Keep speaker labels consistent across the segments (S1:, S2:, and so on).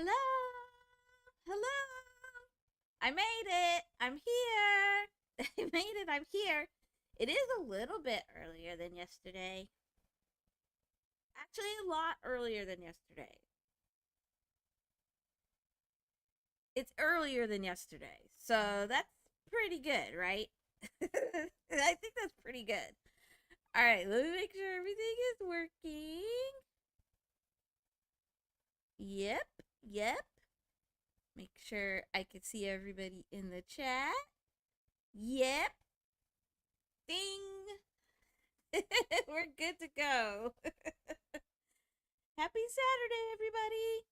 S1: Hello. Hello. I made it. I'm here. I made it. I'm here. It is a little bit earlier than yesterday. Actually, a lot earlier than yesterday. It's earlier than yesterday. So that's pretty good, right? I think that's pretty good. All right, let me make sure everything is working. Yep. Yep. Make sure I can see everybody in the chat. Yep. Ding. We're good to go. Happy Saturday, everybody.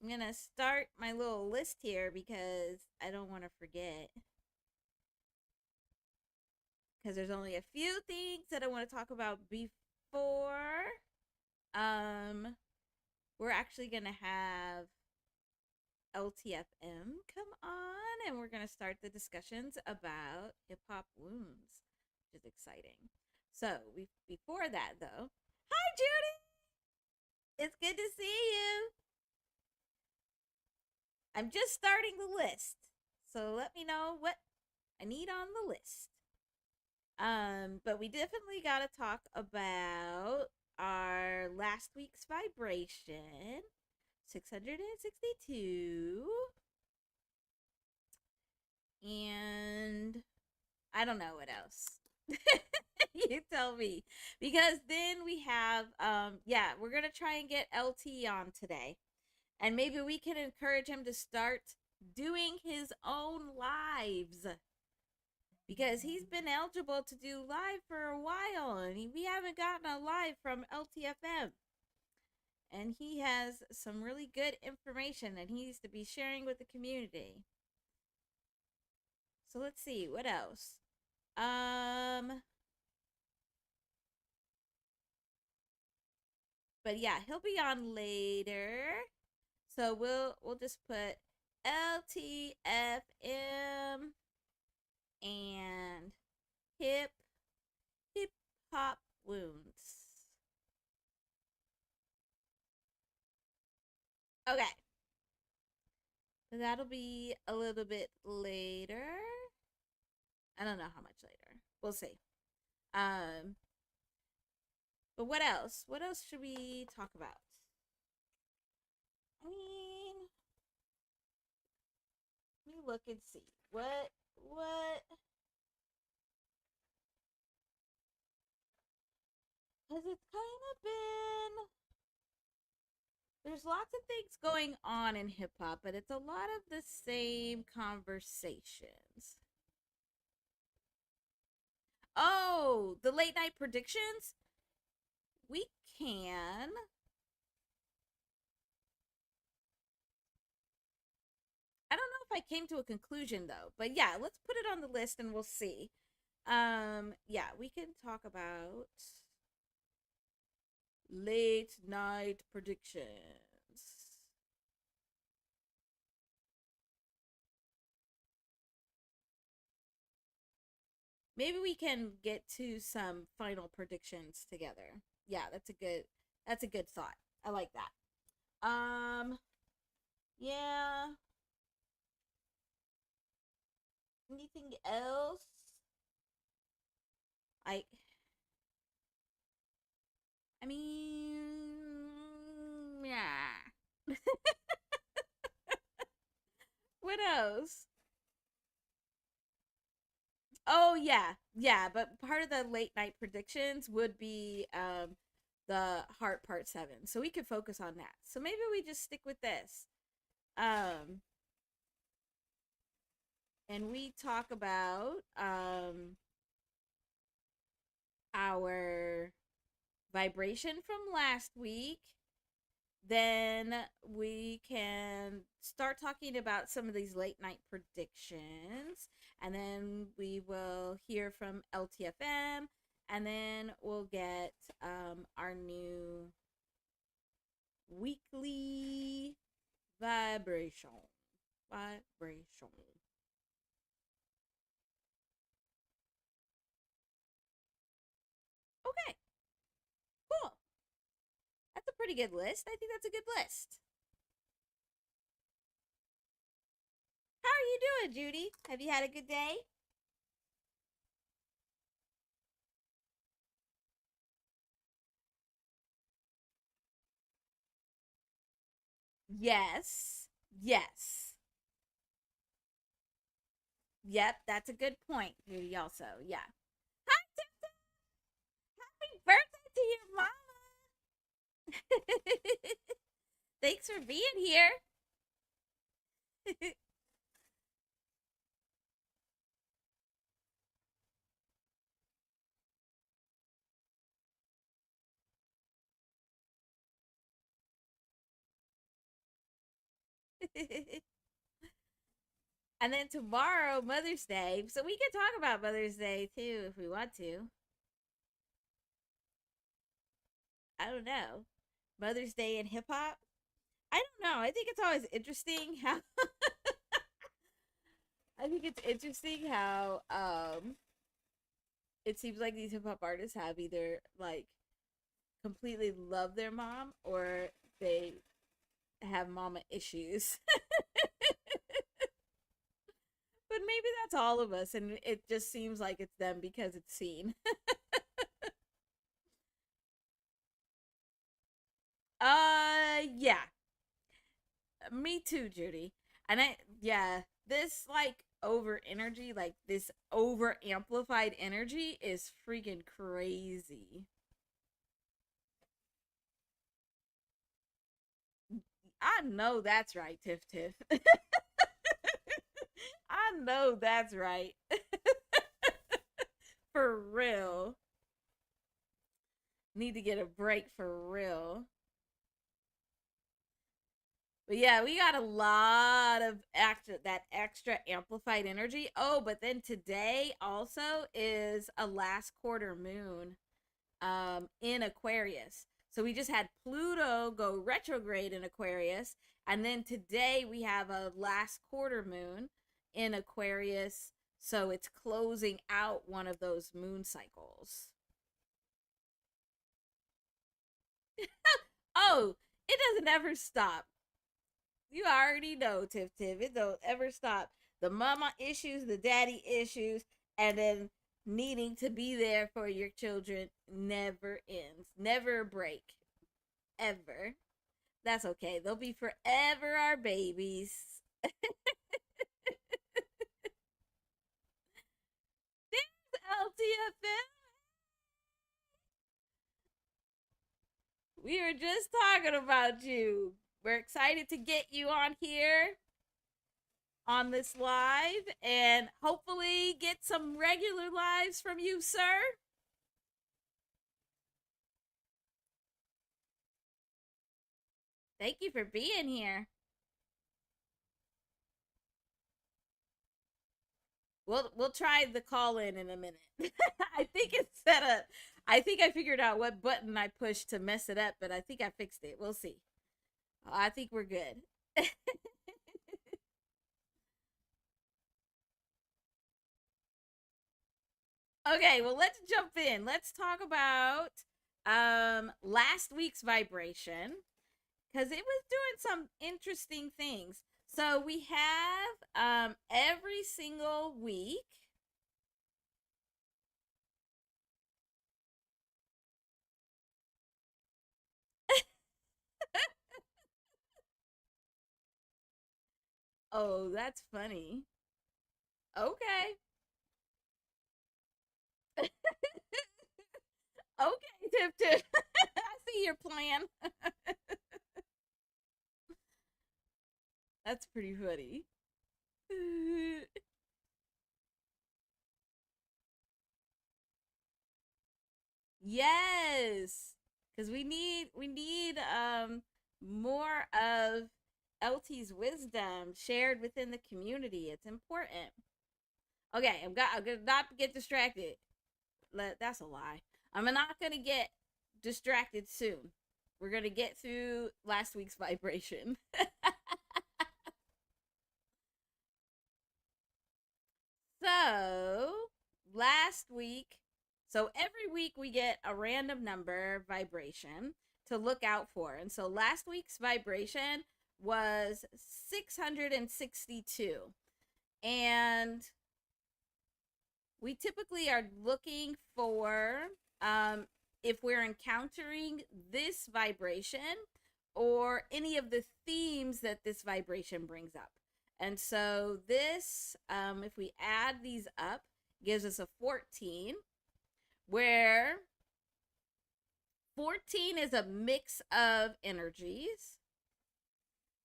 S1: I'm going to start my little list here because I don't want to forget. Because there's only a few things that I want to talk about before we're actually going to have LTFM come on, and we're going to start the discussions about hip hop wounds, which is exciting. So, before that, though, hi, Judy! It's good to see you. I'm just starting the list, so let me know what I need on the list. But we definitely got to talk about our last week's vibration, 662. And I don't know what else. You tell me. Because then we have, we're going to try and get LT on today. And maybe we can encourage him to start doing his own lives. Because he's been eligible to do live for a while. And we haven't gotten a live from LTFM. And he has some really good information that he needs to be sharing with the community. So let's see, what else? But yeah, he'll be on later. So we'll just put LTFM and hip hop wounds. Okay. So that'll be a little bit later. I don't know how much later. We'll see. But what else? What else should we talk about? I mean, let me look and see. What? Because it's kind of been. There's lots of things going on in hip hop, but it's a lot of the same conversations. Oh, the late night predictions? We can. I don't know if I came to a conclusion though, but yeah, let's put it on the list and we'll see. Yeah, we can talk about late night predictions. Maybe we can get to some final predictions together. Yeah, that's a good thought. I like that. Yeah. Anything else? I I mean, yeah. What else? Oh yeah, yeah. But part of the late night predictions would be the heart part 7, so we could focus on that. So maybe we just stick with this, um, and we talk about our vibration from last week. Then we can start talking about some of these late night predictions. And then we will hear from LTFM. And then we'll get our new weekly vibration. Vibration. Okay, cool. That's a pretty good list. I think that's a good list. good, Judy. Have you had a good day? Yes. Yes. Yep, that's a good point, Judy, also. Yeah. Hi, happy birthday to your mama. Thanks for being here. And then tomorrow, Mother's Day. So we can talk about Mother's Day too if we want to. I don't know. Mother's Day in hip hop? I don't know. I think it's always interesting how I think it's interesting how it seems like these hip hop artists have either like completely love their mom or they have mama issues. But maybe that's all of us and it just seems like it's them because it's seen. Yeah. Me too, Judy. And yeah, this like over energy, like this over amplified energy is freaking crazy. I know that's right, Tiff Tiff. I know that's right. For real. Need to get a break for real. But yeah, we got a lot of extra amplified energy. Oh, but then today also is a last quarter moon in Aquarius. So we just had Pluto go retrograde in Aquarius, and then today we have a last quarter moon in Aquarius. So it's closing out one of those moon cycles. Oh, it doesn't ever stop. You already know, Tiff Tiff. It don't ever stop. The mama issues, the daddy issues, and then needing to be there for your children never ends. Never a break. Ever. That's okay. They'll be forever our babies. There's LTFM. We were just talking about you. We're excited to get you on here on this live and hopefully get some regular lives from you, sir. Thank you for being here. We'll try the call in a minute. I think it's set up. I think I figured out what button I pushed to mess it up, but I think I fixed it. We'll see. I think we're good. Okay, well let's jump in. Let's talk about last week's vibration because it was doing some interesting things. So we have every single week. Oh, that's funny. Okay. Okay, Tip Tip. I see your plan. That's pretty funny. Yes. Cuz we need more of LT's wisdom shared within the community. It's important. Okay, I'm gonna not get distracted. That's a lie. I'm not gonna get distracted soon. We're gonna get through last week's vibration. So last week, so every week we get a random number vibration to look out for. And so last week's vibration was 662. And we typically are looking for, um, if we're encountering this vibration or any of the themes that this vibration brings up. And so this, if we add these up, gives us a 14, where 14 is a mix of energies,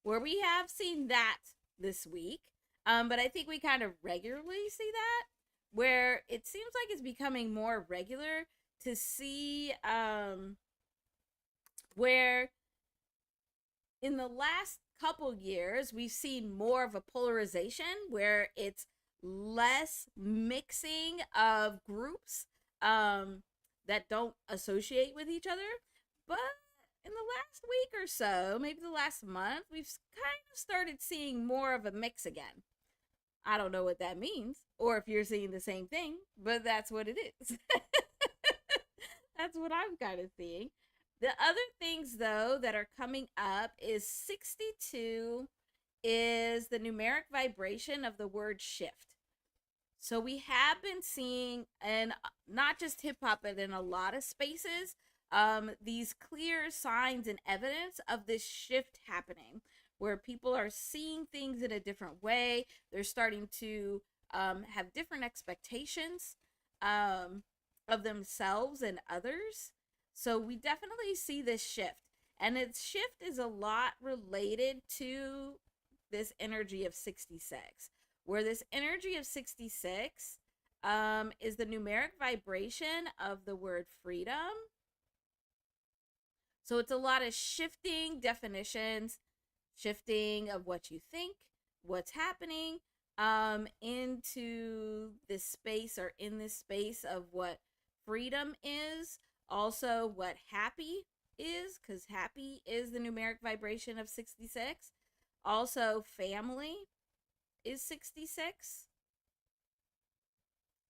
S1: where we have seen that this week. But I think we kind of regularly see that, where it seems like it's becoming more regular to see, where in the last couple years we've seen more of a polarization where it's less mixing of groups, that don't associate with each other. But in the last week or so, maybe the last month, we've kind of started seeing more of a mix again. I don't know what that means or if you're seeing the same thing, but that's what it is. That's what I'm kind of seeing. The other things, though, that are coming up is 62 is the numeric vibration of the word shift. So we have been seeing, and not just hip hop, but in a lot of spaces, these clear signs and evidence of this shift happening, where people are seeing things in a different way. They're starting to, have different expectations, of themselves and others. So we definitely see this shift. And its shift is a lot related to this energy of 66, where this energy of 66, is the numeric vibration of the word freedom. So it's a lot of shifting definitions, shifting of what you think, what's happening, into this space, or in this space of what freedom is, also what happy is, because happy is the numeric vibration of 66. Also, family is 66.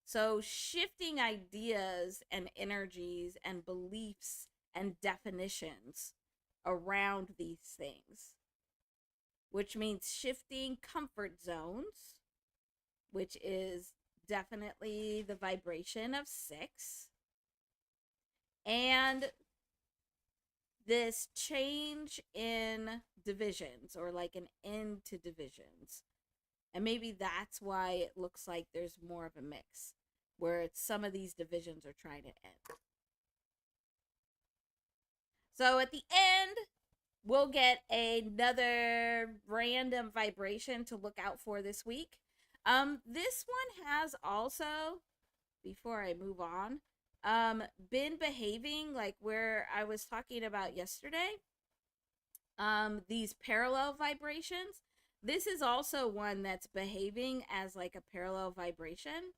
S1: So, shifting ideas and energies and beliefs and definitions around these things, which means shifting comfort zones, which is definitely the vibration of 6. And this change in divisions, or like an end to divisions. And maybe that's why it looks like there's more of a mix, where it's some of these divisions are trying to end. So at the end, we'll get another random vibration to look out for this week. This one has also, before I move on, been behaving like where I was talking about yesterday. These parallel vibrations. This is also one that's behaving as like a parallel vibration,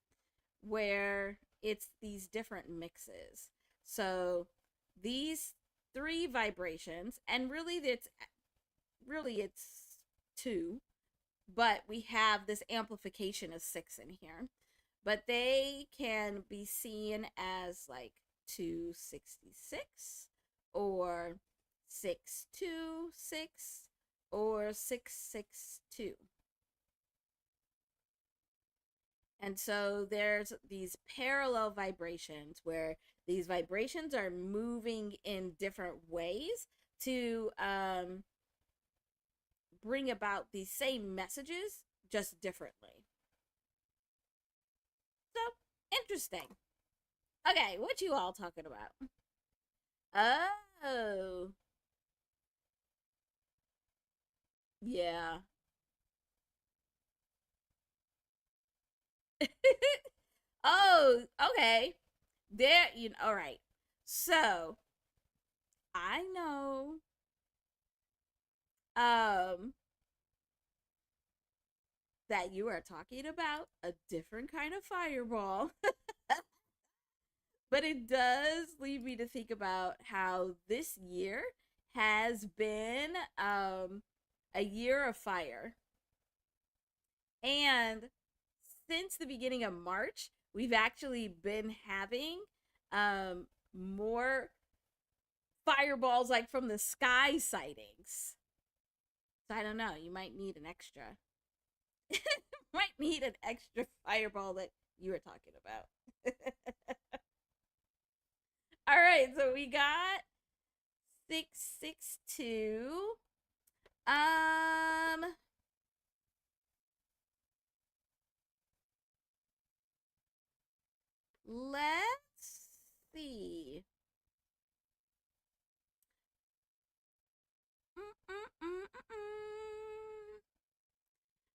S1: where it's these different mixes. So these 3 vibrations, and really it's 2, but we have this amplification of 6 in here. But they can be seen as like 266, or 626, or 662. And so there's these parallel vibrations where these vibrations are moving in different ways to, bring about these same messages, just differently. So, interesting. Okay, what you all talking about? Oh, yeah. Oh, okay. There, all right. So, I know, um, that you are talking about a different kind of fireball. But it does lead me to think about how this year has been, a year of fire. And since the beginning of March, we've actually been having, more fireballs like from the sky sightings. So I don't know, you might need an extra. Might need an extra fireball that you were talking about. All right, so we got 662. Um, let's see.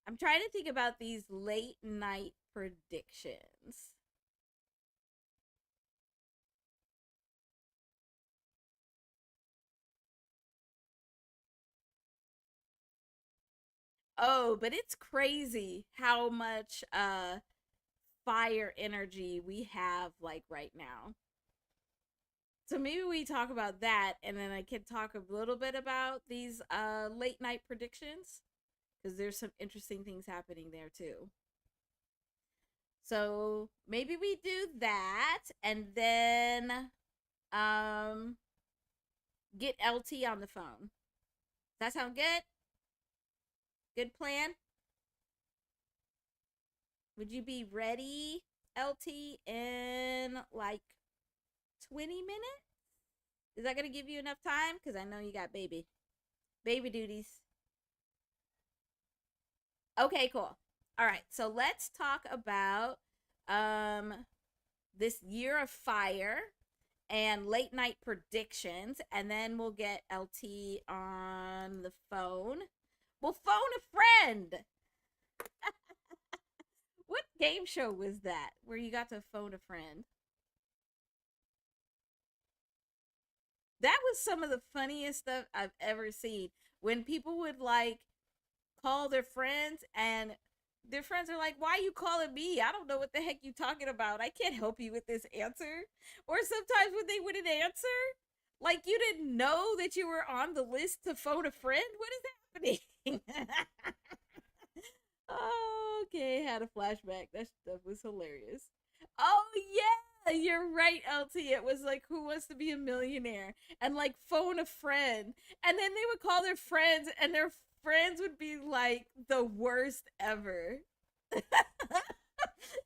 S1: I'm trying to think about these late night predictions. Oh, but it's crazy how much fire energy we have like right now. So maybe we talk about that and then I can talk a little bit about these late night predictions because there's some interesting things happening there too. So maybe we do that and then um get LT on the phone. Does that sound good? Good plan? Would you be ready, LT, in like 20 minutes? Is that going to give you enough time? Because I know you got baby duties. Okay, cool. All right, so let's talk about um this year of fire and late night predictions, and then we'll get LT on the phone. We'll phone a friend. What game show was that where you got to phone a friend? That was some of the funniest stuff I've ever seen. When people would like call their friends and their friends are like, "Why are you calling me? I don't know what the heck you talking about. I can't help you with this answer." Or sometimes when they wouldn't answer, like you didn't know that you were on the list to phone a friend. What is happening? Oh, okay, had a flashback. That stuff was hilarious. Oh yeah, you're right, LT. It was like Who Wants to Be a Millionaire and like phone a friend. And then they would call their friends and their friends would be like the worst ever.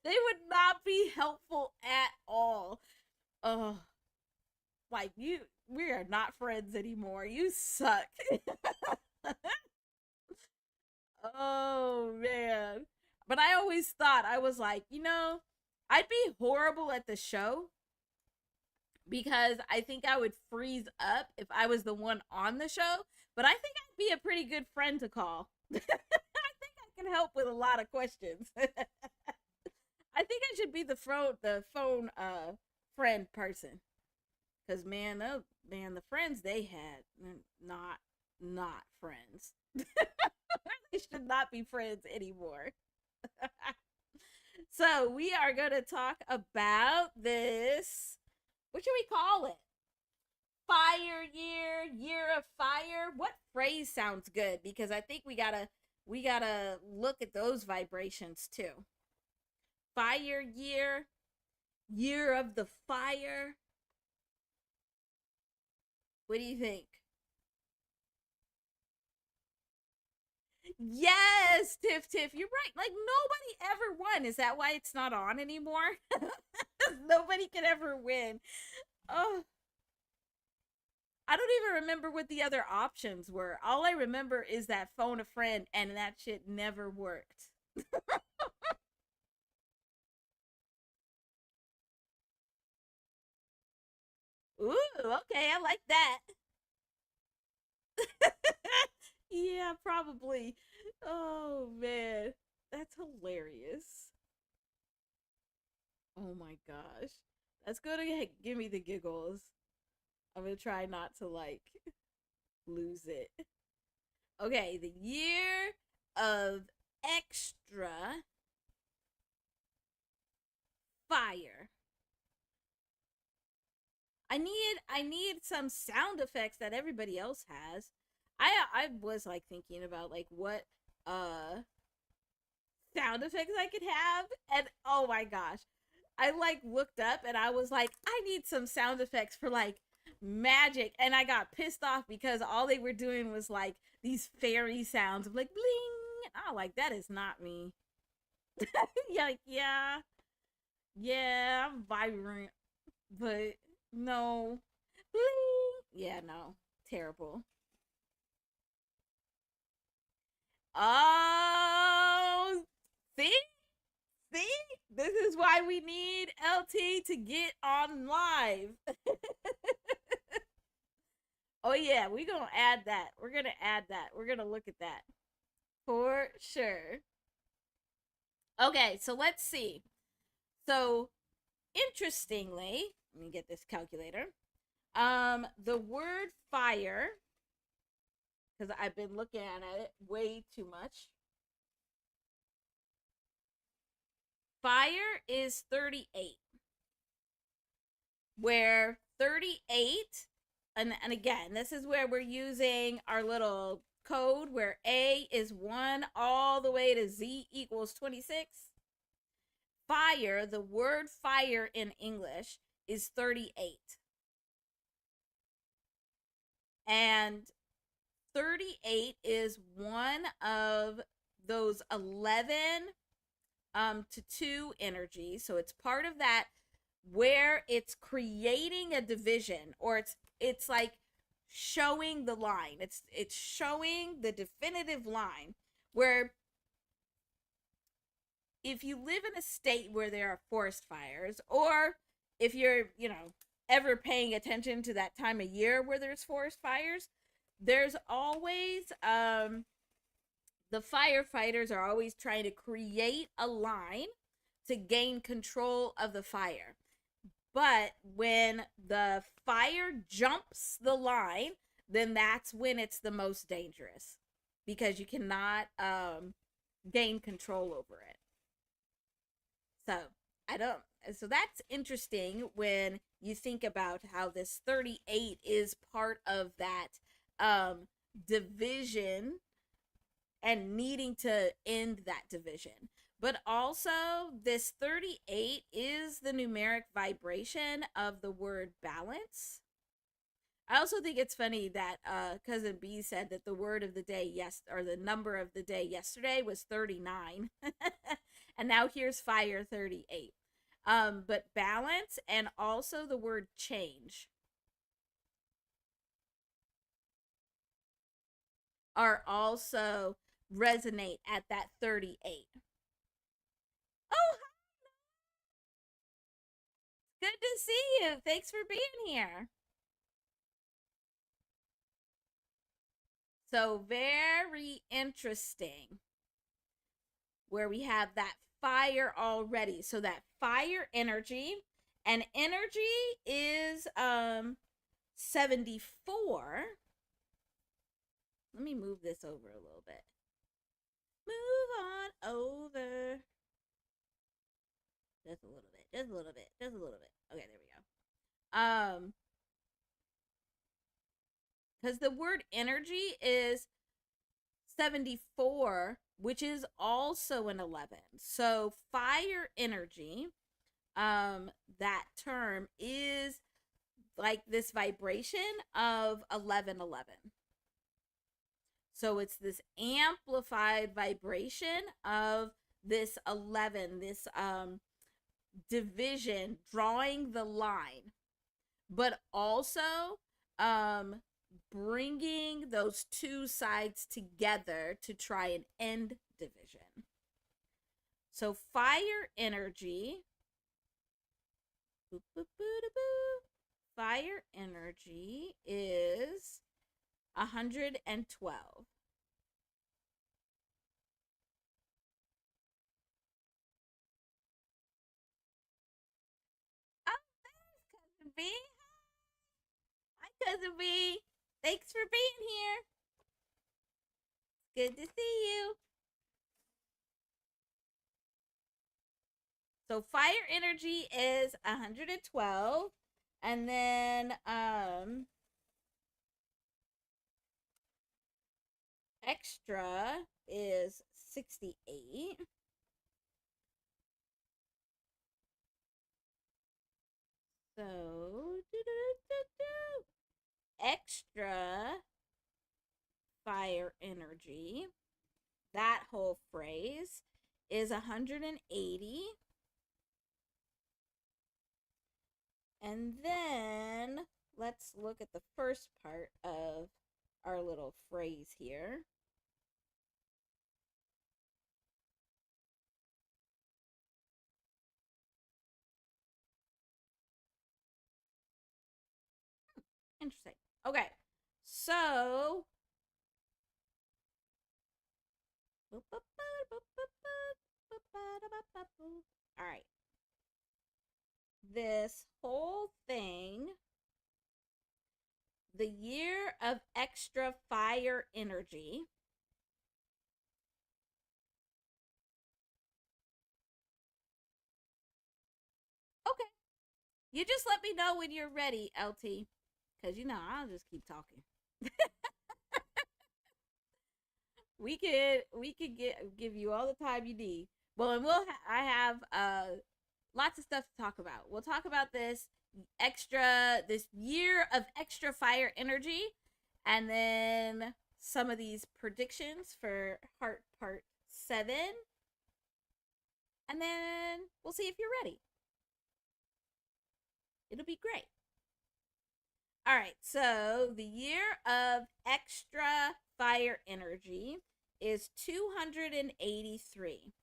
S1: They would not be helpful at all. Oh, like we are not friends anymore. You suck. Oh man. But I always thought I was like, I'd be horrible at the show because I think I would freeze up if I was the one on the show, but I think I'd be a pretty good friend to call. I think I can help with a lot of questions. I think I should be the phone friend person cuz man, oh, man, the friends they had not friends. They should not be friends anymore. So we are going to talk about this. What should we call it? Fire year, year of fire. What phrase sounds good? Because I think we gotta look at those vibrations too. Fire year, year of the fire. What do you think? Yes, Tiff Tiff, you're right. Like nobody ever won. Is that why it's not on anymore? Nobody can ever win. Oh, I don't even remember what the other options were. All I remember is that phone a friend and that shit never worked. Ooh, okay, I like that. Yeah, probably. Oh man. That's hilarious. Oh my gosh. That's gonna give me the giggles. I'm gonna try not to like lose it. Okay, the year of extra fire. I need some sound effects that everybody else has. I was like thinking about like what sound effects I could have, and oh my gosh, I like looked up and I was like, I need some sound effects for like magic, and I got pissed off because all they were doing was like these fairy sounds of like bling I like that is not me. Yeah, like, yeah, I'm vibrant, but no. Bling. Yeah, no. Terrible. Oh, see? See? This is why we need LT to get on live. Oh yeah, we're gonna add that. We're gonna add that. We're gonna look at that for sure. Okay, so let's see. So interestingly, let me get this calculator. The word fire, because I've been looking at it way too much. Fire is 38, where 38, and again, this is where we're using our little code where A is 1 all the way to Z equals 26. Fire, the word fire in English is 38. And 38 is one of those 11 to 2 energies. So it's part of that where it's creating a division, or it's like showing the line. It's showing the definitive line where if you live in a state where there are forest fires, or if you're, ever paying attention to that time of year where there's forest fires, there's always the firefighters are always trying to create a line to gain control of the fire. But when the fire jumps the line, then that's when it's the most dangerous, because you cannot gain control over it. So I don't. So that's interesting when you think about how this 38 is part of that division and needing to end that division. But also, this 38 is the numeric vibration of the word balance. I also think it's funny that cousin B said that the word of the day, or the number of the day yesterday was 39. And now here's fire, 38. But balance and also the word change are also resonate at that 38. Oh, good to see you. Thanks for being here. So, very interesting where we have that fire already. So, that fire energy, and energy is 74. Let me move this over a little bit. Move on over. Just a little bit. Just a little bit. Just a little bit. Okay, there we go. Because the word energy is 74, which is also an 11. So fire energy, that term is like this vibration of 1111. So it's this amplified vibration of this 11, this division, drawing the line, but also bringing those two sides together to try and end division. So fire energy, fire energy is 112. Oh, there's cousin B. Hi, cousin B. Thanks for being here. Good to see you. So fire energy is 112, and then extra is 68. So extra fire energy that whole phrase is 180. And then let's look at the first part of our little phrase here. Interesting. Okay. So, all right. This whole thing, the year of extra fire energy. Okay. You just let me know when you're ready, LT. Because, I'll just keep talking. we could give you all the time you need. Well, and I have lots of stuff to talk about. We'll talk about this year of extra fire energy, and then some of these predictions for Heart Part 7, and then we'll see if you're ready. It'll be great. All right, so the year of extra fire energy is 283.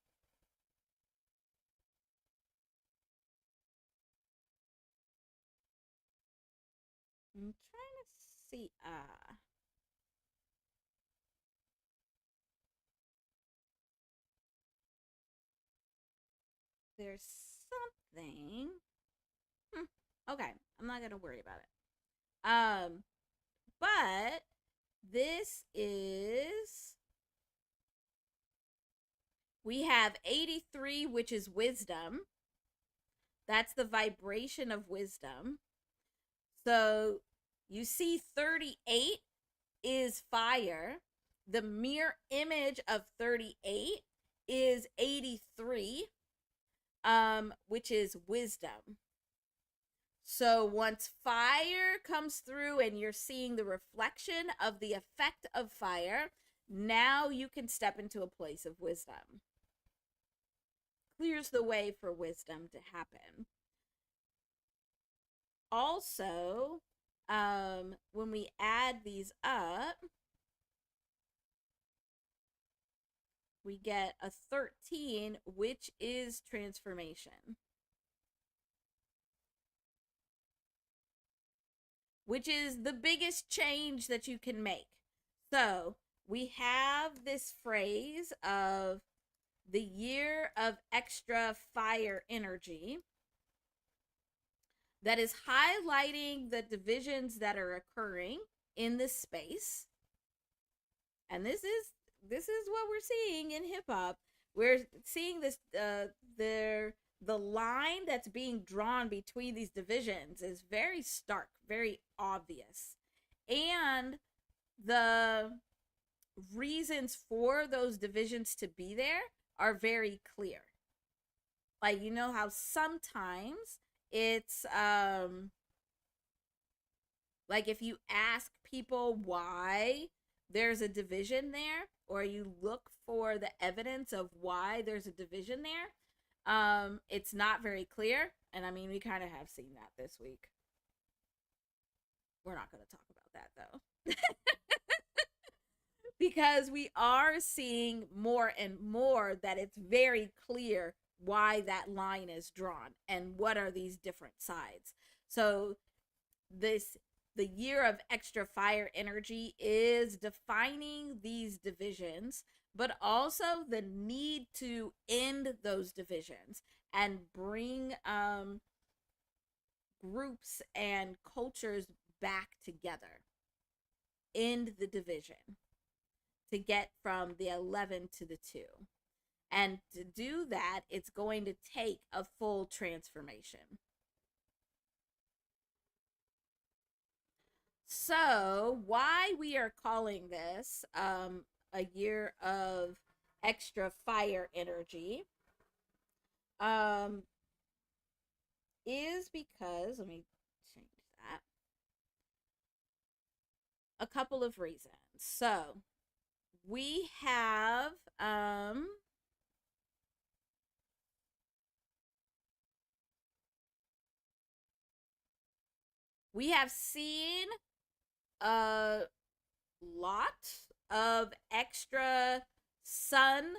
S1: I'm trying to see. There's something. Okay, I'm not gonna worry about it. But this is, we have 83, which is wisdom. That's the vibration of wisdom. So you see 38 is fire. The mirror image of 38 is 83, which is wisdom. So once fire comes through and you're seeing the reflection of the effect of fire, now you can step into a place of wisdom. Clears the way for wisdom to happen. Also, when we add these up, we get a 13, which is transformation. Which is the biggest change that you can make. So we have this phrase of the year of extra fire energy that is highlighting the divisions that are occurring in this space. And this is what we're seeing in hip hop. We're seeing this the line that's being drawn between these divisions is very stark, very obvious. And the reasons for those divisions to be there are very clear. Like, how sometimes it's like if you ask people why there's a division there, or you look for the evidence of why there's a division there, it's not very clear. And I mean, we kind of have seen that this week. We're not going to talk about that though. Because we are seeing more and more that it's very clear why that line is drawn and what are these different sides. So the year of extra fire energy is defining these divisions, but also the need to end those divisions and bring groups and cultures back together. End the division to get from the 11 to the 2. And to do that, it's going to take a full transformation. So, why we are calling this a year of extra fire energy is because, let me change that, a couple of reasons. So, we have We have seen a lot of extra sun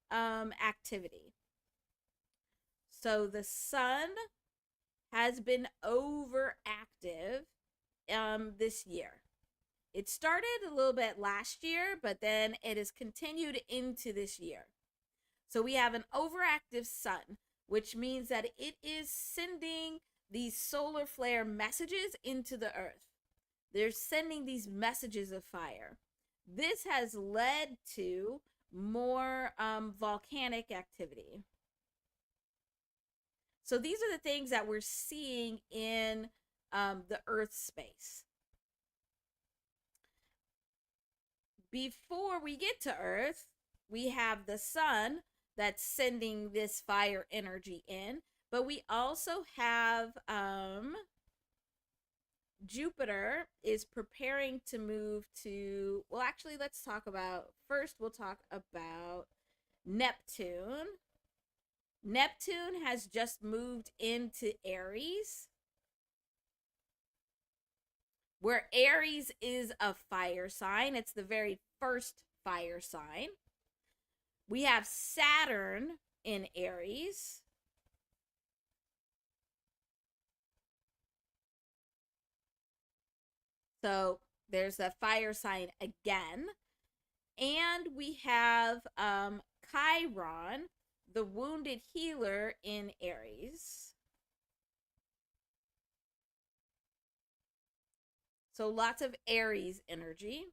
S1: activity. So the sun has been overactive this year. It started a little bit last year, but then it has continued into this year. So we have an overactive sun, which means that it is sending these solar flare messages into the earth. They're sending these messages of fire. This has led to more volcanic activity. So these are the things that we're seeing in the Earth space. Before we get to Earth, we have the sun that's sending this fire energy in, but we also have Jupiter is preparing to move to, well, actually, let's talk about, first we'll talk about Neptune. Neptune has just moved into Aries, where Aries is a fire sign. It's the very first fire sign. We have Saturn in Aries. So there's a fire sign again. And we have Chiron, the wounded healer in Aries. So lots of Aries energy.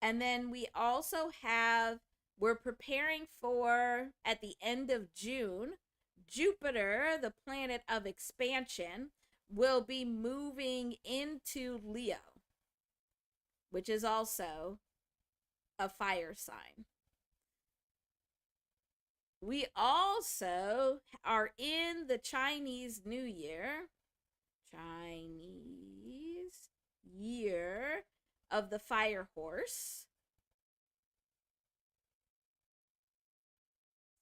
S1: And then we also have, we're preparing for, at the end of June, Jupiter, the planet of expansion, will be moving into Leo, which is also a fire sign. We also are in the Chinese New Year, Chinese year of the fire horse.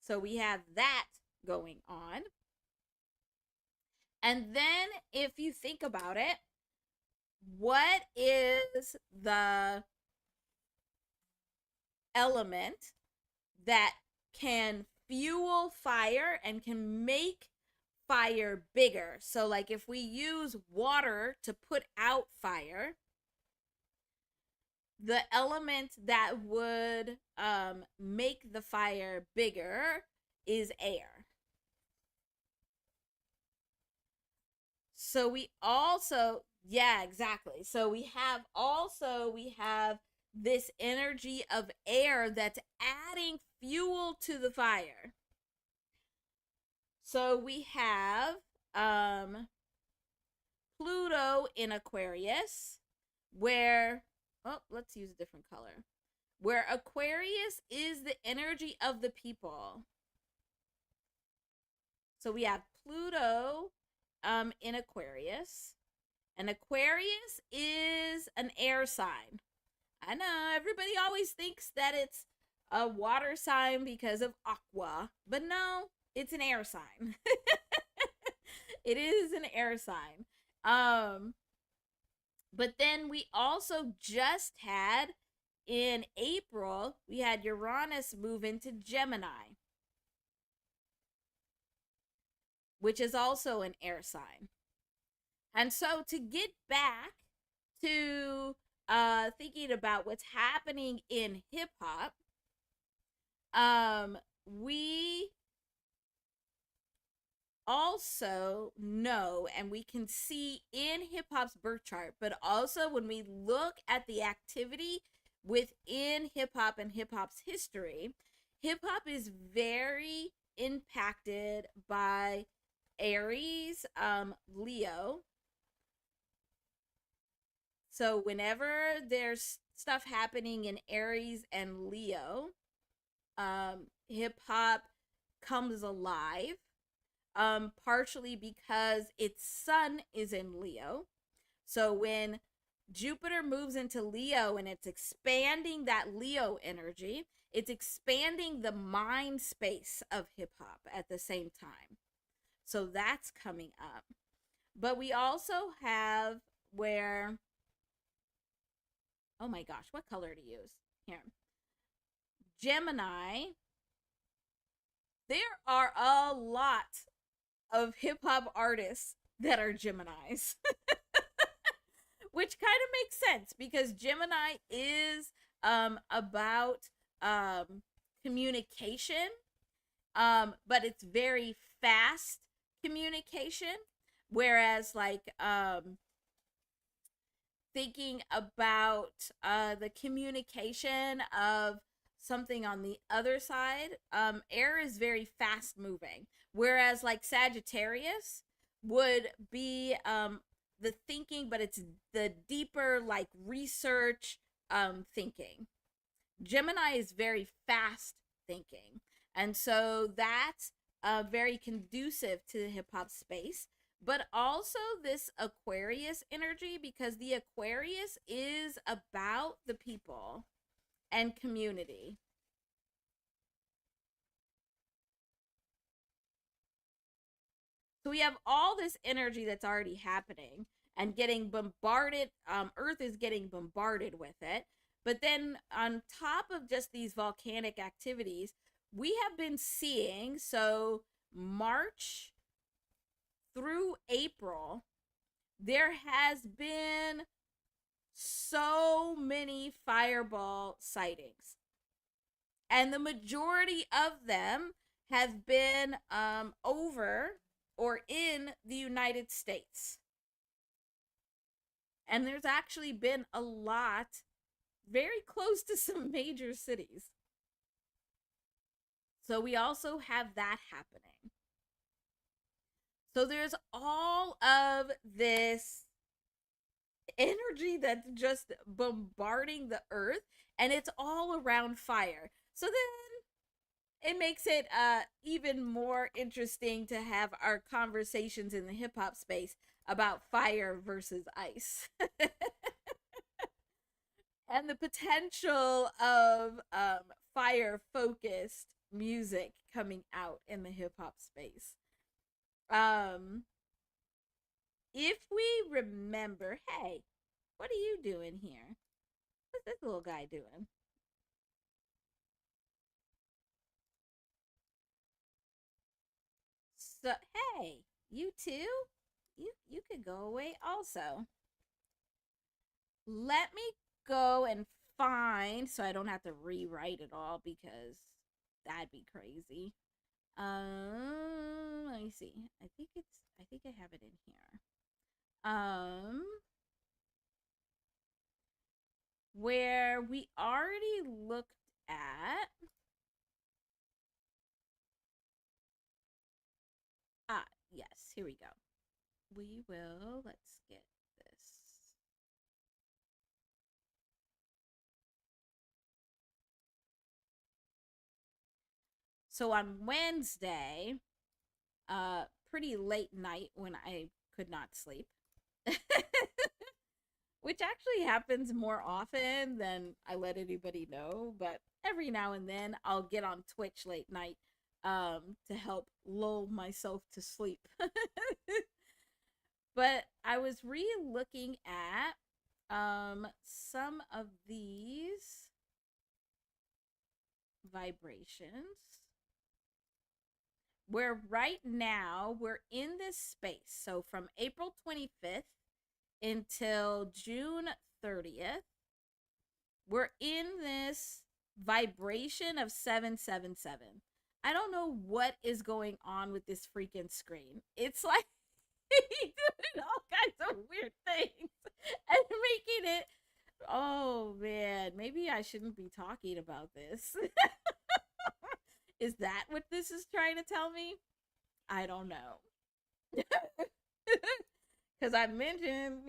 S1: So we have that going on. And then if you think about it, what is the element that can fuel fire and can make fire bigger? So like if we use water to put out fire, the element that would make the fire bigger is air. So we also, yeah, exactly. So we have this energy of air that's adding fuel to the fire. So we have Pluto in Aquarius, where, oh, let's use a different color, where Aquarius is the energy of the people. So we have Pluto in Aquarius, and Aquarius is an air sign. I know everybody always thinks that it's a water sign because of aqua, but no, it's an air sign. It is an air sign. But then we also just had, in April, we had Uranus move into Gemini, which is also an air sign. And so to get back to thinking about what's happening in hip hop, we also know, and we can see in hip hop's birth chart, but also when we look at the activity within hip hop and hip hop's history, hip hop is very impacted by Aries, Leo. So whenever there's stuff happening in Aries and Leo, hip hop comes alive. Partially because its sun is in Leo. So when Jupiter moves into Leo and it's expanding that Leo energy, it's expanding the mind space of hip hop at the same time. So that's coming up. But we also have where, oh my gosh, what color to use? Here. Gemini. There are a lot of hip hop artists that are Geminis, which kind of makes sense because Gemini is about communication, but it's very fast communication. Whereas, like, thinking about the communication of something on the other side, air is very fast moving. Whereas, like, Sagittarius would be the thinking, but it's the deeper, like, research thinking. Gemini is very fast thinking. And so that's very conducive to the hip hop space. But also this Aquarius energy, because the Aquarius is about the people and community. So we have all this energy that's already happening and getting bombarded. Earth is getting bombarded with it. But then on top of just these volcanic activities, we have been seeing, so March through April, there has been so many fireball sightings. And the majority of them have been over or in the United States. And there's actually been a lot very close to some major cities. So we also have that happening. So there's all of this energy that's just bombarding the earth, and it's all around fire. So then it makes it even more interesting to have our conversations in the hip hop space about fire versus ice. And the potential of fire focused music coming out in the hip hop space. If we remember, hey, what are you doing here? What's this little guy doing? So, hey, you too? You could go away also. Let me go and find, so I don't have to rewrite it all because that'd be crazy. Let me see. I think I have it in here. Where we already looked at. Ah, yes, here we go. Let's get this. So on Wednesday, pretty late night when I could not sleep, which actually happens more often than I let anybody know, but every now and then I'll get on Twitch late night to help lull myself to sleep. But I was re-looking at some of these vibrations where right now we're in this space. So from April 25th until June 30th, we're in this vibration of 777. I don't know what is going on with this freaking screen. It's like doing all kinds of weird things and making it. Oh man, maybe I shouldn't be talking about this. Is that what this is trying to tell me? I don't know. Because I mentioned,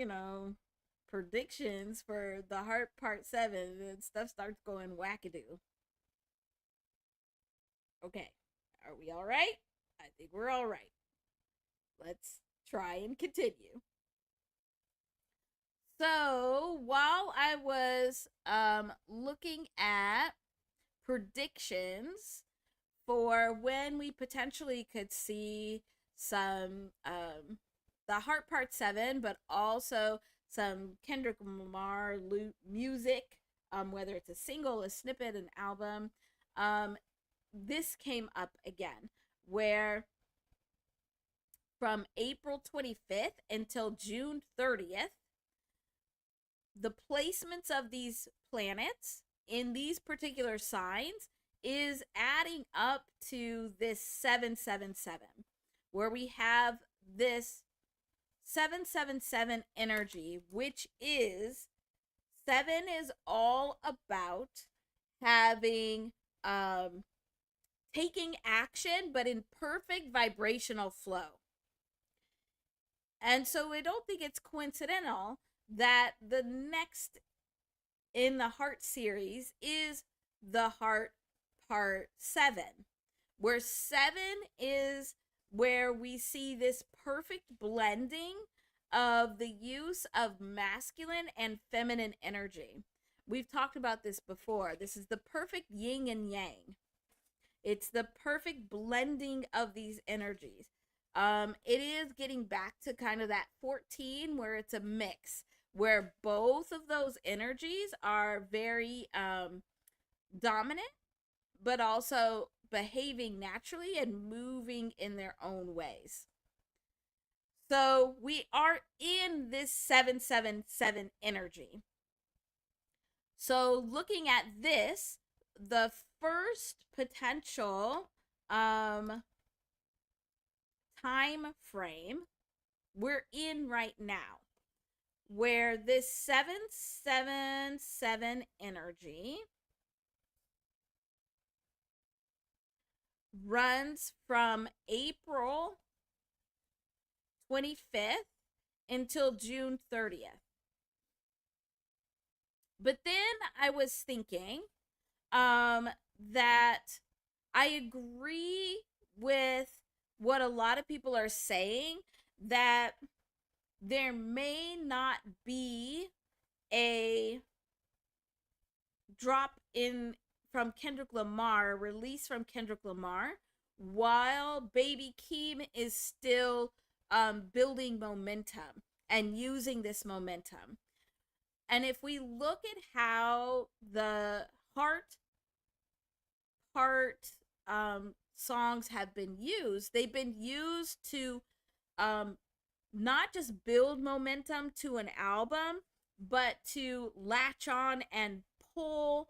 S1: predictions for the Heart Part 7 and stuff starts going wackadoo. Okay, are we all right? I think we're all right. Let's try and continue. So while I was looking at predictions for when we potentially could see some the Heart Part 7, but also some Kendrick Lamar music, whether it's a single, a snippet, an album. This came up again, where from April 25th until June 30th, the placements of these planets in these particular signs is adding up to this 777, where we have this 777 energy, which is 7 is all about having taking action, but in perfect vibrational flow. And so I don't think it's coincidental that the next in the Heart series is the Heart Part 7, where 7 is where we see this perfect blending of the use of masculine and feminine energy. We've talked about this before. This is the perfect yin and yang. It's the perfect blending of these energies. It is getting back to kind of that 14 where it's a mix, where both of those energies are very dominant, but also behaving naturally and moving in their own ways. So we are in this 777 energy. So looking at this, the first potential time frame we're in right now, where this 777 energy runs from April 25th until June 30th. But then I was thinking that I agree with what a lot of people are saying, that there may not be a drop in from Kendrick Lamar, release from Kendrick Lamar, while Baby Keem is still building momentum and using this momentum. And if we look at how the Heart Part songs have been used, they've been used to not just build momentum to an album, but to latch on and pull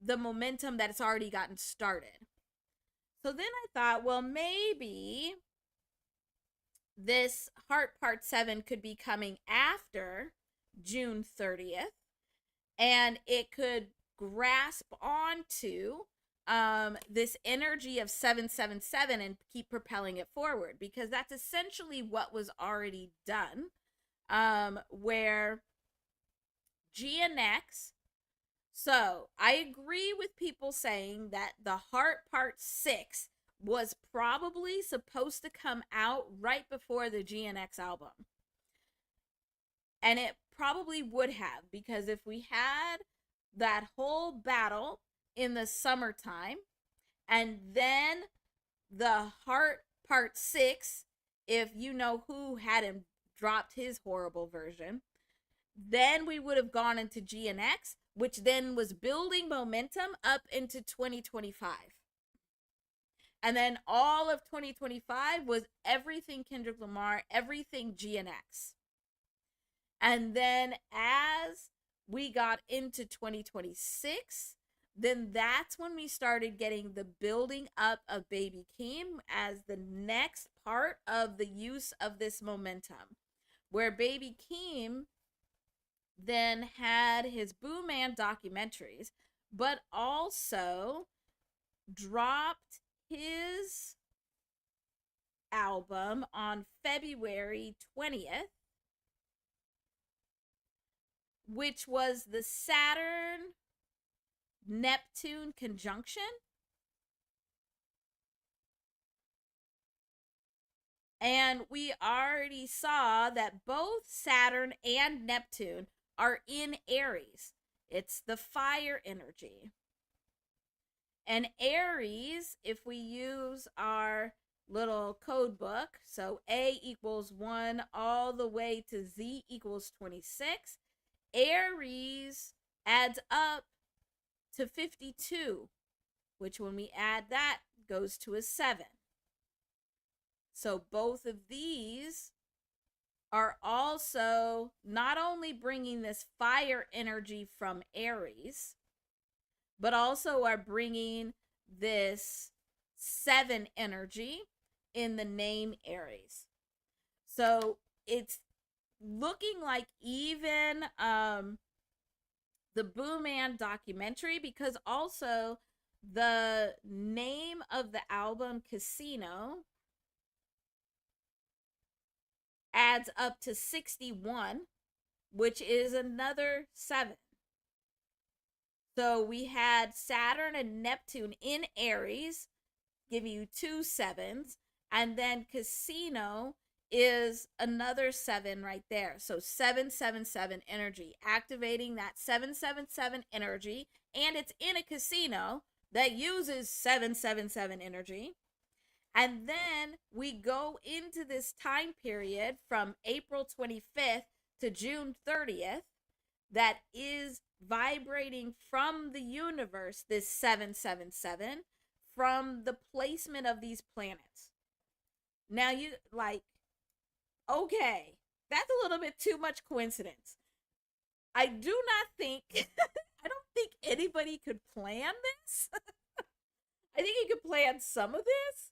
S1: the momentum that it's already gotten started. So then I thought, well, maybe this Heart Part 7 could be coming after June 30th, and it could grasp onto this energy of 777 and keep propelling it forward, because that's essentially what was already done, where GNX. So I agree with people saying that the Heart Part 6 was probably supposed to come out right before the GNX album. And it probably would have, because if we had that whole battle in the summertime, and then the Heart Part 6, if you know who hadn't dropped his horrible version, then we would have gone into GNX, which then was building momentum up into 2025. And then all of 2025 was everything Kendrick Lamar, everything GNX. And then as we got into 2026, then that's when we started getting the building up of Baby Keem as the next part of the use of this momentum, where Baby Keem then had his Boo Man documentaries, but also dropped his album on February 20th, which was the Saturn Neptune conjunction. And we already saw that both Saturn and Neptune are in Aries. It's the fire energy. And Aries, if we use our little code book. So A equals 1 all the way to Z equals 26. Aries adds up to 52, which when we add that goes to a 7. So both of these are also not only bringing this fire energy from Aries, but also are bringing this 7 energy in the name Aries. So it's looking like even the Boo Man documentary, because also the name of the album Casino adds up to 61, which is another 7. So we had Saturn and Neptune in Aries, give you 2 sevens, and then Casino is another 7 right there. So 777 energy, activating that 777 energy, and it's in a casino that uses 777 energy. And then we go into this time period from April 25th to June 30th that is vibrating from the universe, this 777, from the placement of these planets. Now you like, okay, that's a little bit too much coincidence. I do not think, I don't think anybody could plan this. I think you could plan some of this,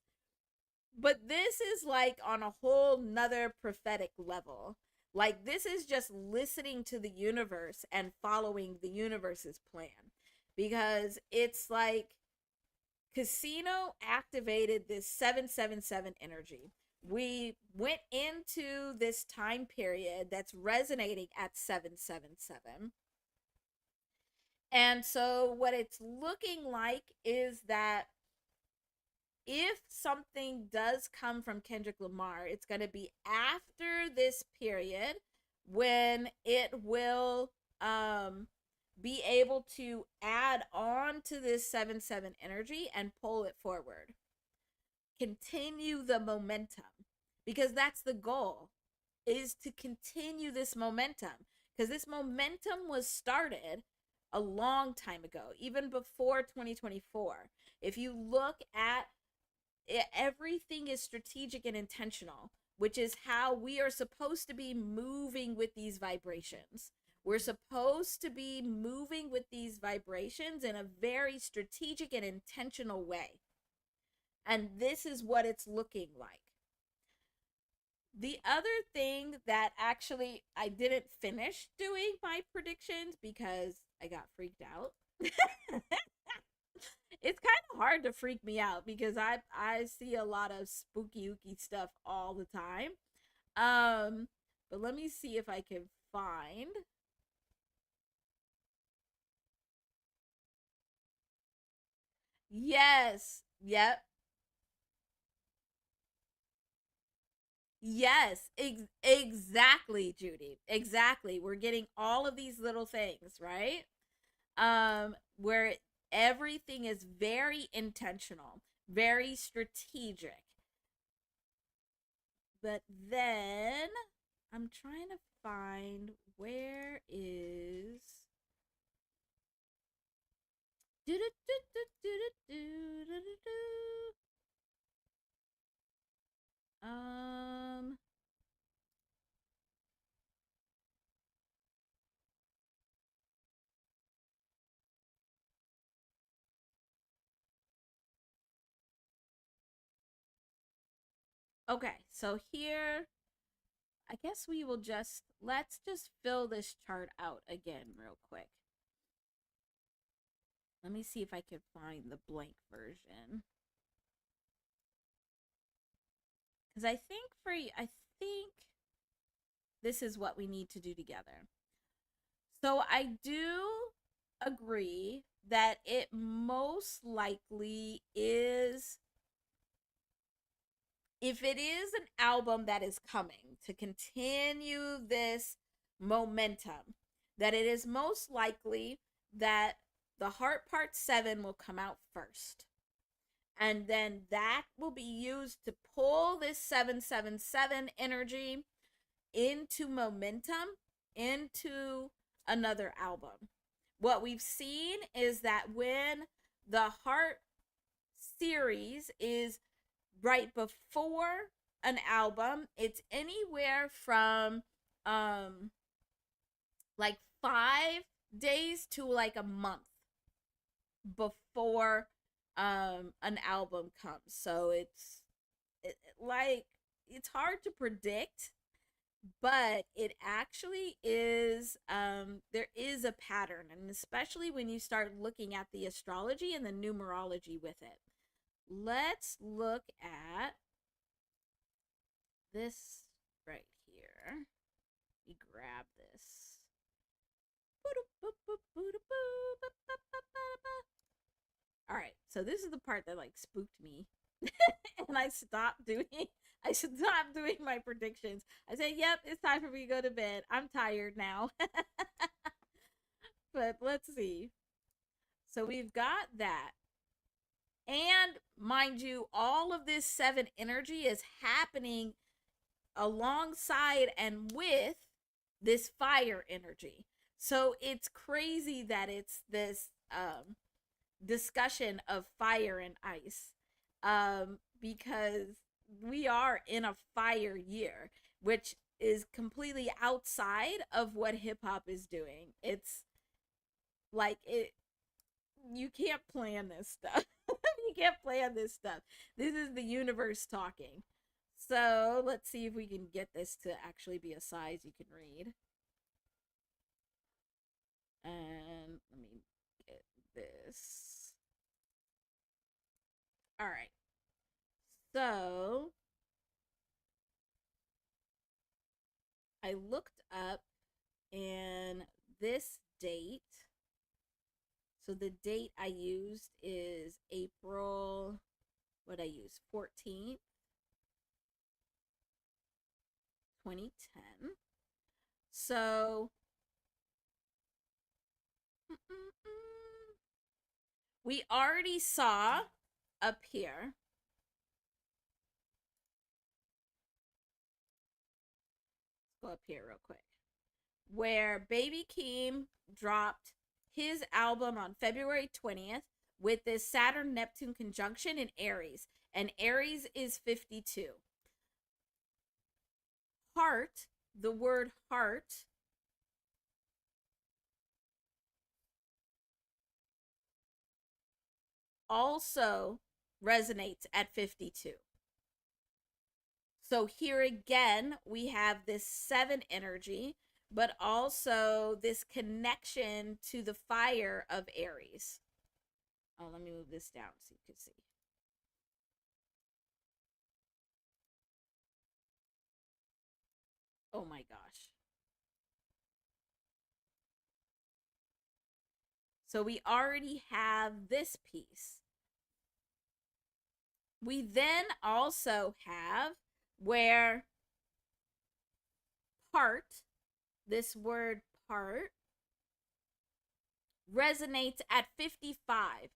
S1: but this is like on a whole nother prophetic level. Like, this is just listening to the universe and following the universe's plan. Because it's like Casino activated this 777 energy. We went into this time period that's resonating at 777. And so what it's looking like is that if something does come from Kendrick Lamar, it's going to be after this period when it will be able to add on to this 7-7 energy and pull it forward. Continue the momentum, because that's the goal, is to continue this momentum, because this momentum was started a long time ago, even before 2024. If you look at it, everything is strategic and intentional, which is how we are supposed to be moving with these vibrations. We're supposed to be moving with these vibrations in a very strategic and intentional way. And this is what it's looking like. The other thing that actually I didn't finish doing my predictions because I got freaked out. It's kind of hard to freak me out because I see a lot of spooky ooky stuff all the time. But let me see if I can find. Yes. Yep. Yes, exactly, Judy. Exactly. We're getting all of these little things, right? Where everything is very intentional, very strategic. But then I'm trying to find where is um okay, so here I guess we will let's just fill this chart out again real quick. Let me see if I can find the blank version. Because I think this is what we need to do together. So I do agree that it most likely is, if it is an album that is coming to continue this momentum, that it is most likely that the Heart Part 7 will come out first. And then that will be used to pull this 777 energy into momentum into another album. What we've seen is that when the Heart series is right before an album, it's anywhere from like 5 days to like a month before an album comes. So like it's hard to predict, but it actually is there is a pattern, and especially when you start looking at the astrology and the numerology with it. Let's look at this right here. We grab this. All right, so this is the part that like spooked me, and I stopped doing my predictions. I said, "Yep, it's time for me to go to bed. I'm tired now." But let's see. So we've got that. And mind you, all of this 7 energy is happening alongside and with this fire energy. So it's crazy that it's this discussion of fire and ice, because we are in a fire year, which is completely outside of what hip hop is doing. It's like you can't plan this stuff. You can't plan this stuff. This is the universe talking. So let's see if we can get this to actually be a size you can read. And let me get this. All right. So I looked up, and this date, so the date I used is April, what I use, 14th, 2010. So we already saw up here go up here real quick, where Baby Keem dropped his album on February 20th with this Saturn Neptune conjunction in Aries, and Aries is 52. Heart, the word heart, also resonates at 52. So here again, we have this 7 energy, but also this connection to the fire of Aries. Oh, let me move this down so you can see. Oh my gosh. So we already have this piece. We then also have where part, this word part, resonates at 55,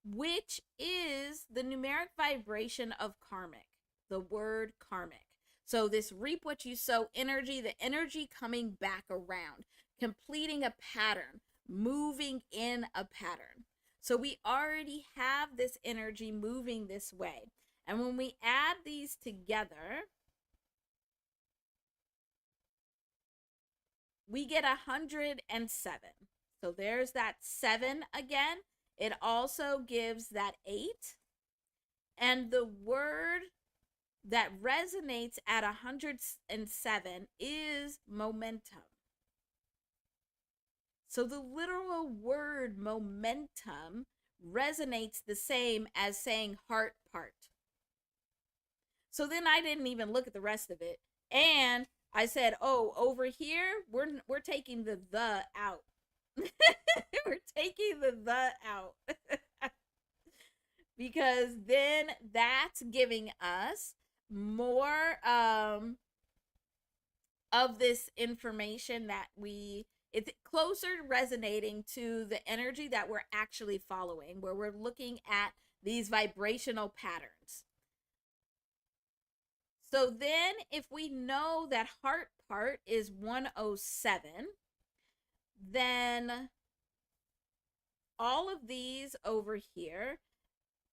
S1: which is the numeric vibration of karmic, the word karmic. So this reap what you sow energy, the energy coming back around, completing a pattern, moving in a pattern. So we already have this energy moving this way. And when we add these together, we get 107. So there's that 7 again. It also gives that 8. And the word that resonates at 107 is momentum. So the literal word momentum resonates the same as saying heart part. So then I didn't even look at the rest of it. And I said, oh, over here, we're taking the out. We're taking the out. Because then that's giving us more of this information that it's closer resonating to the energy that we're actually following, where we're looking at these vibrational patterns. So then if we know that heart part is 107, then all of these over here,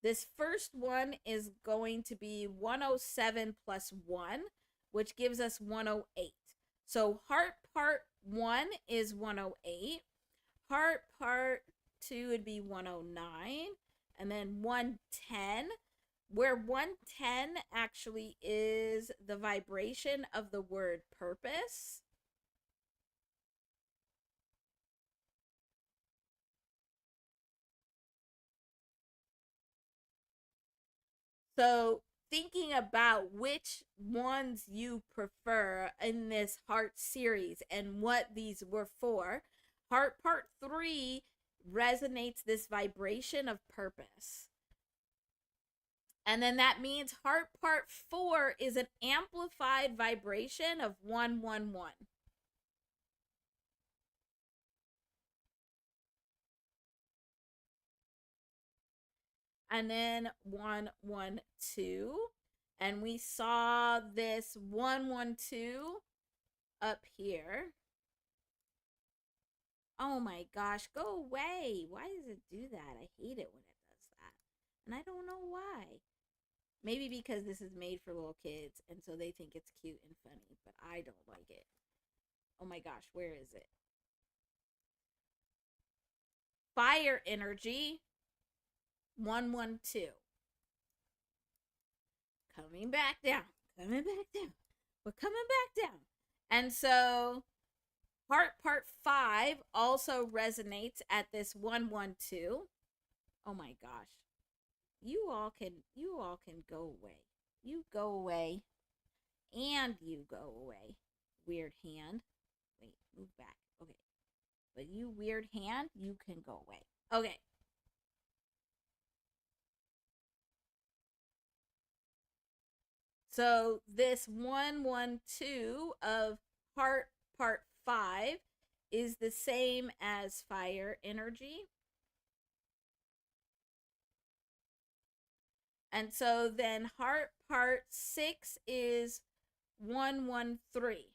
S1: this first one is going to be 107 plus 1, which gives us 108. So heart part 1 is 108. Heart part 2 would be 109. And then 110, where 110 actually is the vibration of the word purpose. So thinking about which ones you prefer in this heart series and what these were for, heart part 3 resonates this vibration of purpose. And then that means heart part 4 is an amplified vibration of 111. And then 112. And we saw this 112 up here. Oh my gosh, go away. Why does it do that? I hate it when it does that. And I don't know why. Maybe because this is made for little kids and so they think it's cute and funny, but I don't like it. Oh my gosh, where is it? Fire energy 112. Coming back down. Coming back down. We're coming back down. And so heart part 5 also resonates at this 112. Oh my gosh. You all can go away. You go away. And you go away. Weird hand. Wait, move back. Okay. But you weird hand, you can go away. Okay. So this 112 of heart part 5 is the same as fire energy. And so then heart part 6 is 113.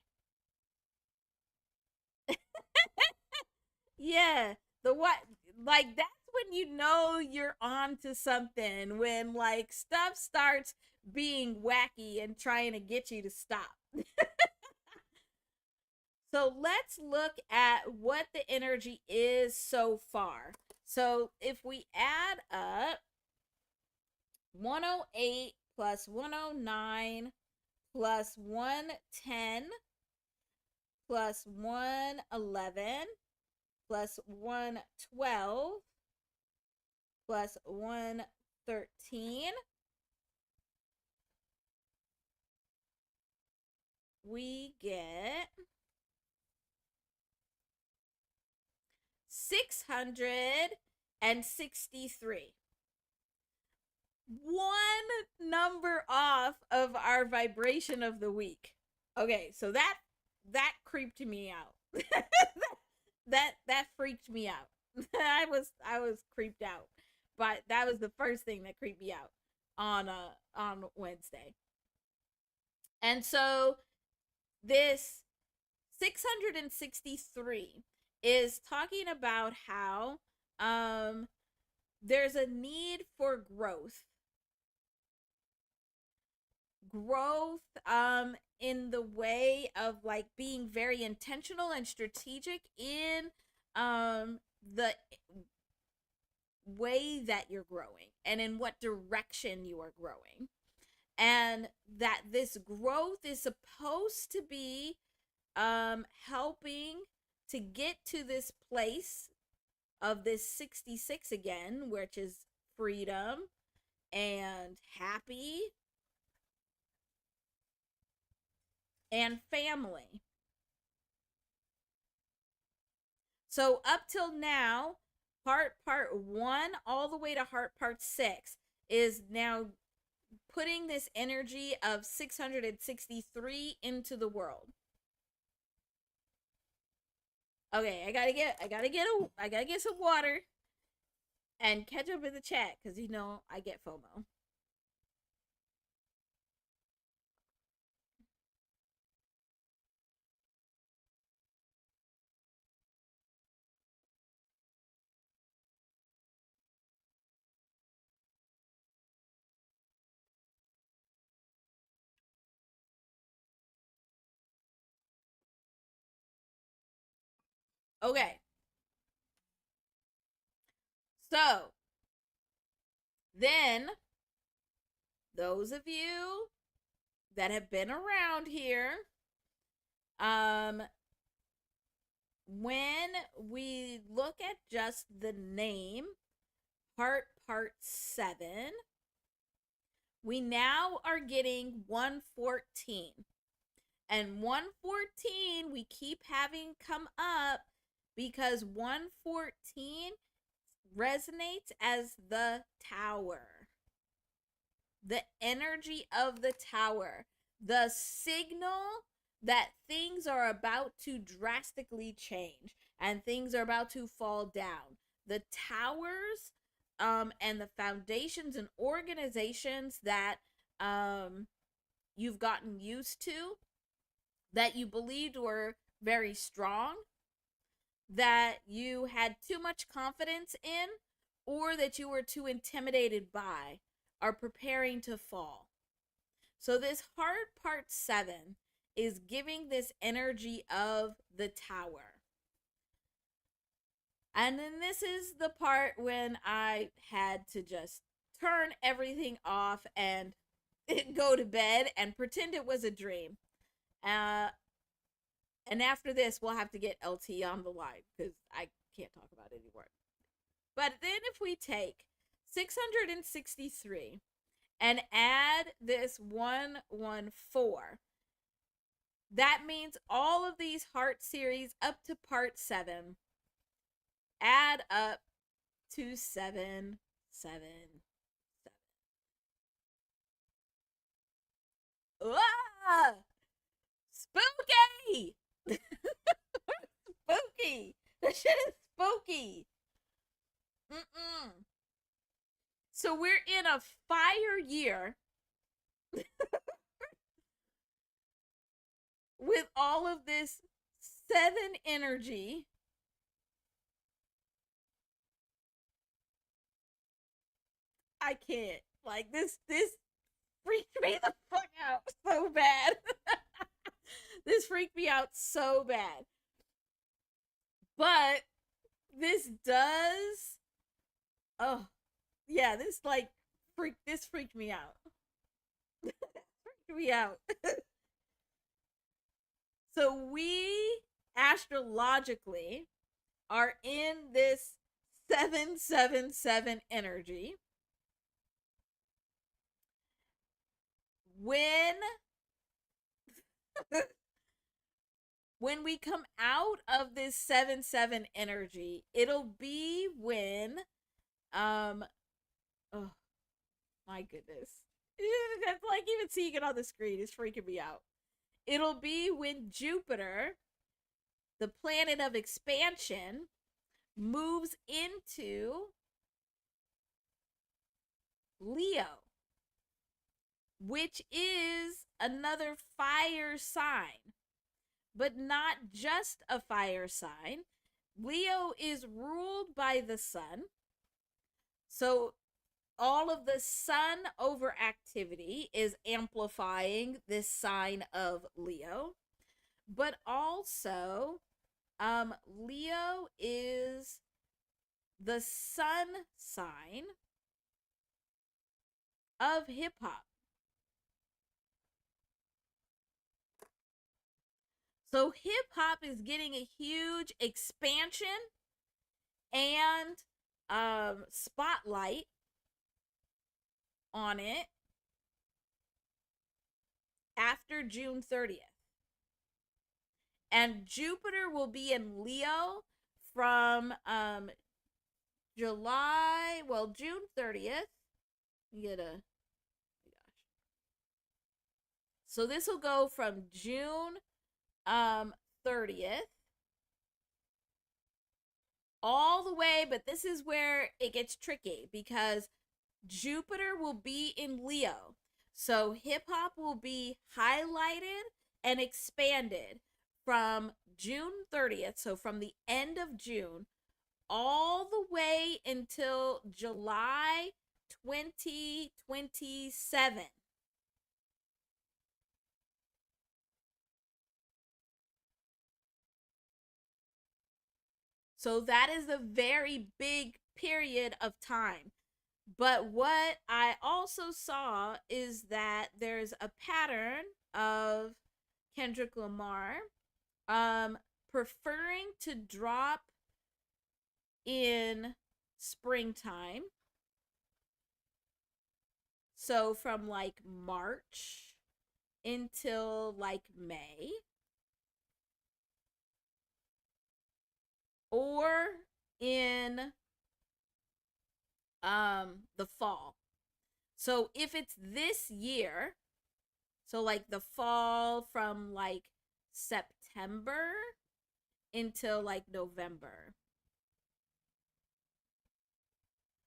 S1: Yeah, the what, like that's when you know you're on to something, when like stuff starts being wacky and trying to get you to stop. So let's look at what the energy is so far. So if we add up 108 plus 109 plus 110 plus 111 plus 112 plus 113, we get 663. One number off of our vibration of the week. Okay, so that creeped me out. that freaked me out. I was creeped out. But that was the first thing that creeped me out on Wednesday. And so this 663 is talking about how there's a need for growth in the way of like being very intentional and strategic in the way that you're growing and in what direction you are growing, and that this growth is supposed to be helping to get to this place of this 66 again, which is freedom and happy and family. So up till now, heart part 1 all the way to heart part 6 is now putting this energy of 663 into the world. Okay, I gotta get some water and catch up in the chat because you know I get FOMO. Okay, so then those of you that have been around here, um, when we look at just the name part 7, we now are getting 114. And 114 we keep having come up because 114 resonates as the tower. The energy of the tower. The signal that things are about to drastically change and things are about to fall down. The towers and the foundations and organizations that you've gotten used to, that you believed were very strong, that you had too much confidence in, or that you were too intimidated by, are preparing to fall. So, this hard part 7 is giving this energy of the tower. And then this is the part when I had to just turn everything off and go to bed and pretend it was a dream. And after this, we'll have to get LT on the line because I can't talk about it anymore. But then if we take 663 and add this 114, that means all of these heart series up to part 7 add up to 777. Ah! Spooky! Spooky! That shit is spooky! Mm-mm. So we're in a fire year with all of this 7 energy. I can't. Like this freaked me the fuck out so bad. This freaked me out so bad. But this does, oh yeah, this freaked me out. Freaked me out. So we astrologically are in this 777 energy. When when we come out of this 7-7 energy, it'll be when oh my goodness. That's like even seeing it on the screen is freaking me out. It'll be when Jupiter, the planet of expansion, moves into Leo, which is another fire sign, but not just a fire sign. Leo is ruled by the sun. So all of the sun overactivity is amplifying this sign of Leo. But also, Leo is the sun sign of hip hop. So hip hop is getting a huge expansion and spotlight on it after June 30th. And Jupiter will be in Leo from June 30th. Get a gosh. So this will go from June 30th all the way, but this is where it gets tricky because Jupiter will be in Leo. So hip hop will be highlighted and expanded from June 30th, so from the end of June, all the way until July 2027. So that is a very big period of time. But what I also saw is that there's a pattern of Kendrick Lamar um preferring to drop in springtime. So from like March until like May, or in the fall. So if it's this year, so like the fall from like September until like November.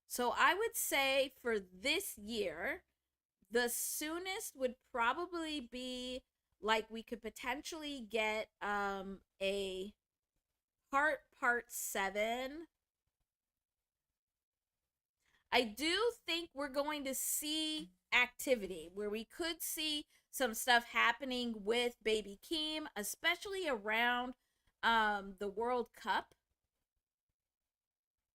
S1: So I would say for this year, the soonest would probably be like we could potentially get a Heart Part 7. I do think we're going to see activity where we could see some stuff happening with Baby Keem, especially around the World Cup,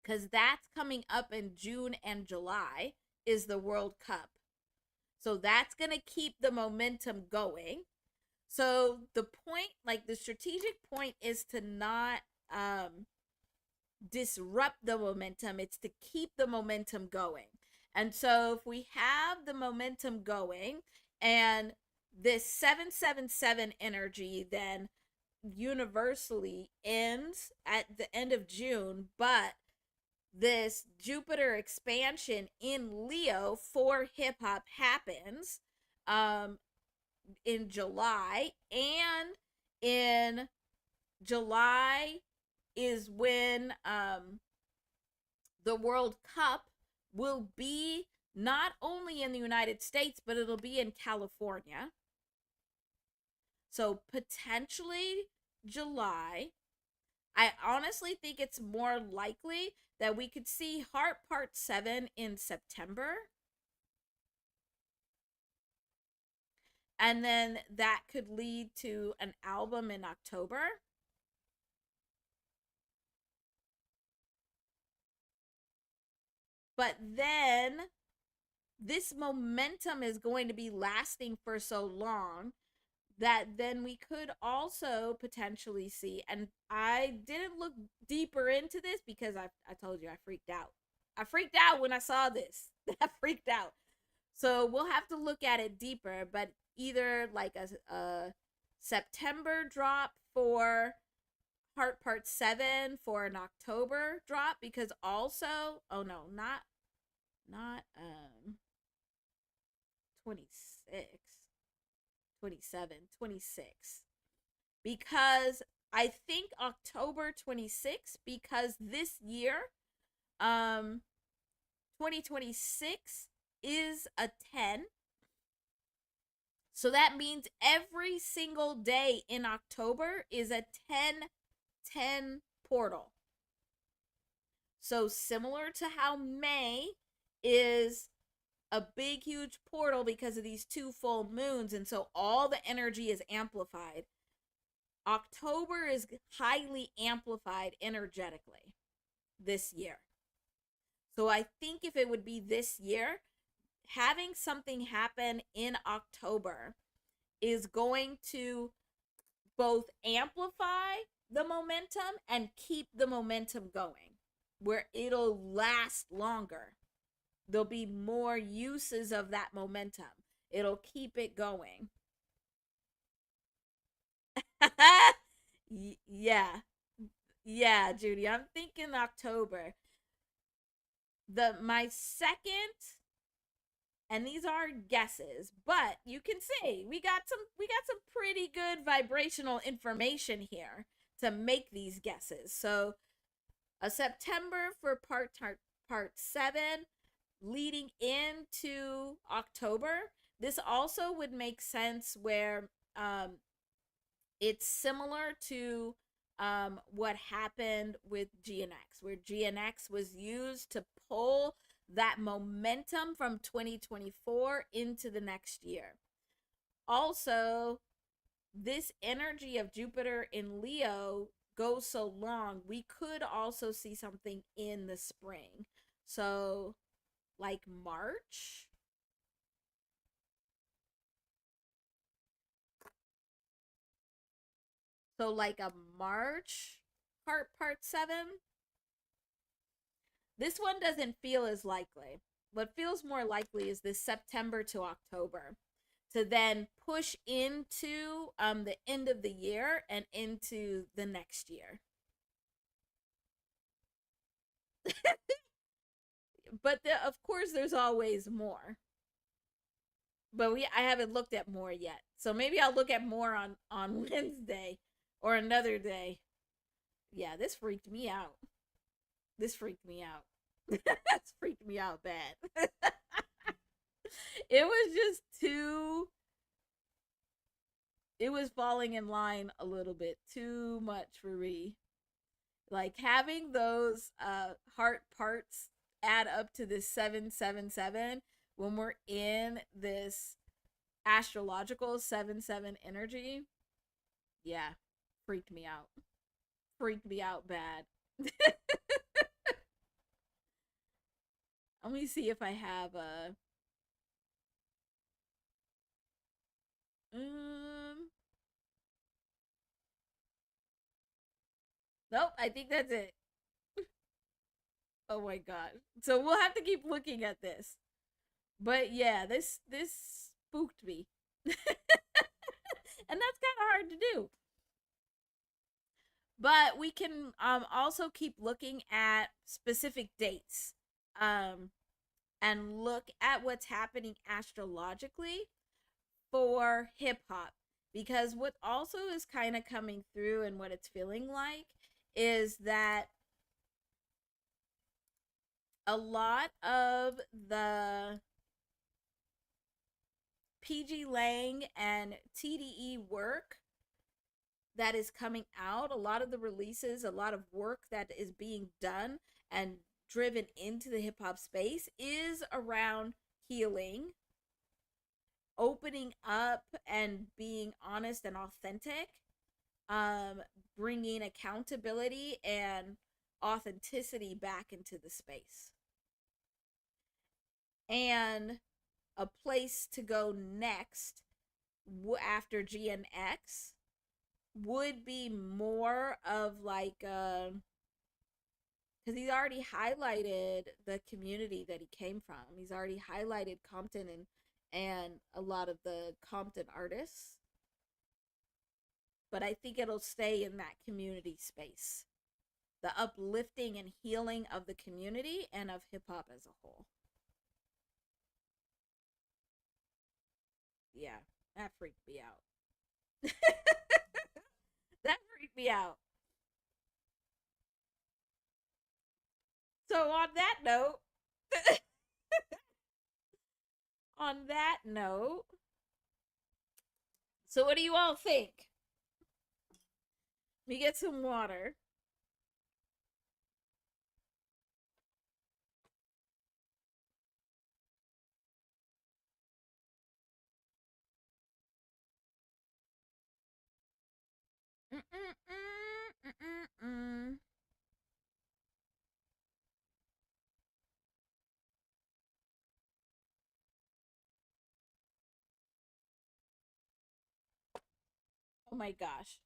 S1: because that's coming up in June and July is the World Cup. So that's going to keep the momentum going. So the point, like the strategic point, is to not disrupt the momentum, it's to keep the momentum going. And so if we have the momentum going and this 777 energy then universally ends at the end of June, but this Jupiter expansion in Leo for hip hop happens in July, and in July is when the World Cup will be not only in the United States, but it'll be in California. So potentially July. I honestly think it's more likely that we could see Heart Part 7 in September. And then that could lead to an album in October. But then this momentum is going to be lasting for so long that then we could also potentially see, and I didn't look deeper into this because I told you I freaked out. I freaked out when I saw this. I freaked out. So we'll have to look at it deeper, but either like a September drop for Heart Part 7 for an October drop, because also, oh no, not 26, 27, 26, because I think October 26, because this year 2026 is a 10. So that means every single day in October is a 10-10 portal. So similar to how May is a big, huge portal because of these two full moons, and so all the energy is amplified. October is highly amplified energetically this year. So I think if it would be this year, having something happen in October is going to both amplify the momentum and keep the momentum going, where it'll last longer. There'll be more uses of that momentum. It'll keep it going. Yeah. Yeah, Judy. I'm thinking October. The my second, and these are guesses, but you can see we got some pretty good vibrational information here to make these guesses. So A September for part 7 leading into October. This also would make sense where it's similar to what happened with GNX, where GNX was used to pull that momentum from 2024 into the next year. Also, this energy of Jupiter in Leo goes so long, we could also see something in the spring. So, like March. So, like a March part 7. This one doesn't feel as likely. What feels more likely is this September to October to then push into the end of the year and into the next year. But of course, there's always more. But I haven't looked at more yet, so maybe I'll look at more on Wednesday or another day. Yeah, this freaked me out. This freaked me out. This freaked me out bad. It was just too. It was falling in line a little bit too much for me. Like having those heart parts add up to this 777 when we're in this astrological 7-7 energy. Yeah, freaked me out. Freaked me out bad. Let me see if I have a um nope, I think that's it. Oh my god. So we'll have to keep looking at this. But yeah, this spooked me. And that's kind of hard to do. But we can also keep looking at specific dates um, and look at what's happening astrologically for hip hop. Because what also is kind of coming through and what it's feeling like is that a lot of the PG Lang and TDE work that is coming out, a lot of the releases, a lot of work that is being done and driven into the hip hop space is around healing, opening up and being honest and authentic, um, bringing accountability and authenticity back into the space. And a place to go next after GNX would be more of like because he's already highlighted the community that he came from. He's already highlighted Compton and a lot of the Compton artists. But I think it'll stay in that community space. The uplifting and healing of the community and of hip hop as a whole. Yeah, that freaked me out. That freaked me out. So on that note, so what do you all think? Let me get some water. Mm-mm-mm, mm-mm-mm. Oh my gosh.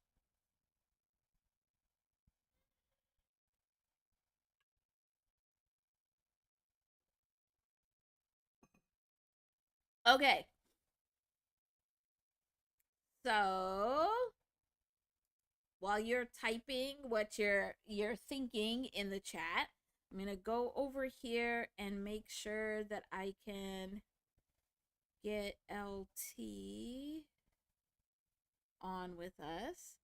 S1: Okay. So while you're typing what you're thinking in the chat, I'm gonna go over here and make sure that I can get LT on with us.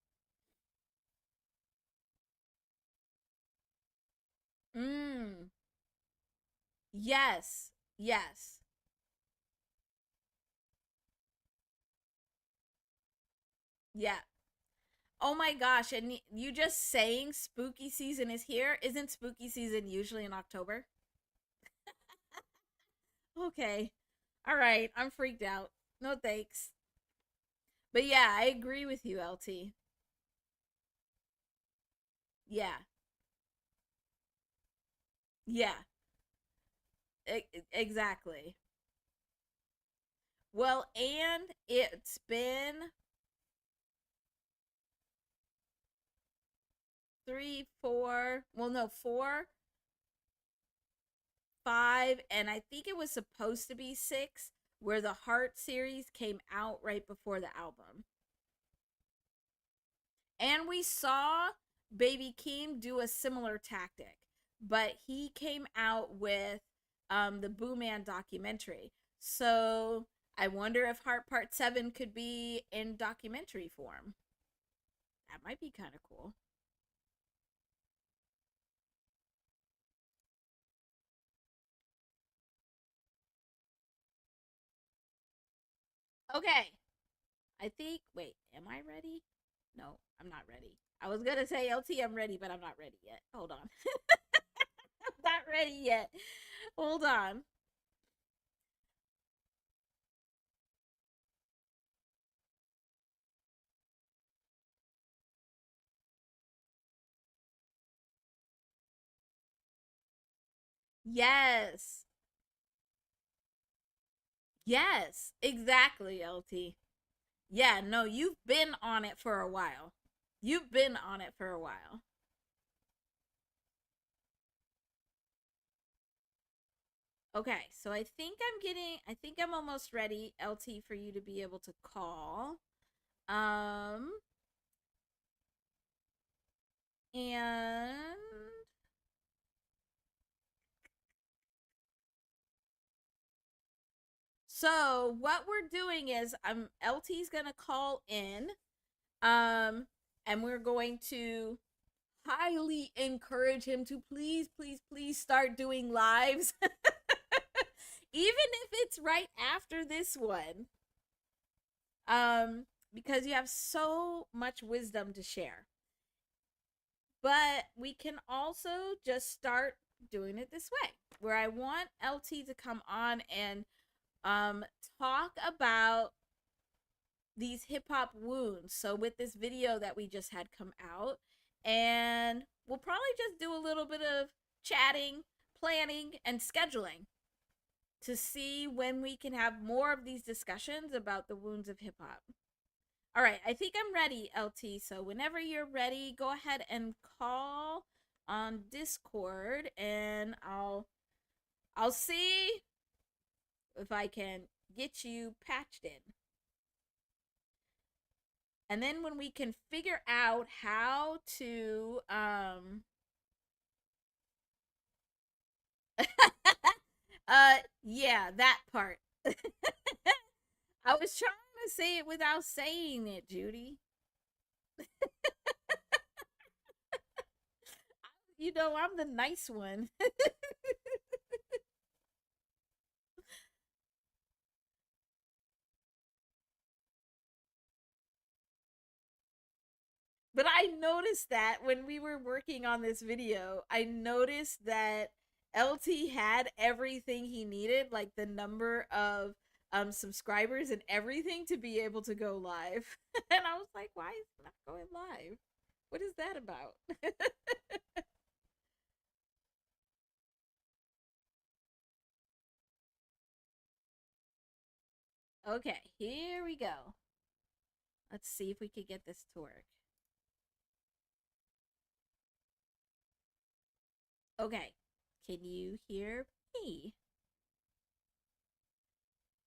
S1: Mm. Yes. Yes. Yeah. Oh my gosh, and you just saying spooky season is here? Isn't spooky season usually in October? Okay. All right, I'm freaked out. No thanks. But yeah, I agree with you, LT. Yeah. Yeah. Exactly. Well, and it's been 3, 4, well, no, 4, 5, and I think it was supposed to be 6, where the Heart series came out right before the album. And we saw Baby Keem do a similar tactic, but he came out with the Boo Man documentary. So I wonder if Heart Part 7 could be in documentary form. That might be kind of cool. Okay. I think, wait, am I ready? No, I'm not ready. I was going to say LT, I'm ready, but I'm not ready yet. Hold on. I'm not ready yet. Hold on. Yes. Yes, exactly, LT. Yeah, no, you've been on it for a while. You've been on it for a while. Okay, so I think I'm almost ready, LT, for you to be able to call. Um, and so what we're doing is LT's gonna call in, um, and we're going to highly encourage him to please, please, please start doing lives. Even if it's right after this one. Because you have so much wisdom to share. But we can also just start doing it this way, where I want LT to come on and talk about these hip hop wounds. So with this video that we just had come out, and we'll probably just do a little bit of chatting, planning, and scheduling to see when we can have more of these discussions about the wounds of hip hop. All right, I think I'm ready, LT. So whenever you're ready, go ahead and call on Discord and I'll see if I can get you patched in. And then when we can figure out how to yeah, that part. I was trying to say it without saying it, Judy. You know, I'm the nice one. But I noticed that when we were working on this video, I noticed that LT had everything he needed, like the number of subscribers and everything to be able to go live. And I was like, why is it not going live? What is that about? Okay, here we go. Let's see if we could get this to work. Okay, can you hear me?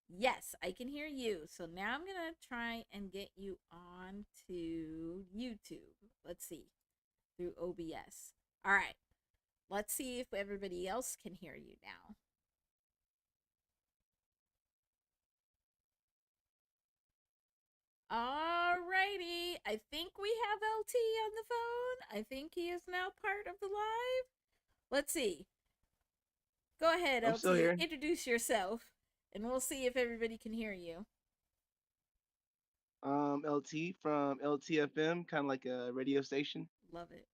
S1: Yes, I can hear you. So now I'm going to try and get you on to YouTube. Let's see, through OBS. All right, let's see if everybody else can hear you now. All righty, I think we have LT on the phone. I think he is now part of the live. Let's see. Go ahead,
S2: I'm still
S1: LT.
S2: here.
S1: Introduce yourself, and we'll see if everybody can hear you.
S2: LT from LTFM, kind of like a radio station.
S1: Love it.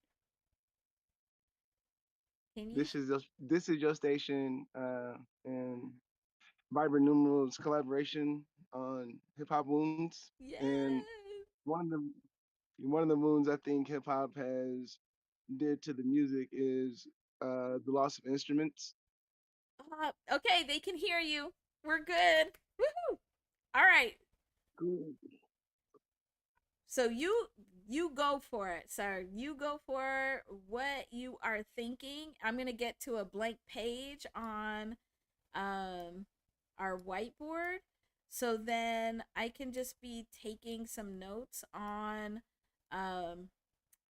S1: Can you?
S2: This is your station, and Vibrant Numerals collaboration on Hip Hop Wounds, and
S1: Yes.
S2: one of the one of the wounds I think hip hop has did to the music is the loss of instruments.
S1: Okay, they can hear you. We're good. Woohoo! All right.
S2: Cool.
S1: So you go for it, sir. You go for what you are thinking. I'm gonna get to a blank page on um our whiteboard, so then I can just be taking some notes on um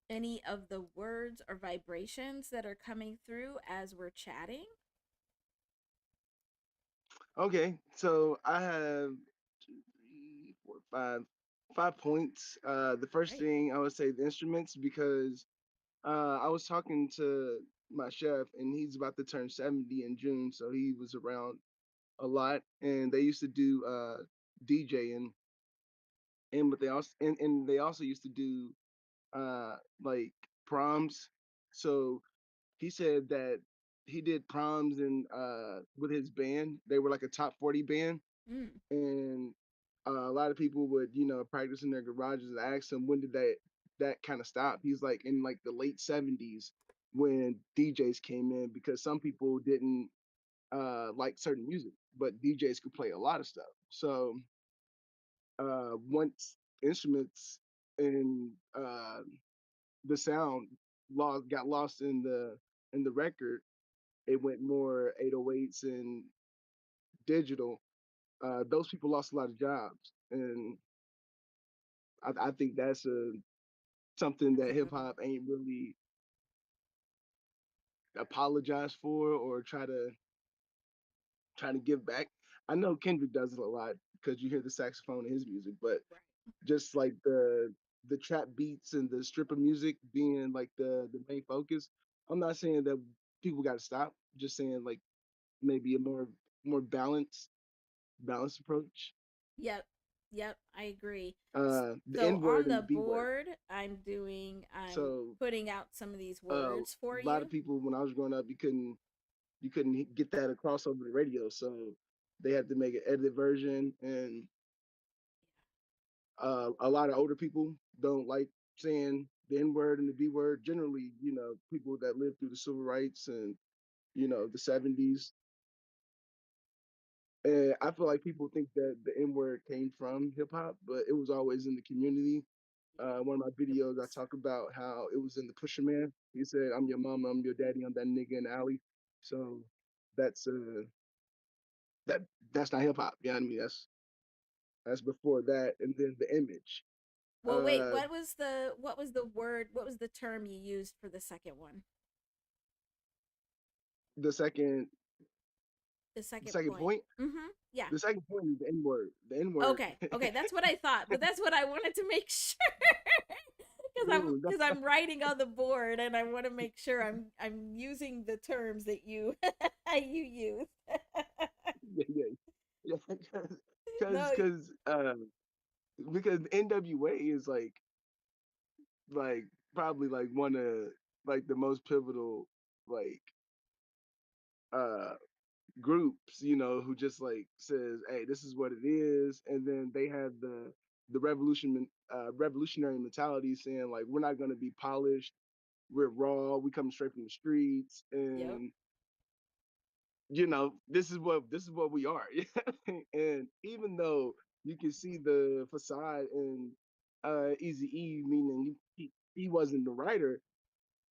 S1: any of the words or vibrations that are coming through as we're chatting.
S2: Okay, so I have two, three, four, five points. The first
S1: Right.
S2: thing I would say the instruments because I was talking to my chef and he's about to turn 70 in June, so he was around a lot, and they used to do DJing, and but they also used to do uh like proms. So he said that he did proms and with his band. They were like a top 40 band,
S1: Mm.
S2: and a lot of people would practice in their garages and ask him when did that kind of stop. He's like in like the late 70s when DJs came in because some people didn't like certain music, but DJs could play a lot of stuff. So once instruments and the sound got lost in the record, it went more 808s and digital. Those people lost a lot of jobs, and I think that's something
S1: That's
S2: that
S1: a
S2: hip
S1: good one.
S2: hop ain't really apologize for or try to give back. I know Kendrick does it a lot because you hear the saxophone in his music, but
S1: Right.
S2: just like the trap beats and the stripper music being like the main focus. I'm not saying that people got to stop. Just saying like maybe a more balanced approach.
S1: Yep. Yep, I agree.
S2: The
S1: So
S2: N word
S1: on
S2: and
S1: the
S2: the B word.
S1: board, I'm
S2: So
S1: putting out some of these
S2: a
S1: words for
S2: lot of
S1: you.
S2: people when I was growing up, you couldn't get that across over the radio, so they had to make an edited version, and a lot of older people don't like saying the N word and the B word. Generally, people that lived through the civil rights and the 70s. And I feel like people think that the N word came from hip hop, but it was always in the community.
S1: Yeah,
S2: One of my
S1: it
S2: videos, I
S1: was.
S2: talk about how it was in the Pusher Man. He said, "I'm your mama, I'm your daddy, I'm that nigga in the alley." So that's that that's not hip hop. Yeah, I mean that's before that, and then the image.
S1: Well, wait,
S2: Uh,
S1: what was the word, what was the term you used for the second one?
S2: the second
S1: The
S2: the
S1: second
S2: second
S1: point.
S2: point,
S1: Mhm. Yeah.
S2: the second point is the N word. The N word.
S1: Okay. Okay, that's what I thought, but that's what I wanted to make sure. Cuz I'm
S2: Ooh,
S1: cuz I'm writing on the board and I want to make sure I'm using the terms that you you use.
S2: yeah, yeah, yeah, because
S1: No,
S2: because because NWA is like probably like one of like the most pivotal like uh groups, who just like says, "Hey, this is what it is," and then they have the revolutionary mentality, saying like, "We're not gonna be polished. We're raw. We come straight from the streets,
S1: yep.
S2: and this is what we are." And even though you can see the facade in Easy E, meaning he wasn't the writer,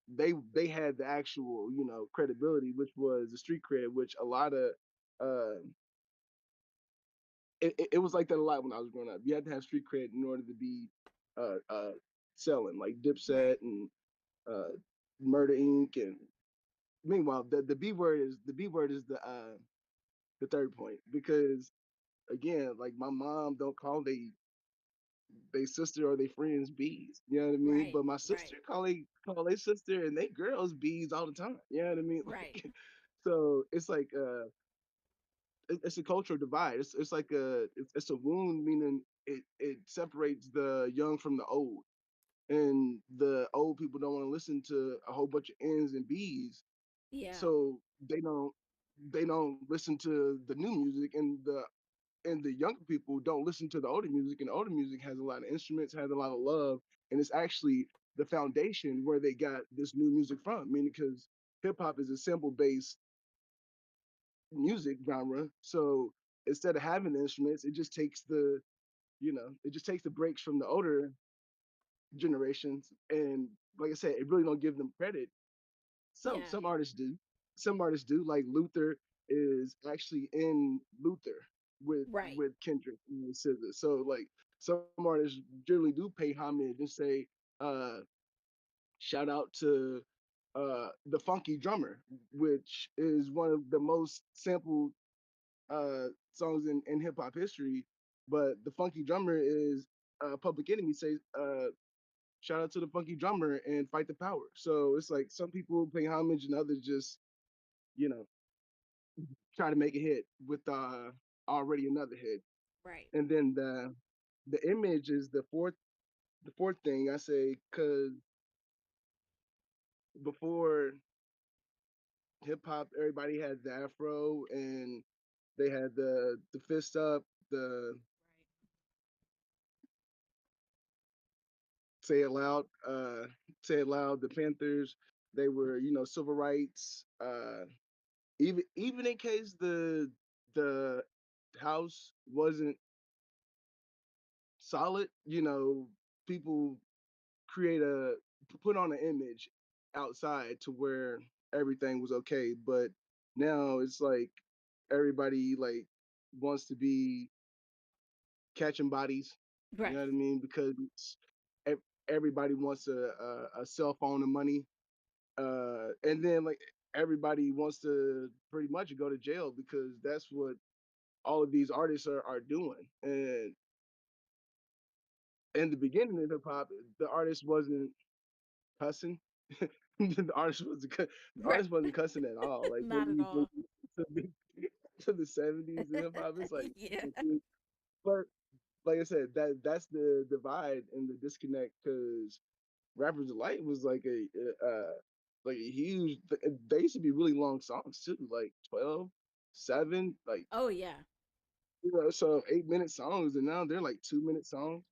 S2: they had the actual credibility, which was the street cred, which a lot of uh it was like that a lot when I was growing up. You had to have street cred in order to be selling, like Dipset
S1: Right.
S2: and uh Murder Inc. And meanwhile the B word is the third point, because again, like my mom don't call they they sister or they friends bees. You know what I mean?
S1: Right.
S2: But my
S1: Right.
S2: sister call they sister and they girls bees all the time. You know what I mean?
S1: Right.
S2: Like, so it's like it's a cultural divide. It's like it's a wound, meaning it separates the young from the old, and the old people don't want to listen to a whole bunch of N's and B's,
S1: Yeah.
S2: so they don't listen to the new music, and the younger people don't listen to the older music, and the older music has a lot of instruments, has a lot of love, and it's actually the foundation where they got this new music from. Meaning, because hip hop is a sample based music genre, so instead of having the instruments, it just takes it just takes the breaks from the older generations, and like I said, it really don't give them credit.
S1: Yeah.
S2: Some artists do. Some artists do. Like Luther is actually in Luther
S1: Right.
S2: with Kendrick and SZA. So like some artists generally do pay homage and say, uh, shout out to the Funky Drummer, which is one of the most sampled songs in hip hop history. But the Funky Drummer is Public Enemy says shout out to the Funky Drummer and Fight the Power. So it's like some people pay homage and others just you know try to make a hit with already another hit.
S1: Right.
S2: And then the image is the fourth thing I say, because before hip hop, everybody had the afro and they had the fist up, the say it loud, say it loud. The Panthers, they were civil rights. Even in case the house wasn't solid, people create a put on an image outside to where everything was okay. But now it's like everybody like wants to be catching bodies. You know
S1: Right.
S2: what I mean? Because ev- everybody wants a cell phone and money, and then like everybody wants to pretty much go to jail because that's what all of these artists are doing. And in the beginning of hip hop, the artist wasn't cussing. the the
S1: Right.
S2: artist wasn't cussing at all. Like
S1: Not at
S2: when
S1: all.
S2: to the, to the 70s in hip hop, it's like,
S1: Yeah.
S2: but like I said, that's the divide and the disconnect because Rappers Delight was like a huge. They used to be really long songs too, like 12, 7, like
S1: Oh yeah.
S2: so 8 minute songs, and now they're like 2 minute songs.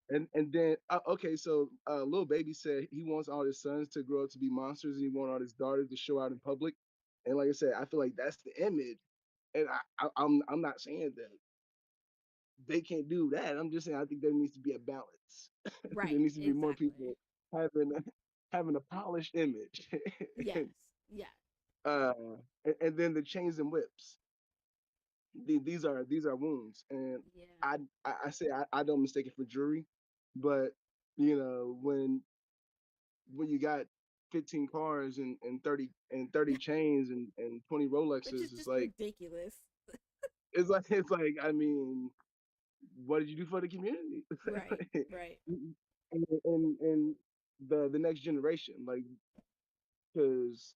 S2: And then okay, so Lil Baby said he wants all his sons to grow up to be monsters, and he wants all his daughters to show out in public. And like I said, I feel like that's the image. And I'm not saying that they can't do that. I'm just saying I think there needs to be a balance. There
S1: Right.
S2: needs to be more
S1: Exactly.
S2: people having having a polished image.
S1: Yes.
S2: and,
S1: Yeah.
S2: uh, and then the chains and whips. These are wounds, and
S1: Yeah.
S2: I say I don't mistake it for jewelry, but when you got 15 cars and 30 chains and 20
S1: Which is
S2: Rolexes,
S1: just ridiculous.
S2: it's like I mean, what did you do for the community?
S1: Right. Right.
S2: And the next generation, like because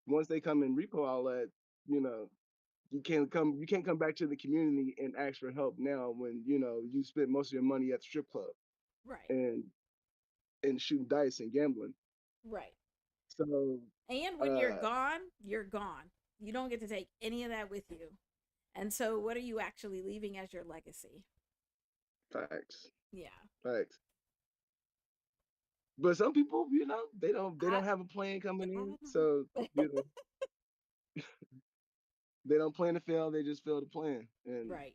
S2: once they come and repo all that, you know, you can't come back to the community and ask for help now when you spent most of your money at the strip club
S1: Right.
S2: and shooting dice and gambling.
S1: Right.
S2: So
S1: And when you're
S2: uh
S1: gone, you're gone. You don't get to take any of that with you. And so, what are you actually leaving as your legacy?
S2: facts,
S1: Yeah.
S2: facts. But some people, they
S1: I
S2: don't have a plan coming
S1: I
S2: in,
S1: don't
S2: so
S1: know.
S2: you know they don't plan to fail, they just fail to plan. And
S1: Right.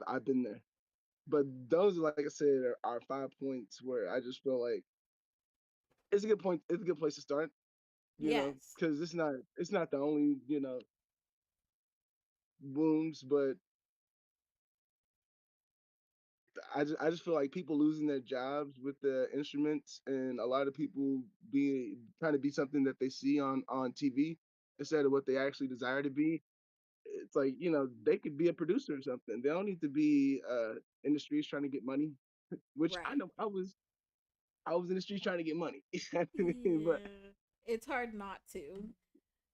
S2: I've been there. But those, like I said, are 5 points where I just feel like it's a good point. It's a good place to start,
S1: Yes.
S2: because it's not the only wounds, but I just feel like people losing their jobs with the instruments, and a lot of people being trying to be something that they see on TV instead of what they actually desire to be. it's like, they could be a producer or something. They don't need to be in the streets trying to get money, which I
S1: Right.
S2: know I was in the streets trying to get money. But
S1: Yeah. It's hard not to.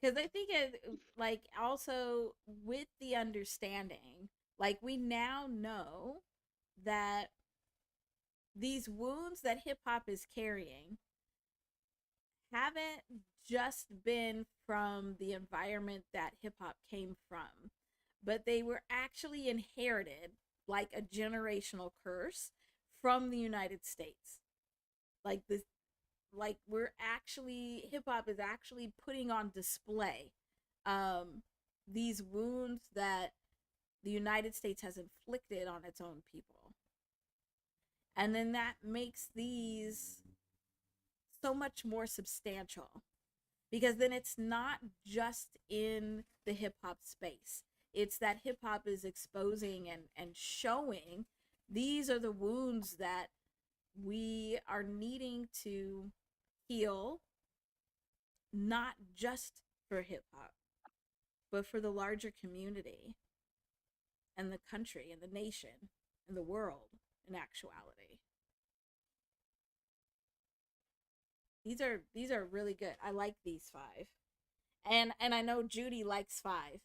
S1: Because I think it, like, also with the understanding, like, we now know that these wounds that hip hop is carrying haven't just been from the environment that hip hop came from, but they were actually inherited like a generational curse from the United States. Like this, like we're actually, hip hop is actually putting on display um these wounds that the United States has inflicted on its own people. And then that makes these so much more substantial, because then it's not just in the hip hop space. It's that hip hop is exposing and showing these are the wounds that we are needing to heal, not just for hip hop, but for the larger community and the country and the nation and the world in actuality. These are really good. I like these five. And I know Judy likes five.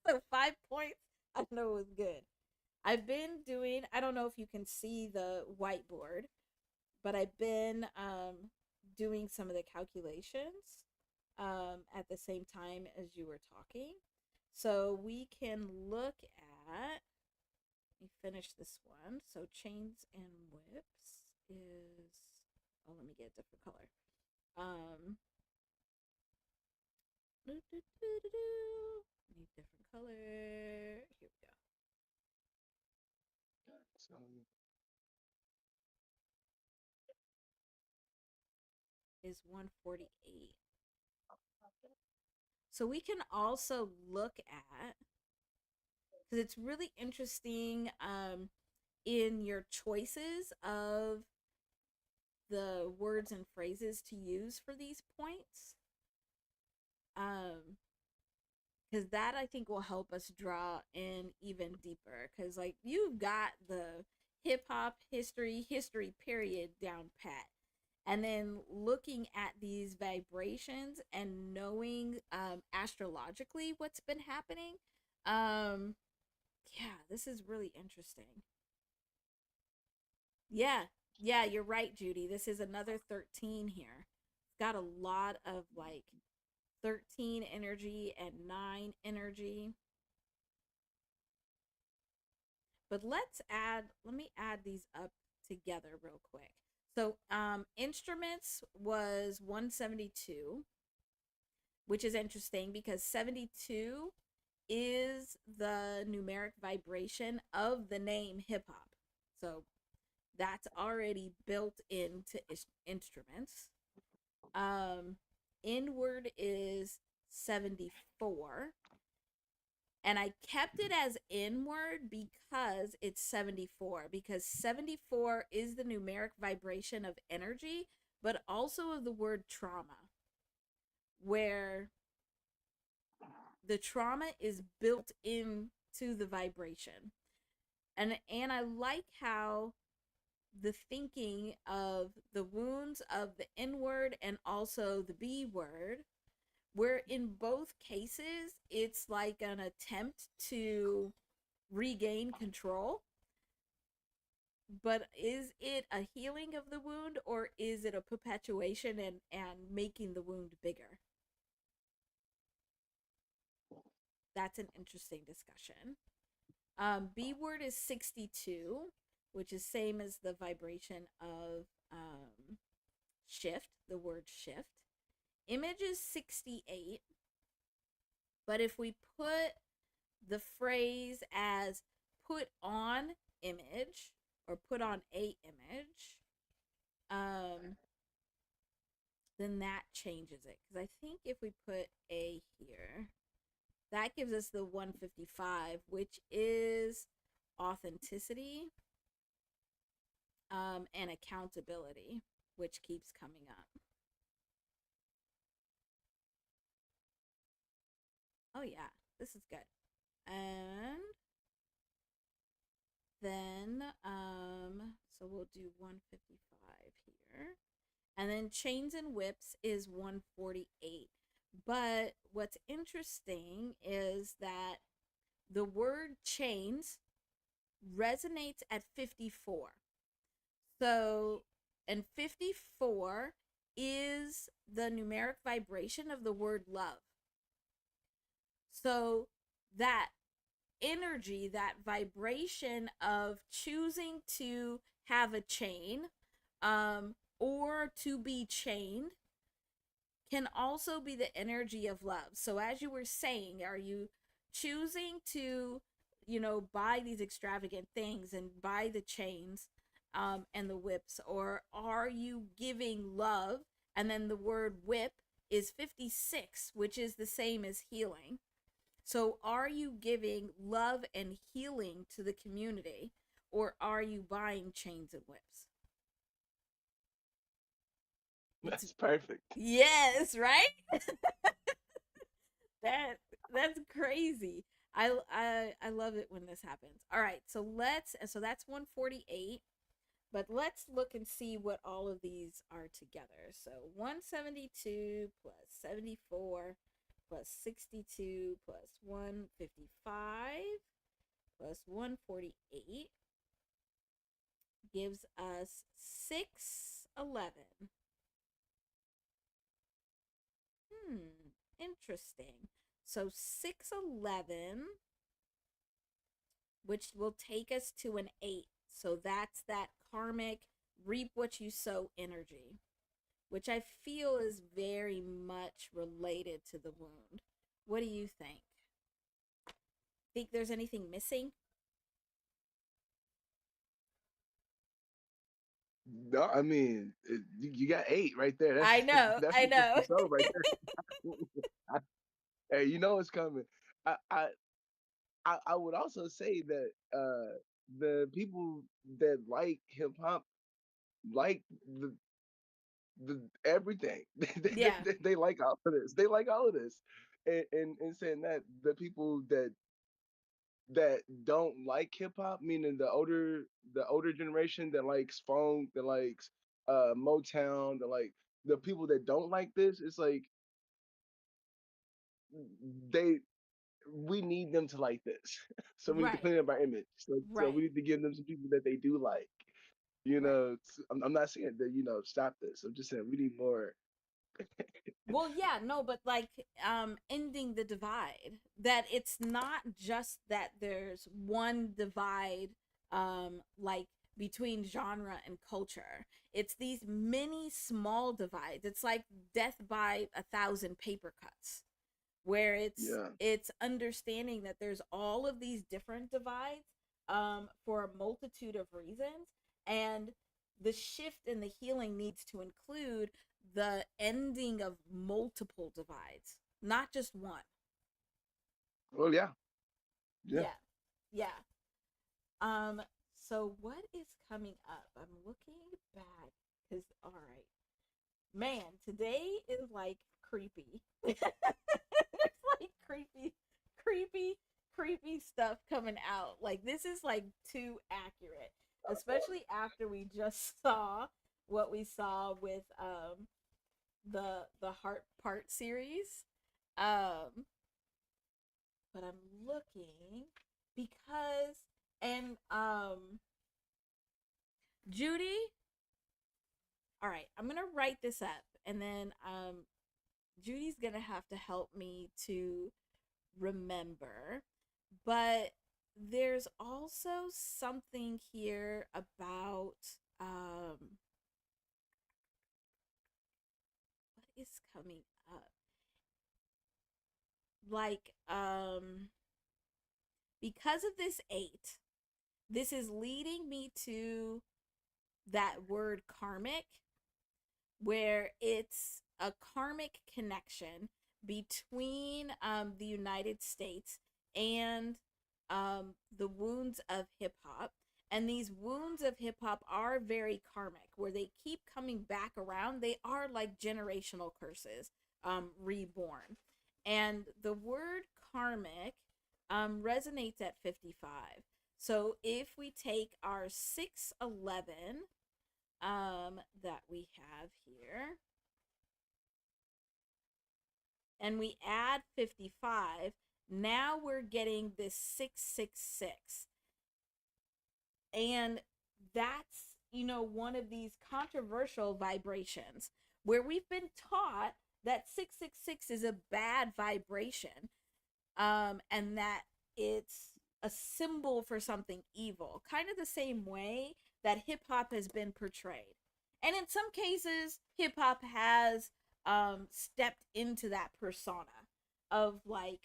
S1: So 5 points I know is good. I've been doing, I don't know if you can see the whiteboard, but I've been doing some of the calculations at the same time as you were talking. So we can look at, let me finish this one. So chains and whips is, oh, let me get a different color. Um, Need different color. Here we go.
S2: so,
S1: Is 148. So we can also look at, because it's really interesting in your choices of the words and phrases to use for these points. Because that I think will help us draw in even deeper. Because, like, you've got the hip hop history period down pat. And then looking at these vibrations and knowing astrologically what's been happening. Um, yeah, this is really interesting. Yeah, yeah, you're right, Judy. This is another 13 here. It's got a lot of like 13 energy and 9 energy. But let me add these up together real quick. So, instruments was 172, which is interesting because 72 is the numeric vibration of the name hip hop. So, that's already built into instruments. Um, Inward is 74. And I kept it as inward because it's 74. Because 74 is the numeric vibration of energy, but also of the word trauma, where the trauma is built into the vibration. And I like how the thinking of the wounds of the N word and also the B word, where in both cases it's like an attempt to regain control. But is it a healing of the wound, or is it a perpetuation and making the wound bigger? That's an interesting discussion. B word is 62, which is same as the vibration of shift, the word shift. Image is 68, but if we put the phrase as put on image or put on a image, then that changes it. Because I think if we put a here, that gives us the 155, which is authenticity and accountability, which keeps coming up. Oh yeah, this is good. And then so we'll do 155 here. And then chains and whips is 148. But what's interesting is that the word chains resonates at 54. So, and 54 is the numeric vibration of the word love. So, that energy, that vibration of choosing to have a chain or to be chained can also be the energy of love. So, as you were saying, are you choosing to, buy these extravagant things and buy the chains and the whips, or are you giving love? And then the word whip is 56, which is the same as healing. So, are you giving love and healing to the community, or are you buying chains and whips? It's
S2: That's perfect.
S1: yes, right? that that's crazy. I love it when this happens. All right, so that's 148, but let's look and see what all of these are together. So 172 plus 74 plus 62 plus 155 plus 148 gives us 611. Interesting. So 611, which will take us to an 8. So that's that karmic reap what you sow energy, which I feel is very much related to the wound. What do you think? Think there's anything missing?
S2: No, I mean, you got 8 right there. That's
S1: I know,
S2: that's
S1: I
S2: what
S1: know.
S2: you saw right there. Hey, you know it's coming. I, I I would also say that the people that like hip hop like the everything.
S1: Yeah,
S2: They like all of this. They like all of this. And saying that the people that don't like hip hop, meaning the older generation that likes funk, that likes Motown, that like the people that don't like this, it's like they we need them to like this. So we need to
S1: right,
S2: clean up our image. So we
S1: right,
S2: need to give them some people that they do like.
S1: right.
S2: I'm not saying that, stop this. I'm just saying we need more.
S1: Well, yeah, no, but like ending the divide. That it's not just that there's one divide like between genre and culture. It's these many small divides. It's like death by a thousand paper cuts, where it's
S2: Yeah.
S1: it's understanding that there's all of these different divides for a multitude of reasons, and the shift in the healing needs to include the ending of multiple divides, not just one.
S2: Well, yeah. Yeah.
S1: Yeah, yeah. um so what is coming up? I'm looking back because all right, man, today is like creepy. It's like creepy, creepy stuff coming out. Like this is like too accurate, especially after we just saw what we saw with the heart part series. Um, but I'm looking because and Judy. All right, I'm gonna write this up, and then Judy's gonna have to help me to remember. But there's also something here about what is coming up. Like because of this 8, this is leading me to that word karmic, where it's a karmic connection between the United States and the wounds of hip hop. And these wounds of hip hop are very karmic, where they keep coming back around. They are like generational curses reborn. And the word karmic resonates at 55. So if we take our 611 that we have here and we add 55, now we're getting this 666. And that's, one of these controversial vibrations where we've been taught that 666 is a bad vibration, and that it's a symbol for something evil, kind of the same way that hip hop has been portrayed. And in some cases, hip hop has stepped into that persona of like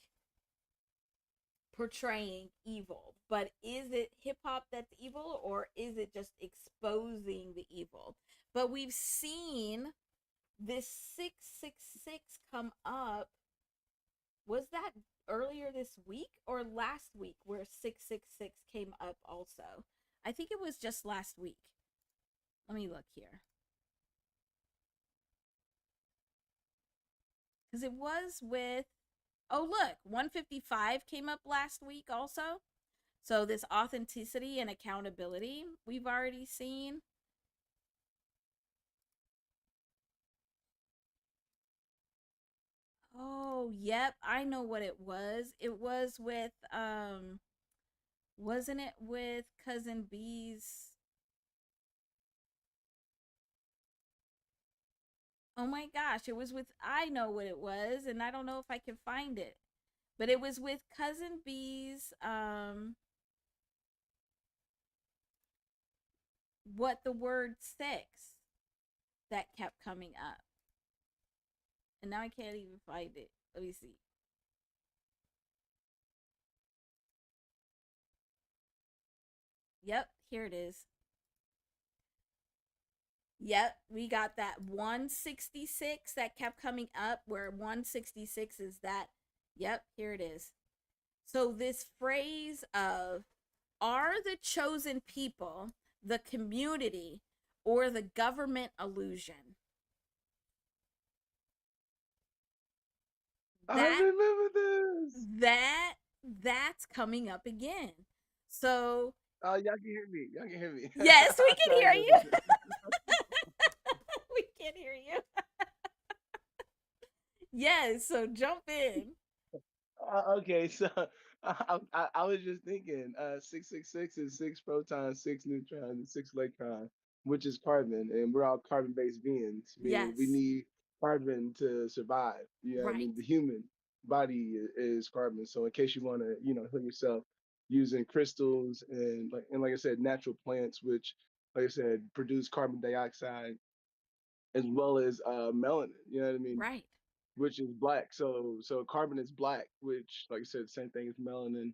S1: portraying evil. But is it hip hop that's evil, or is it just exposing the evil? But we've seen this 666 come up. Was that earlier this week or last week where 666 came up also? I think it was just last week. Let me look here. Because it was with, oh, look, 155 came up last week also. So this authenticity and accountability we've already seen. Oh, yep, I know what it was. It was with wasn't it with Cousin B's? Oh my gosh, it was with, I know what it was and I don't know if I can find it. But it was with Cousin B's what the word six that kept coming up. And now I can't even find it. Let me see. Yep, here it is. Yep, we got that 166 that kept coming up, where 166 is that. Yep, here it is. So, this phrase of are the chosen people, the community, or the government illusion?
S2: I
S1: That
S2: remember this.
S1: that's coming up again. So,
S2: Oh, y'all can hear me. Y'all can hear me.
S1: yes, we
S2: I
S1: can
S2: tried
S1: hear
S2: to.
S1: you. We can hear you. Yes, so jump in.
S2: Okay, so I was just thinking, 666 is six protons, six neutrons, and six electrons, which is carbon, and we're all carbon-based beings, meaning we
S1: Yes.
S2: need carbon to survive. You know what I
S1: Right.
S2: mean? The human body is carbon. So in case you want to, heal yourself using crystals and like I said, natural plants, which, like I said, produce carbon dioxide as well as melanin. You know what I mean?
S1: Right.
S2: Which is black. So carbon is black, which, like I said, same thing as melanin.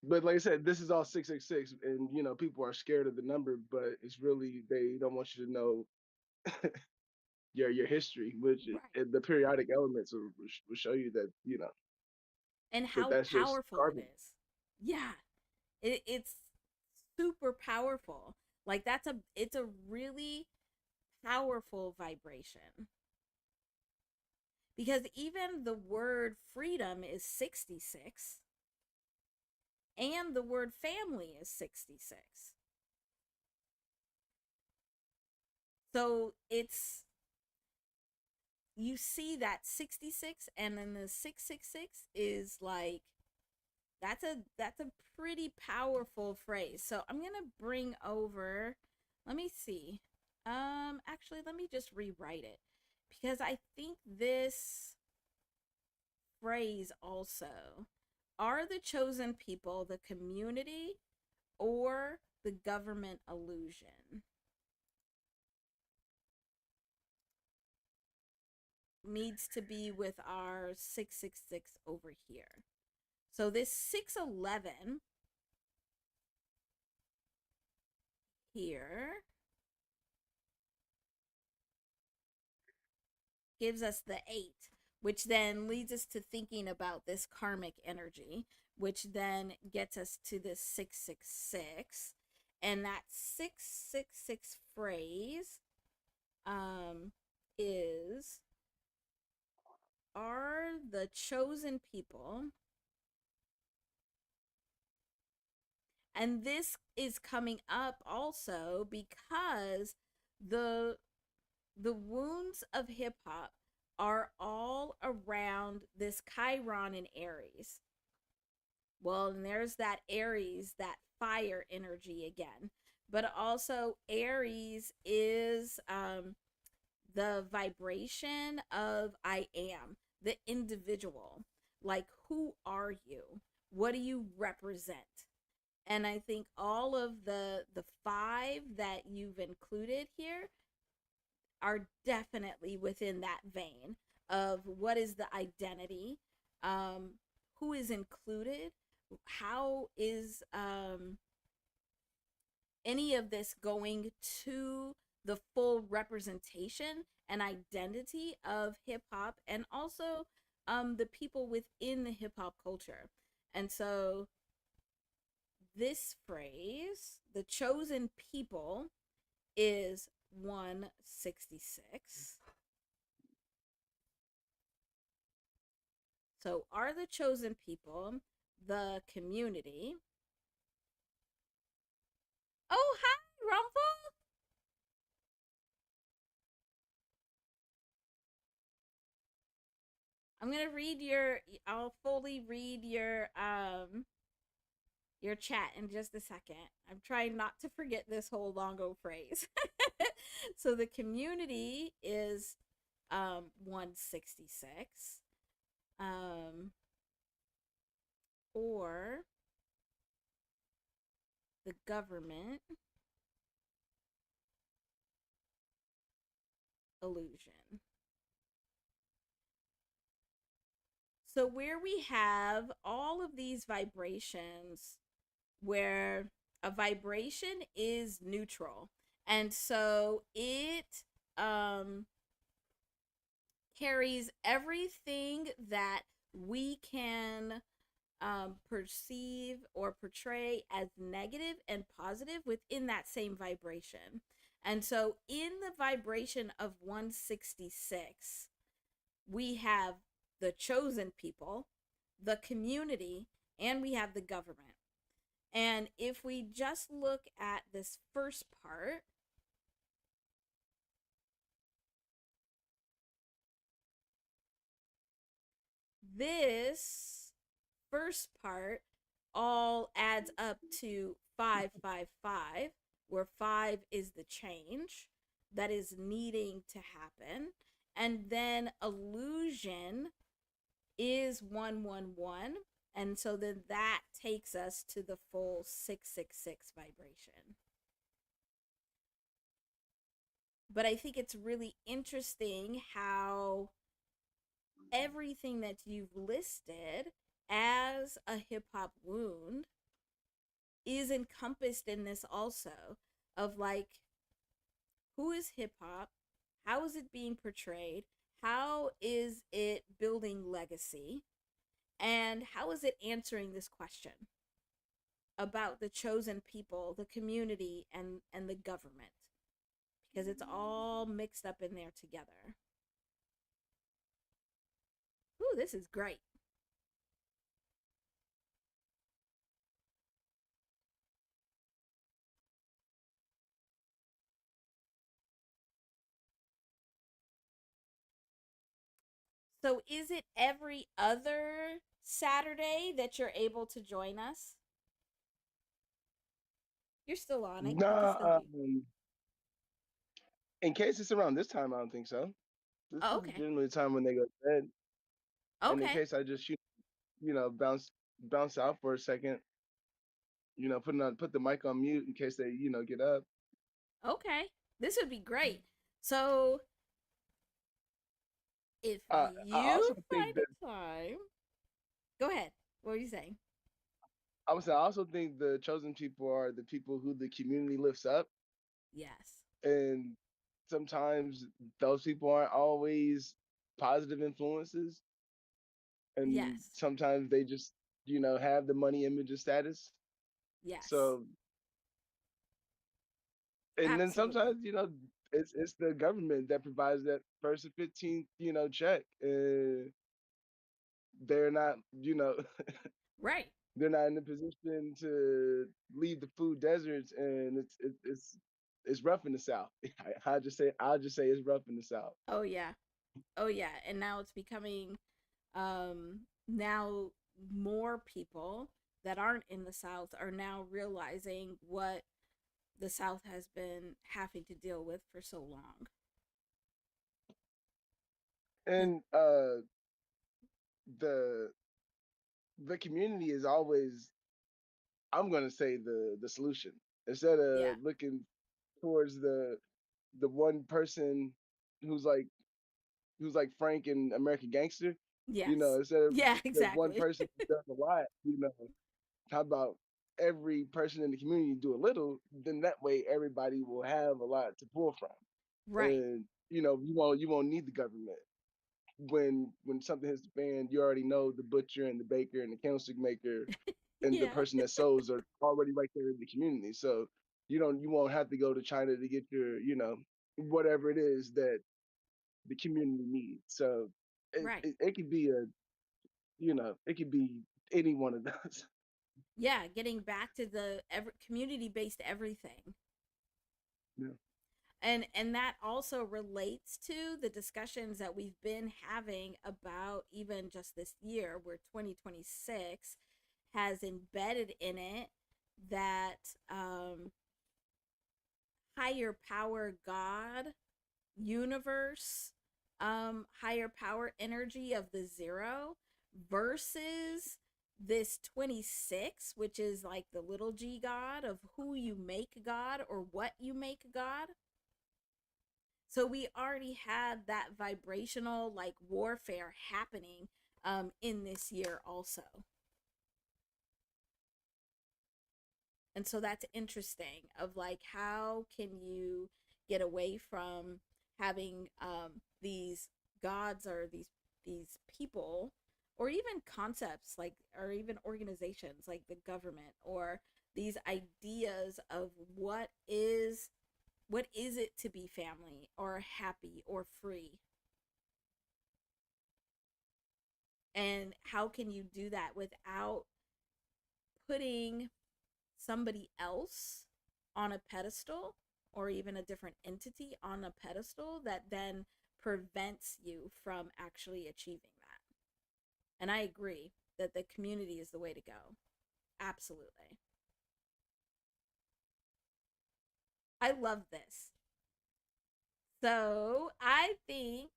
S2: But like I said, this is all 666, and people are scared of the number, but it's really they don't want you to know your history, which
S1: Right.
S2: the periodic elements will show you that
S1: And
S2: that
S1: how
S2: that's just
S1: powerful it
S2: carbon.
S1: is. Yeah. It's super powerful. Like it's a really powerful vibration. Because even the word freedom is 66 and the word family is 66. So it's, you see that 66 and then the 666 is like, that's a pretty powerful phrase. So I'm going to bring over, let me see. Actually, let me just rewrite it because I think this phrase also, are the chosen people the community or the government illusion, needs to be with our 666 over here. So this 611 here gives us the 8, which then leads us to thinking about this karmic energy, which then gets us to this 666. And that 666 phrase is are the chosen people. And this is coming up also because the the wounds of hip hop are all around this Chiron in Aries. Well, and there's that Aries, that fire energy again. But also Aries is the vibration of I am, the individual. Like, who are you? What do you represent? And I think all of the five that you've included here are definitely within that vein of what is the identity, who is included, how is any of this going to the full representation and identity of hip hop, and also the people within the hip hop culture. And so this phrase, the chosen people, is 166. So, are the chosen people the community? Oh, hi, Rumple. I'm gonna read your. I'll fully read your chat in just a second. I'm trying not to forget this whole longo phrase. So the community is 166. Um, or the government illusion. So, where we have all of these vibrations, where a vibration is neutral, and so it um, carries everything that we can perceive or portray as negative and positive within that same vibration. And so, in the vibration of 166, we have the chosen people, the community, and we have the government. And if we just look at this first part, this first part all adds up to 555, where 5 is the change that is needing to happen. And then illusion is 111. And so then that takes us to the full 666 vibration. But I think it's really interesting how everything that you've listed as a hip hop wound is encompassed in this also, of like, who is hip hop? How is it being portrayed? How is it building legacy? And how is it answering this question about the chosen people, the community, and the government? Because it's all mixed up in there together. Ooh, this is great. So is it every other Saturday that you're able to join us? You're still on it. I can
S2: Nah,
S1: still hear you.
S2: in case it's around this time, I don't think so. This
S1: Oh,
S2: is
S1: okay.
S2: generally the time when they go to bed. And in
S1: Okay.
S2: case I just bounce out for a second, put the mic on mute in case they get up.
S1: Okay. This would be great. So if
S2: I
S1: you
S2: also think
S1: find
S2: that
S1: a time, go ahead. What were you saying?
S2: I also think the chosen people are the people who the community lifts up,
S1: Yes.
S2: and sometimes those people aren't always positive influences, and
S1: Yes.
S2: sometimes they just have the money, image, and status.
S1: Yes.
S2: So, and then
S1: Absolutely.
S2: sometimes it's the government that provides that first and 15th check. they're not,
S1: Right.
S2: they're not in a position to leave the food deserts, and it's rough in the South. I'll just say it's rough in the South.
S1: Oh yeah. Oh yeah. And now it's becoming now more people that aren't in the South are now realizing what the South has been having to deal with for so long. 'Cause-
S2: And the the community is always, I'm gonna say, the solution, instead
S1: yeah.
S2: of looking towards the one person who's like who's like Frank in American Gangster.
S1: Yes.
S2: Instead of
S1: Yeah,
S2: the one
S1: exactly.
S2: person who does a lot, how about every person in the community do a little? Then that way everybody will have a lot to pull from,
S1: Right.
S2: and you won't need the government. When something hits the fan, you already know the butcher and the baker and the candlestick maker and the
S1: Yeah.
S2: person that sews are already right there in the community. So you won't have to go to China to get your, whatever it is that the community needs. So
S1: Right.
S2: it could be it could be any one of those.
S1: Yeah, getting back to the community-based everything.
S2: Yeah.
S1: And that also relates to the discussions that we've been having about even just this year where 2026 has embedded in it that higher power God, universe, higher power energy of the zero versus this 26, which is like the little g God of who you make God or what you make God. So we already had that vibrational like warfare happening in this year also. And so that's interesting of like how can you get away from having these gods or these people or even concepts like or even organizations like the government or these ideas of what is it to be family or happy or free, and how can you do that without putting somebody else on a pedestal or even a different entity on a pedestal that then prevents you from actually achieving that. And I agree that the community is the way to go. Absolutely. I love this. So I think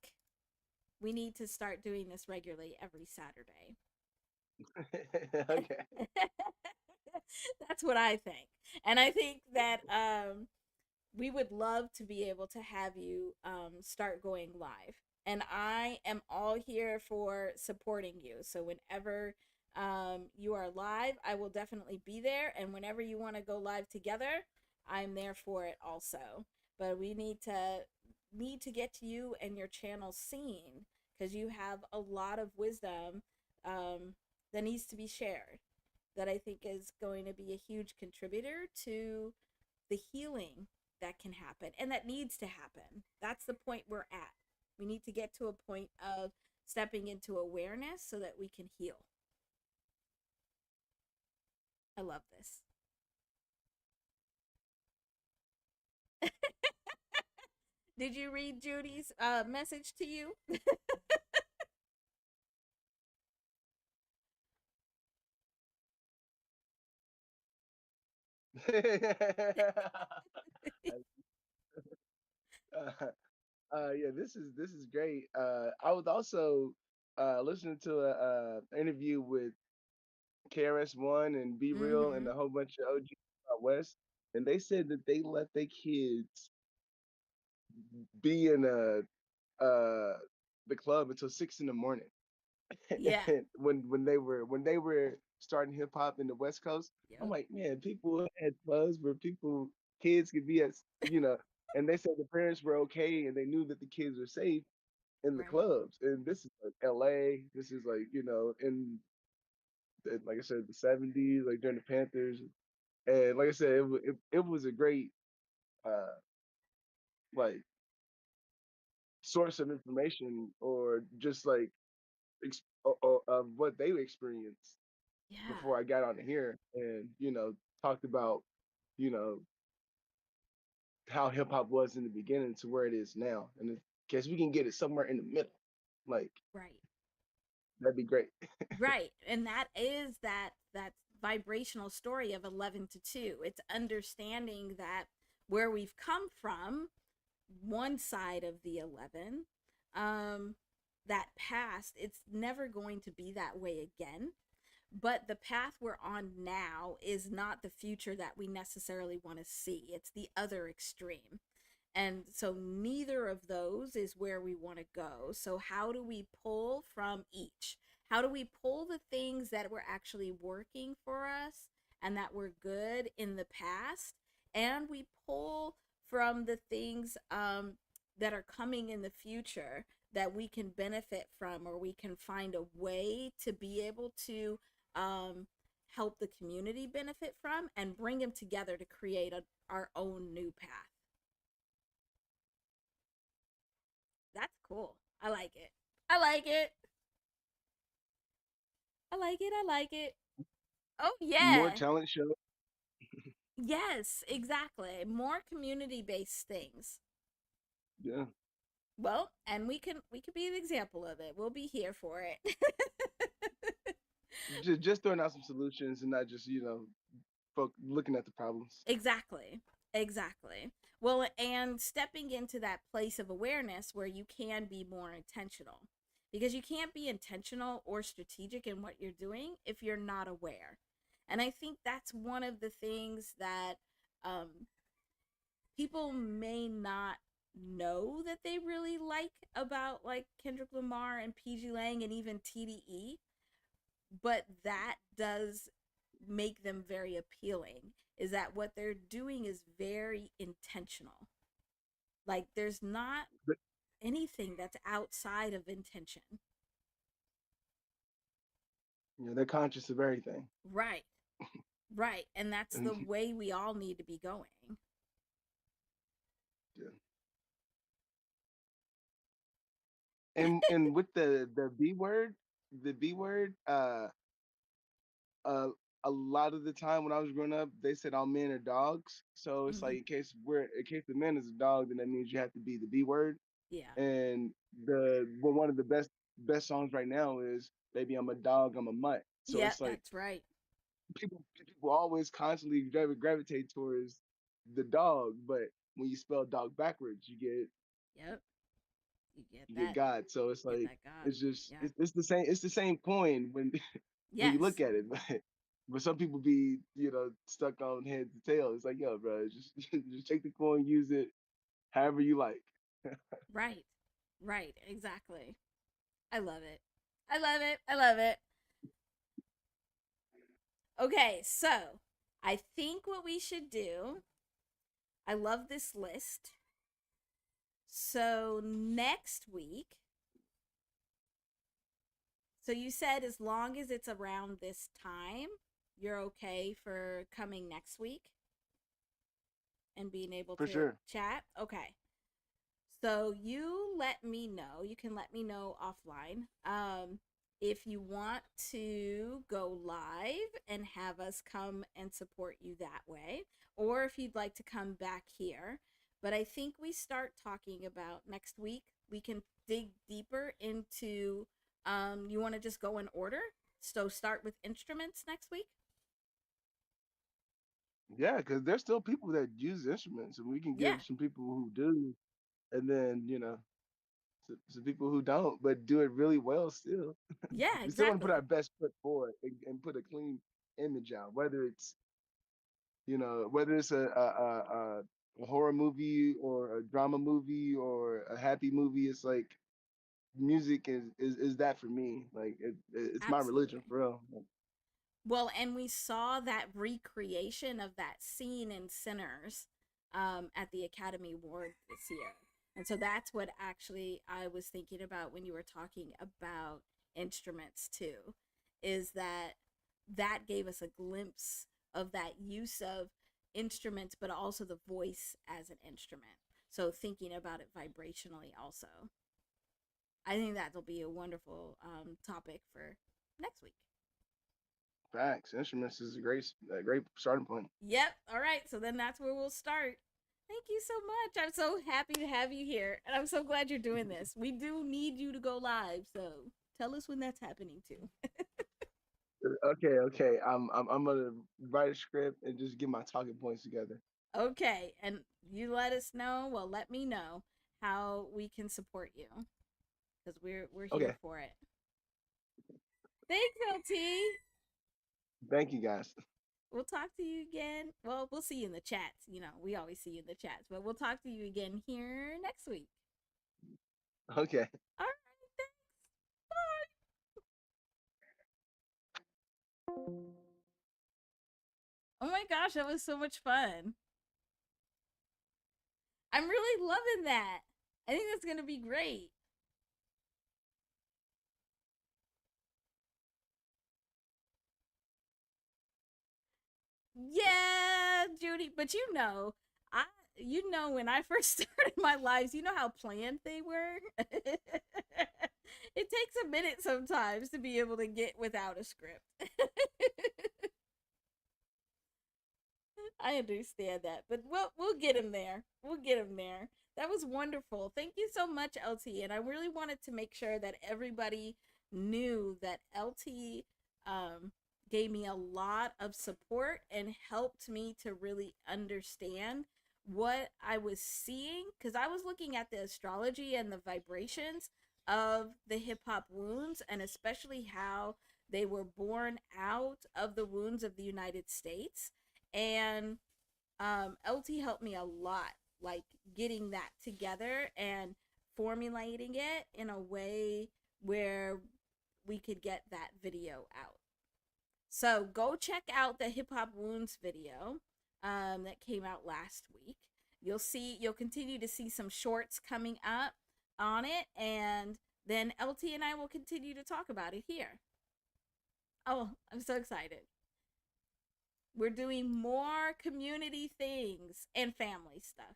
S1: we need to start doing this regularly every Saturday.
S2: Okay.
S1: That's what I think. And I think that we would love to be able to have you start going live. And I am all here for supporting you. So whenever you are live, I will definitely be there. And whenever you want to go live together, I'm there for it also. But we need to get to you and your channel seen because you have a lot of wisdom that needs to be shared that I think is going to be a huge contributor to the healing that can happen and that needs to happen. That's the point we're at. We need to get to a point of stepping into awareness so that we can heal. I love this. Did you read Judy's message to you?
S2: Yeah, this is great. I was also listening to a interview with KRS-One and Be Real and
S1: Mm-hmm.
S2: a whole bunch of OG out West, and they said that they let their kids be in the club until 6 in the morning.
S1: Yeah.
S2: And when they were starting hip hop in the West Coast, I'm
S1: Yep.
S2: like, man, people had clubs where kids could be and they said the parents were okay and they knew that the kids were safe in the
S1: Right.
S2: clubs. And this is like LA. This is like, in like I said, the '70s, like during the Panthers. And like I said, it was a great uh like source of information, or just like of what they experienced
S1: Yeah,
S2: before I got on here, and talked about you know how hip hop was in the beginning to where it is now, and in case we can get it somewhere in the middle, like
S1: right.
S2: that'd be great.
S1: Right. And that is that vibrational story of 11 to 2. It's understanding that where we've come from, one side of the 11, um that past, it's never going to be that way again. But the path we're on now is not the future that we necessarily want to see. It's the other extreme. And so neither of those is where we want to go. So, how do we pull from each? How do we pull the things that were actually working for us and that were good in the past? And we pull from the things that are coming in the future that we can benefit from, or we can find a way to be able to um, help the community benefit from and bring them together to create our own new path. That's cool. I like it. I like it. I like it. I like it. Oh,
S2: More
S1: yeah.
S2: talent show.
S1: Yes, exactly. More community based things.
S2: Yeah,
S1: Well, and we could be an example of it. We'll be here for it.
S2: just throwing out some solutions and not just looking at the problems.
S1: Exactly. Exactly. Well, and stepping into that place of awareness where you can be more intentional. Because you can't be intentional or strategic in what you're doing if you're not aware. And I think that's one of the things that um, people may not know that they really like about like Kendrick Lamar and PG Lang and even TDE, but that does make them very appealing, is that what they're doing is very intentional. Like there's not
S2: But
S1: anything that's outside of intention.
S2: they're conscious of everything.
S1: Right. Right. And that's
S2: And
S1: the way we all need to be going.
S2: yeah. And with the B word, the B word, uh, a lot of the time when I was growing up, they said all men are dogs. So it's
S1: Hmm.
S2: like in case the man is a dog, then that means you have to be the B word.
S1: Yeah.
S2: And one of the best songs right now is "Baby I'm a Dog, I'm a Mutt." So
S1: Yep,
S2: it's like
S1: that's right.
S2: people always constantly gravitate towards the dog, but when you spell dog backwards,
S1: Yep. You get
S2: you get
S1: that.
S2: God. So it's
S1: Get
S2: like
S1: that God.
S2: it's just
S1: Yeah.
S2: it's the same coin when when you look
S1: Yes.
S2: at it, but some people be stuck on head to tail. It's like, yo, bro, just just take the coin, use it however you like.
S1: Right. Right. Exactly. I love it. I love it. I love it. Okay, so I think what we should do, I love this list. So next week, so you said as long as it's around this time, you're okay for coming next week and being able
S2: For
S1: to
S2: sure.
S1: chat? Okay. So you let me know. You can let me know offline. If you want to go live and have us come and support you that way, or if you'd like to come back here. But I think we start talking about next week. We can dig deeper into. You want to just go in order? So start with instruments next week.
S2: Yeah, because there's still people that use instruments, and we can
S1: Yeah,
S2: give some people who do, and then some people who don't, but do it really well still.
S1: yeah,
S2: We still want to put our
S1: exactly.
S2: best foot forward and put a clean image out, whether it's a horror movie or a drama movie or a happy movie. It's like music is that for me. Like it's my religion
S1: Absolutely.
S2: for real.
S1: Well, and we saw that recreation of that scene in Sinners at the Academy Award this year. And so that's what actually I was thinking about when you were talking about instruments too, is that that gave us a glimpse of that use of instruments, but also the voice as an instrument. So thinking about it vibrationally also. I think that'll be a wonderful topic for next week.
S2: Facts. Instruments is a great starting point.
S1: Yep. All right. So then that's where we'll start. Thank you so much. I'm so happy to have you here. And I'm so glad you're doing this. We do need you to go live. So tell us when that's happening too.
S2: Okay, okay. I'm gonna write a script and just get my talking points together.
S1: Okay. And you let us know. Well, let me know how we can support you because we're here
S2: Okay.
S1: for it. Thanks, LT.
S2: Thank you guys.
S1: We'll talk to you again. Well, we'll see you in the chats. You know, we always see you in the chats, but we'll talk to you again here next week.
S2: Okay.
S1: All right. Thanks. Bye. Oh my gosh, that was so much fun. I'm really loving that. I think that's going to be great. Yeah, Judy, but you know when I first started my lives, you know how planned they were? It takes a minute sometimes to be able to get without a script. I understand that, but we'll get him there. We'll get him there. That was wonderful. Thank you so much, LT. And I really wanted to make sure that everybody knew that LT um, gave me a lot of support and helped me to really understand what I was seeing because I was looking at the astrology and the vibrations of the hip hop wounds and especially how they were born out of the wounds of the United States and LT helped me a lot, like getting that together and formulating it in a way where we could get that video out. So go check out the Hip Hop Wounds video that came out last week. You'll continue to see some shorts coming up on it, and then LT and I will continue to talk about it here. Oh, I'm so excited. We're doing more community things and family stuff.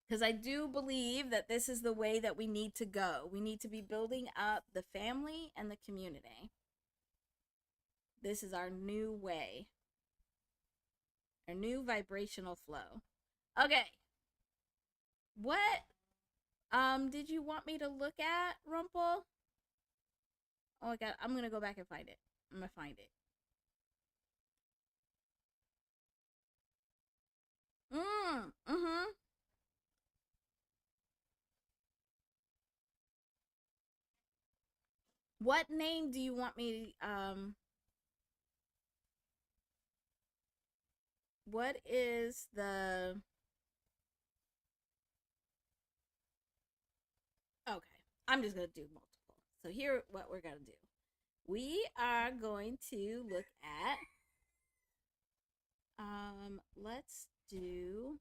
S1: Because I do believe that this is the way that we need to go. We need to be building up the family and the community. This is our new way, our new vibrational flow. Okay. What did you want me to look at, Rumpel? Oh my god, I'm gonna go back and find it. I'm gonna find it. Mm-hmm. What name do you want me what is the okay, I'm just gonna do multiple. So here what we're gonna do. We are going to look at let's do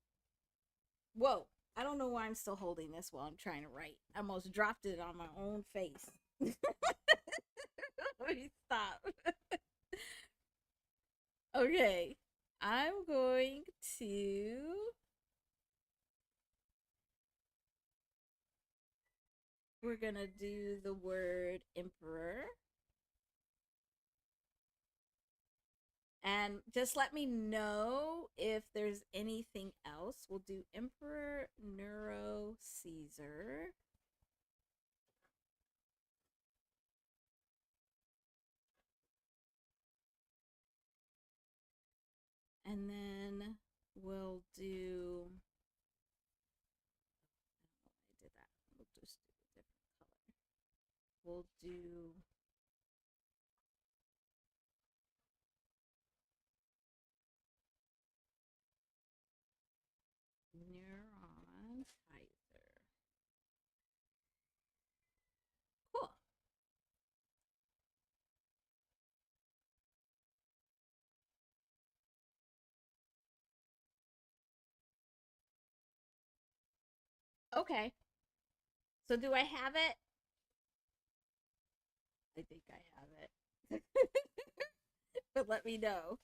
S1: whoa. I don't know why I'm still holding this while I'm trying to write. I almost dropped it on my own face. Let me stop. Okay. I'm going to we're gonna do the word emperor. And just let me know if there's anything else. We'll do Emperor Neuro Caesar. And then we'll do. I did that. We'll just do a different color. We'll do. Neuron Kaiser. Cool. Okay. So do I have it? I think I have it. But let me know.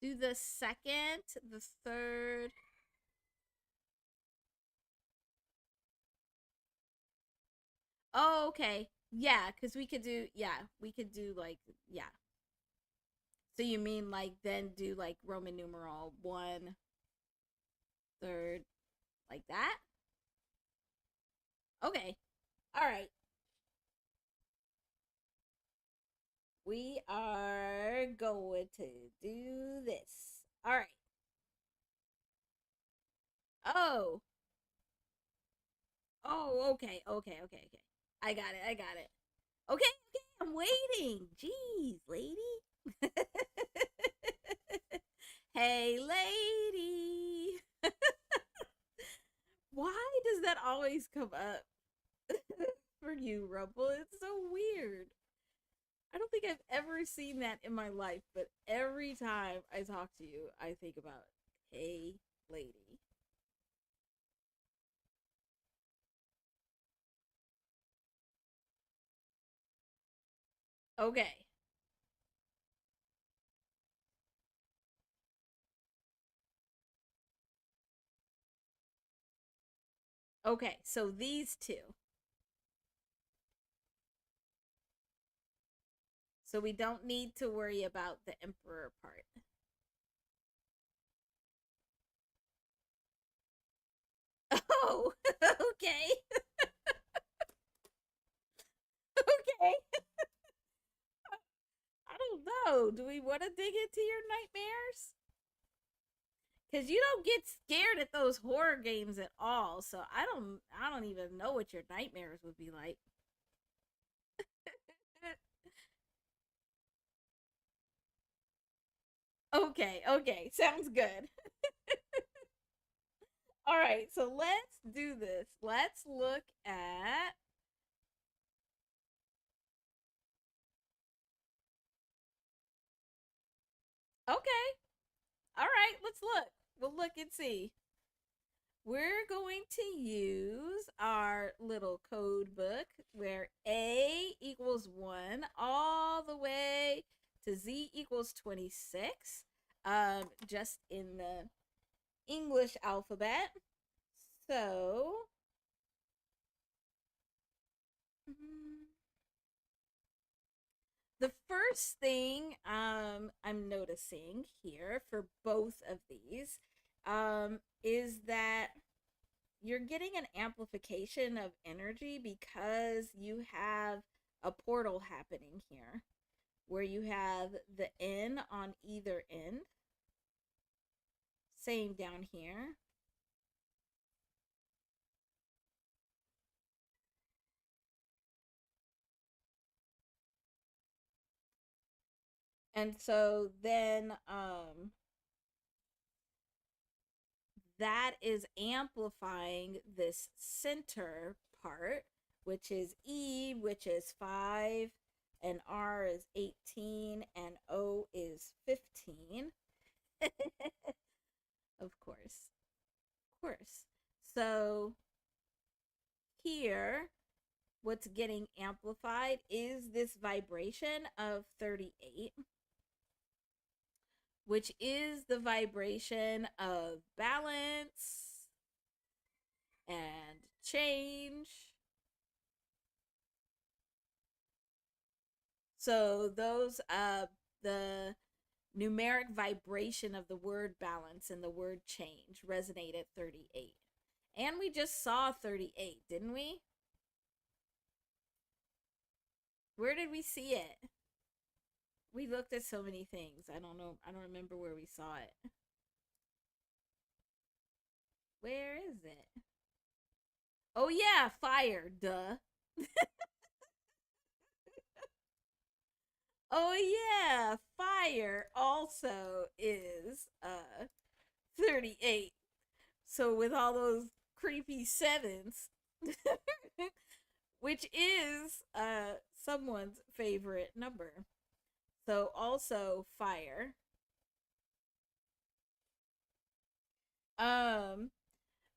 S1: Do the second, the third. Oh, okay. Yeah, because we could do, yeah, we could do like, yeah. So you mean like then do like Roman numeral one, third, like that? Okay. All right. We are going to do this. All right. Oh. Oh, okay. Okay. Okay. Okay. I got it. I got it. Okay. Okay. I'm waiting. Jeez, lady. Hey, lady. Why does that always come up for you, Rumble? It's so weird. I don't think I've ever seen that in my life, but every time I talk to you, I think about, hey, lady. Okay. Okay. So these two. So we don't need to worry about the emperor part. Oh, okay. Okay. I don't know. Do we want to dig into your nightmares? Because you don't get scared at those horror games at all. So I don't even know what your nightmares would be like. Okay, okay. Sounds good. All right, so let's do this. Let's look at. Okay. All right, let's look. We'll look and see. We're going to use our little code book where A equals 1 all the way to Z equals 26, just in the English alphabet. So, mm, the first thing I'm noticing here for both of these is that you're getting an amplification of energy because you have a portal happening here where you have the N on either end. Same down here. And so then that is amplifying this center part, which is E, which is 5, and R is 18, and O is 15. Of course. Of course. So here, what's getting amplified is this vibration of 38, which is the vibration of balance and change. So those the numeric vibration of the word balance and the word change resonate at 38. And we just saw 38, didn't we? Where did we see it? We looked at so many things. I don't know. I don't remember where we saw it. Where is it? Oh yeah, fire, duh. Oh yeah, fire also is 38. So with all those creepy sevens, which is someone's favorite number. So also fire. Um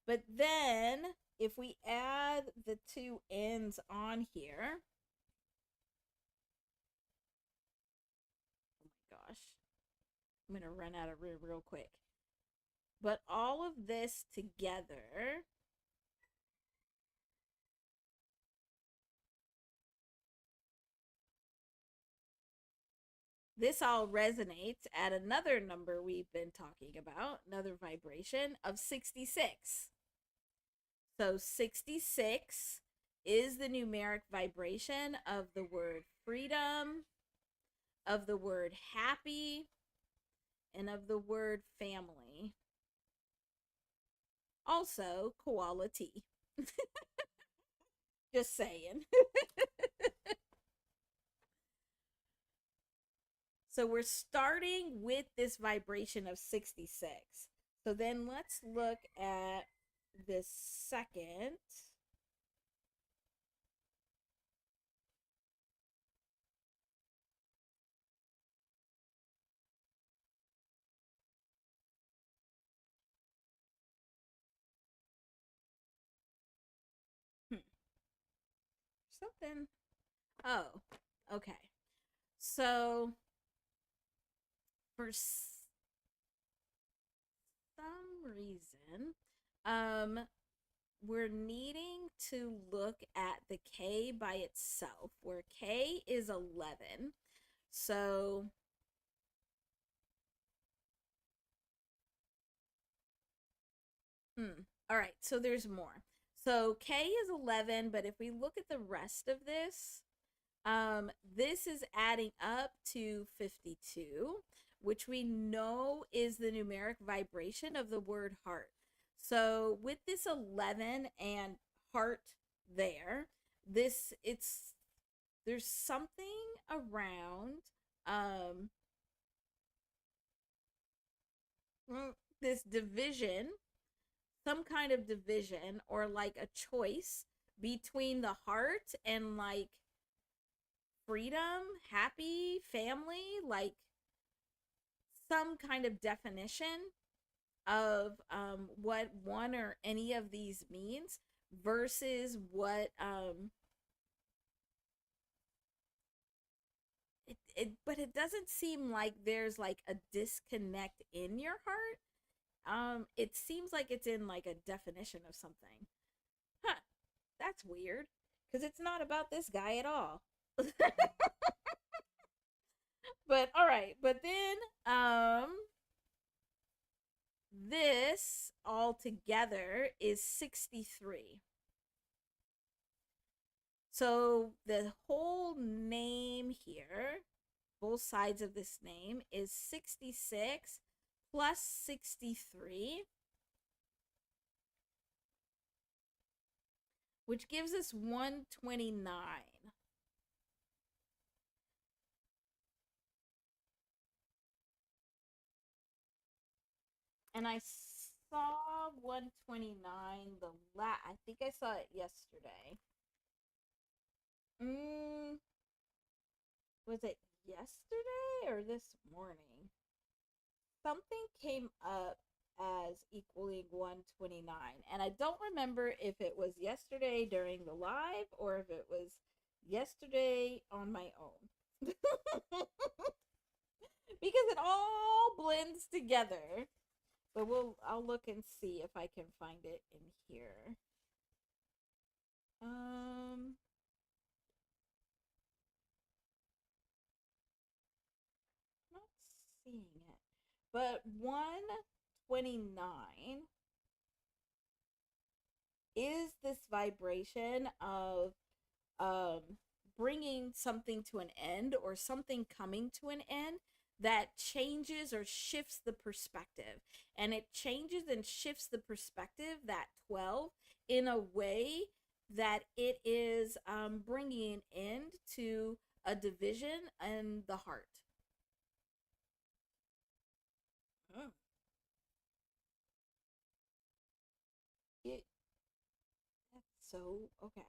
S1: but then if we add the two ends on here, oh my gosh. I'm going to run out of room real quick. But all of this together, this all resonates at another number we've been talking about, another vibration of 66. So 66 is the numeric vibration of the word freedom, of the word happy, and of the word family. Also, koala tea. Just saying. So we're starting with this vibration of 66. So then let's look at this second. Something. Oh, okay. So for some reason, we're needing to look at the K by itself, where K is 11. So, all right, so there's more. So K is 11, but if we look at the rest of this, this is adding up to 52, which we know is the numeric vibration of the word heart. So with this 11 and heart there, there's something around this division, some kind of division or like a choice between the heart and like freedom, happy, family, like some kind of definition of what one or any of these means versus what but it doesn't seem like there's like a disconnect in your heart. It seems like it's in like a definition of something. Huh, that's weird because it's not about this guy at all. But all right, but then this all together is 63. So the whole name here, both sides of this name, is 66 plus 63, which gives us 129. And I saw 129 I think I saw it yesterday. Was it yesterday or this morning? Something came up as equaling 129, and I don't remember if it was yesterday during the live or if it was yesterday on my own. Because it all blends together. But I'll look and see if I can find it in here. Not seeing it. But 129 is this vibration of um, bringing something to an end or something coming to an end that changes or shifts the perspective. And it changes and shifts the perspective, that 12, in a way that it is bringing an end to a division in the heart. Mm. It, that's so okay.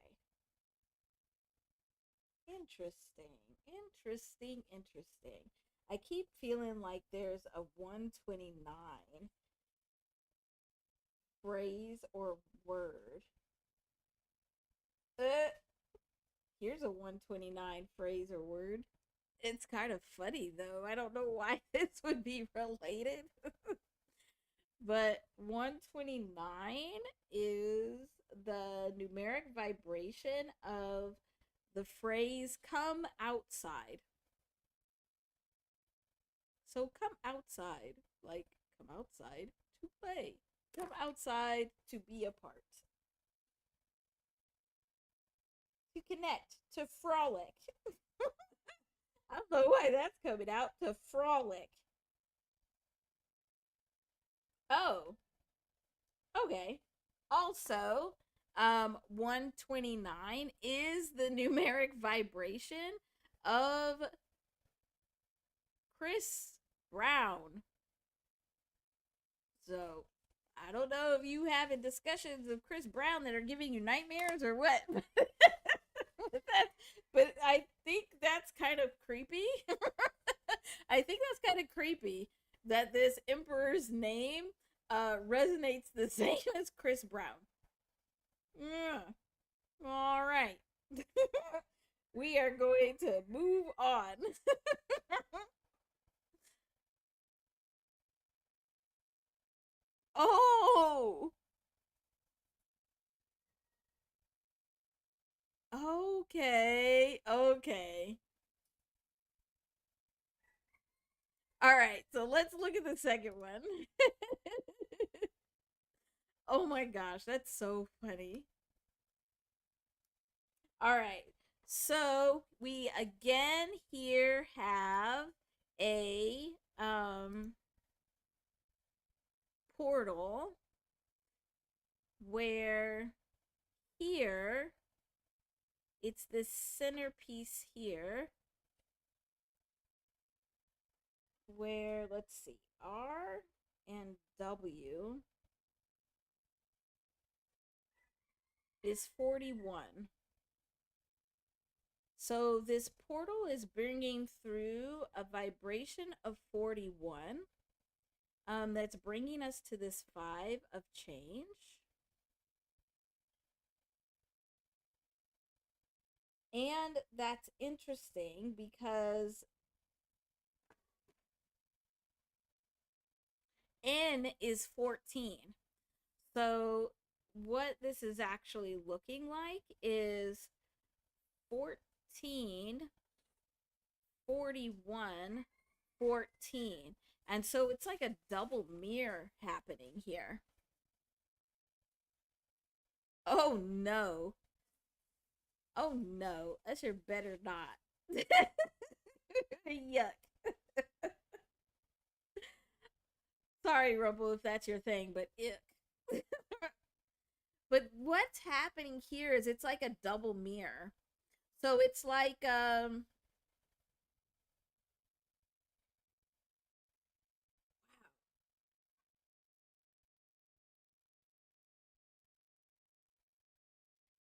S1: Interesting. Interesting. Interesting. I keep feeling like there's a 129 phrase or word. Uh, Here's a 129 phrase or word. It's kind of funny though. I don't know why this would be related. But 129 is the numeric vibration of the phrase come outside. So come outside, like come outside to play. Come outside to be a part, to connect, to frolic. I don't know why that's coming out. To frolic. Oh, okay. Also, 129 is the numeric vibration of Chris Brown. So, I don't know if you having discussions of Chris Brown that are giving you nightmares or what. But I think that's kind of creepy. I think that's kind of creepy that this emperor's name resonates the same as Chris Brown. Yeah. All right. We are going to move on. Oh, okay. Okay. All right. So let's look at the second one. Oh my gosh, that's so funny. All right. So we again here have a portal where here it's this centerpiece here where let's see R and W is 41. So this portal is bringing through a vibration of 41, that's bringing us to this 5 of change. And that's interesting because N is 14. So what this is actually looking like is 14, 41, 14. And so it's like a double mirror happening here. Oh no. Oh no. That should better not. Yuck. Sorry, Rumble, if that's your thing, but ick. But what's happening here is it's like a double mirror. So it's like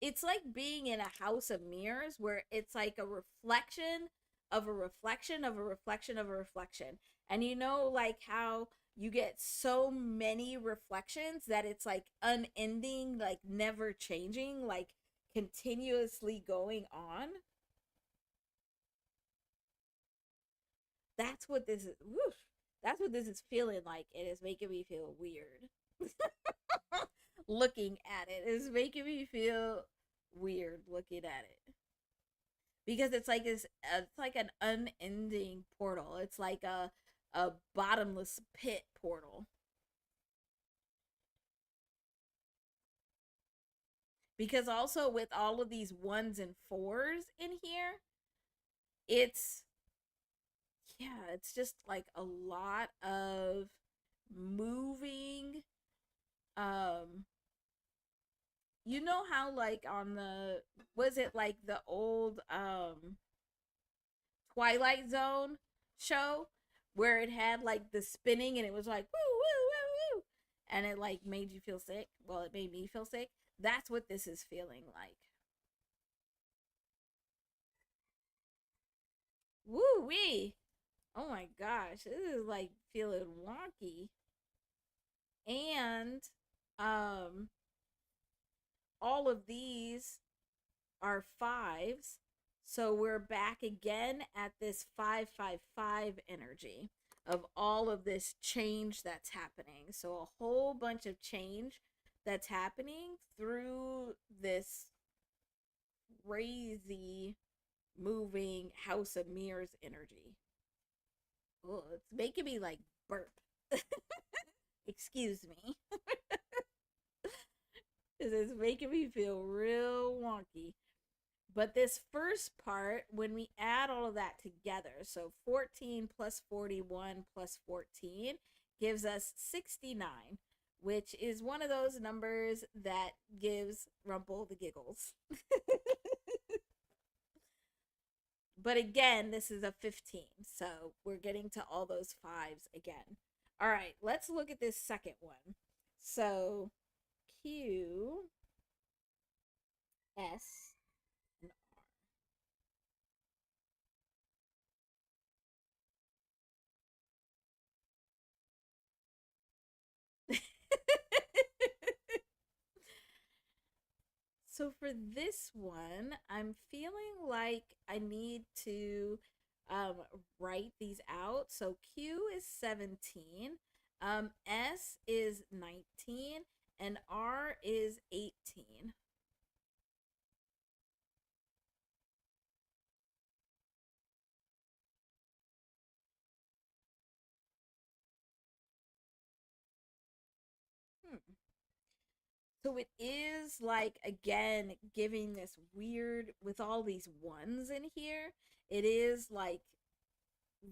S1: it's like being in a house of mirrors where it's like a reflection of a reflection of a reflection of a reflection. And you know, like how you get so many reflections that it's like unending, like never changing, like continuously going on. That's what this is. Woof, that's what this is feeling like. It is making me feel weird. Looking at it is making me feel weird looking at it because it's like an unending portal. It's like a bottomless pit portal. Because also with all of these ones and fours in here, it's yeah, it's just like a lot of moving. Um, you know how like on the was it like the old Twilight Zone show where it had like the spinning and it was like woo woo woo woo and it like made you feel sick. Well, it made me feel sick. That's what this is feeling like. Woo wee. Oh my gosh, this is like feeling wonky. And all of these are fives. So we're back again at this 555 energy of all of this change that's happening. So a whole bunch of change that's happening through this crazy moving House of Mirrors energy. Oh, it's making me like burp. Excuse me. This is making me feel real wonky. But this first part, when we add all of that together, so 14 plus 41 plus 14 gives us 69, which is one of those numbers that gives Rumple the giggles. But again, this is a 15, so we're getting to all those fives again. All right, let's look at this second one. So Q, S, and R. So for this one, I'm feeling like I need to um, write these out. So Q is 17, S is 19, and R is 18. Hmm. So it is like, again, giving this weird, with all these ones in here, it is like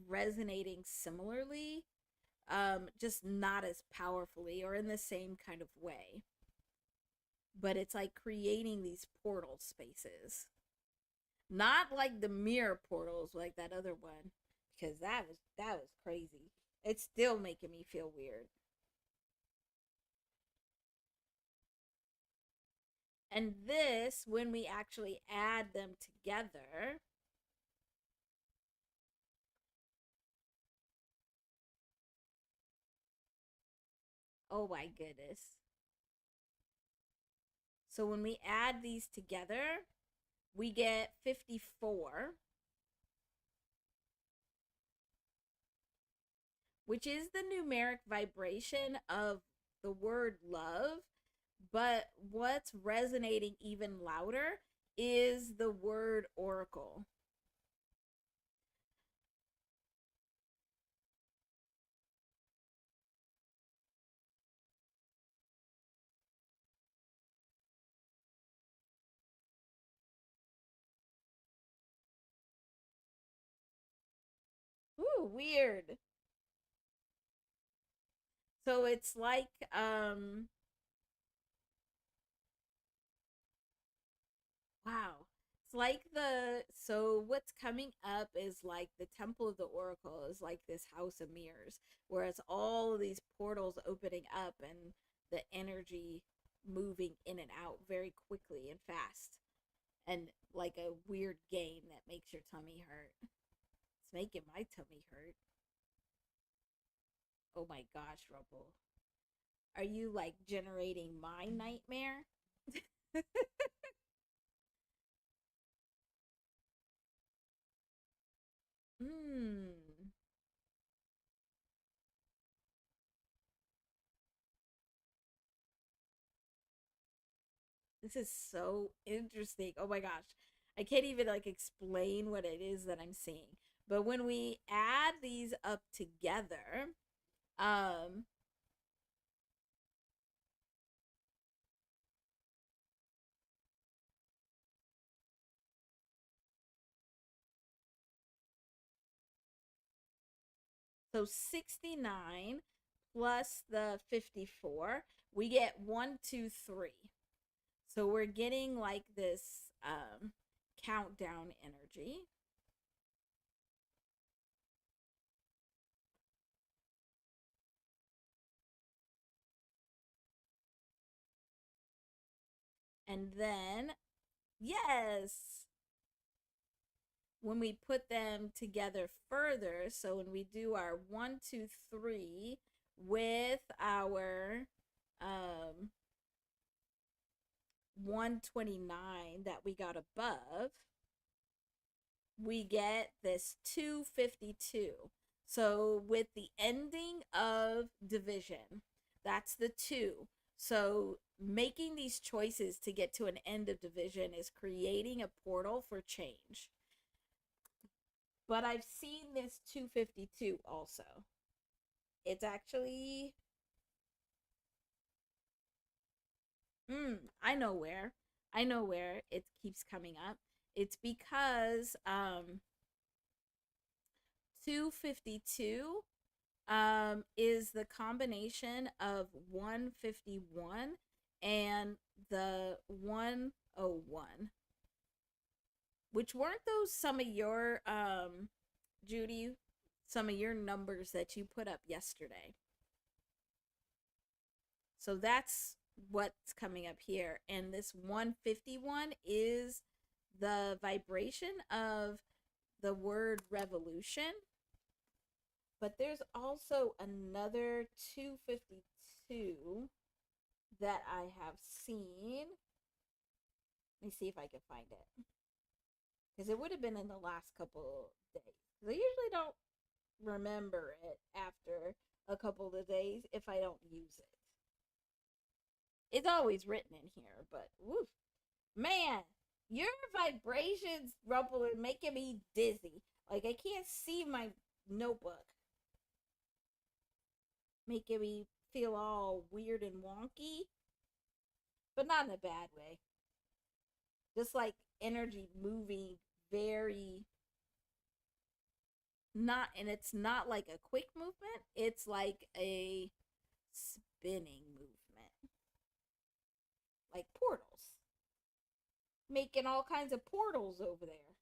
S1: resonating similarly, just not as powerfully or in the same kind of way. But it's like creating these portal spaces. Not like the mirror portals like that other one, because that was crazy. It's still making me feel weird. And this, when we actually add them together, oh my goodness. So when we add these together, we get 54, which is the numeric vibration of the word love. But what's resonating even louder is the word oracle. Ooh, weird. So it's like wow. It's like the so what's coming up is like the Temple of the Oracle is like this house of mirrors where it's all of these portals opening up and the energy moving in and out very quickly and fast and like a weird game that makes your tummy hurt. It's making my tummy hurt. Oh my gosh, Rubble. Are you like generating my nightmare? Hmm. This is so interesting. Oh my gosh. I can't even like explain what it is that I'm seeing. But when we add these up together, um so 69 plus the 54, we get 123. So we're getting like this countdown energy. And then yes, when we put them together further, so when we do our 123 with our um 129 that we got above, we get this 252. So with the ending of division, that's the 2. So making these choices to get to an end of division is creating a portal for change. But I've seen this 252 also. It's actually I know where. I know where it keeps coming up. It's because 252 is the combination of 151 and the 101. Which weren't those some of your Judy, some of your numbers that you put up yesterday? So that's what's coming up here. And this 151 is the vibration of the word revolution. But there's also another 252 that I have seen. Let me see if I can find it. Because it would have been in the last couple days. I usually don't remember it after a couple of days if I don't use it. It's always written in here, but woof. Man, your vibrations, Rumple, are making me dizzy. Like, I can't see my notebook. Making me feel all weird and wonky, but not in a bad way. Just like energy moving very not, and it's not like a quick movement, it's like a spinning movement. Like portals. Making all kinds of portals over there.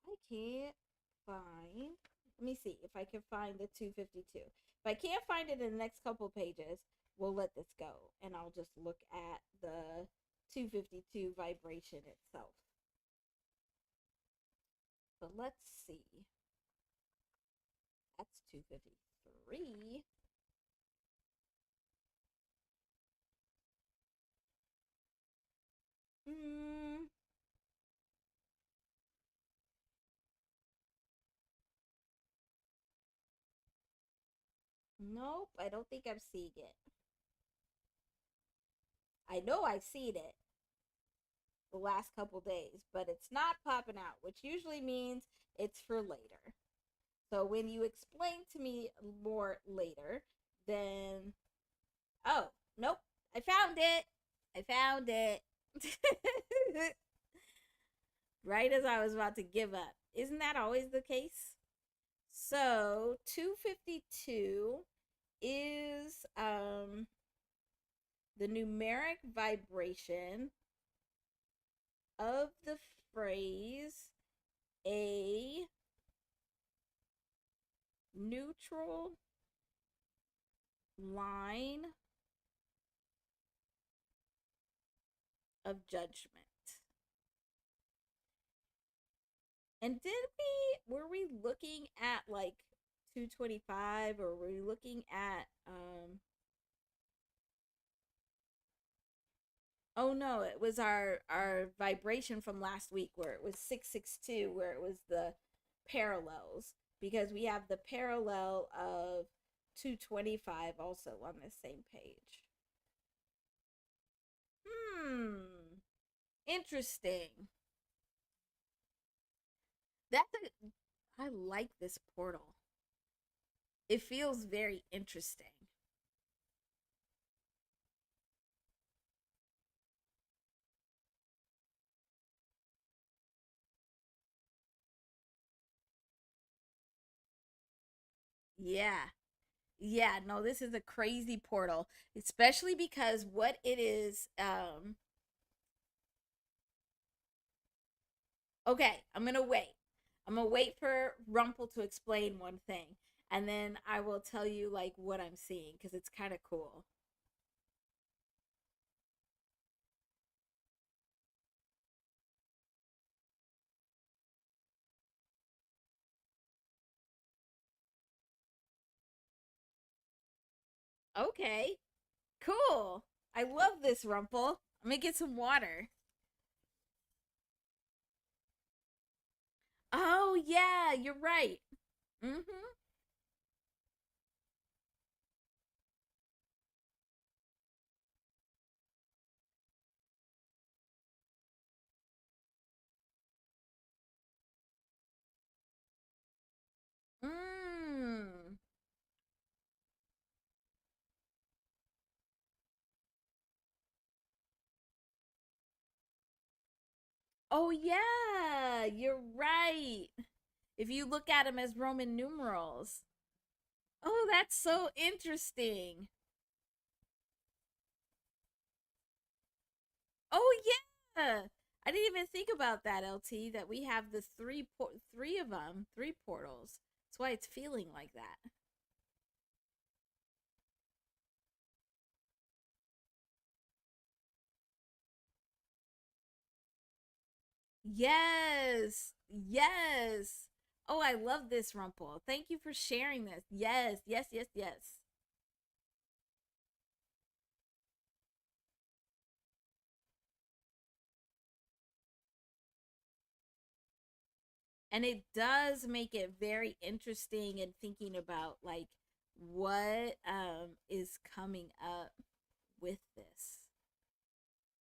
S1: I can't find. Let me see if I can find the 252. If I can't find it in the next couple pages, we'll let this go and I'll just look at the 252 vibration itself. But let's see. That's 253. Hmm. Nope, I don't think I'm seeing it. I know I've seen it the last couple days, but it's not popping out, which usually means it's for later. So when you explain to me more later, then oh, nope, I found it. I found it. Right as I was about to give up. Isn't that always the case? So 252 is the numeric vibration of the phrase a neutral line of judgment. And were we looking at like 225 or were we looking at oh no, it was our vibration from last week where it was 662 where it was the parallels because we have the parallel of 225 also on the same page. Interesting. That's a I like this portal. It feels very interesting. Yeah. Yeah, no, this is a crazy portal, especially because what it is okay, I'm going to wait. I'm going to wait for Rumple to explain one thing and then I will tell you like what I'm seeing cuz it's kind of cool. Okay. Cool. I love this, Rumple. I'm gonna get some water. Oh yeah, you're right. Mm-hmm. Mm. Oh yeah, you're right. If you look at them as Roman numerals. Oh, that's so interesting. Oh yeah. I didn't even think about that, LT, that we have the three of them, three portals. That's why it's feeling like that. Yes. Yes. Oh, I love this, Rumple. Thank you for sharing this. Yes, yes, yes, yes. And it does make it very interesting and thinking about like what is coming up with this,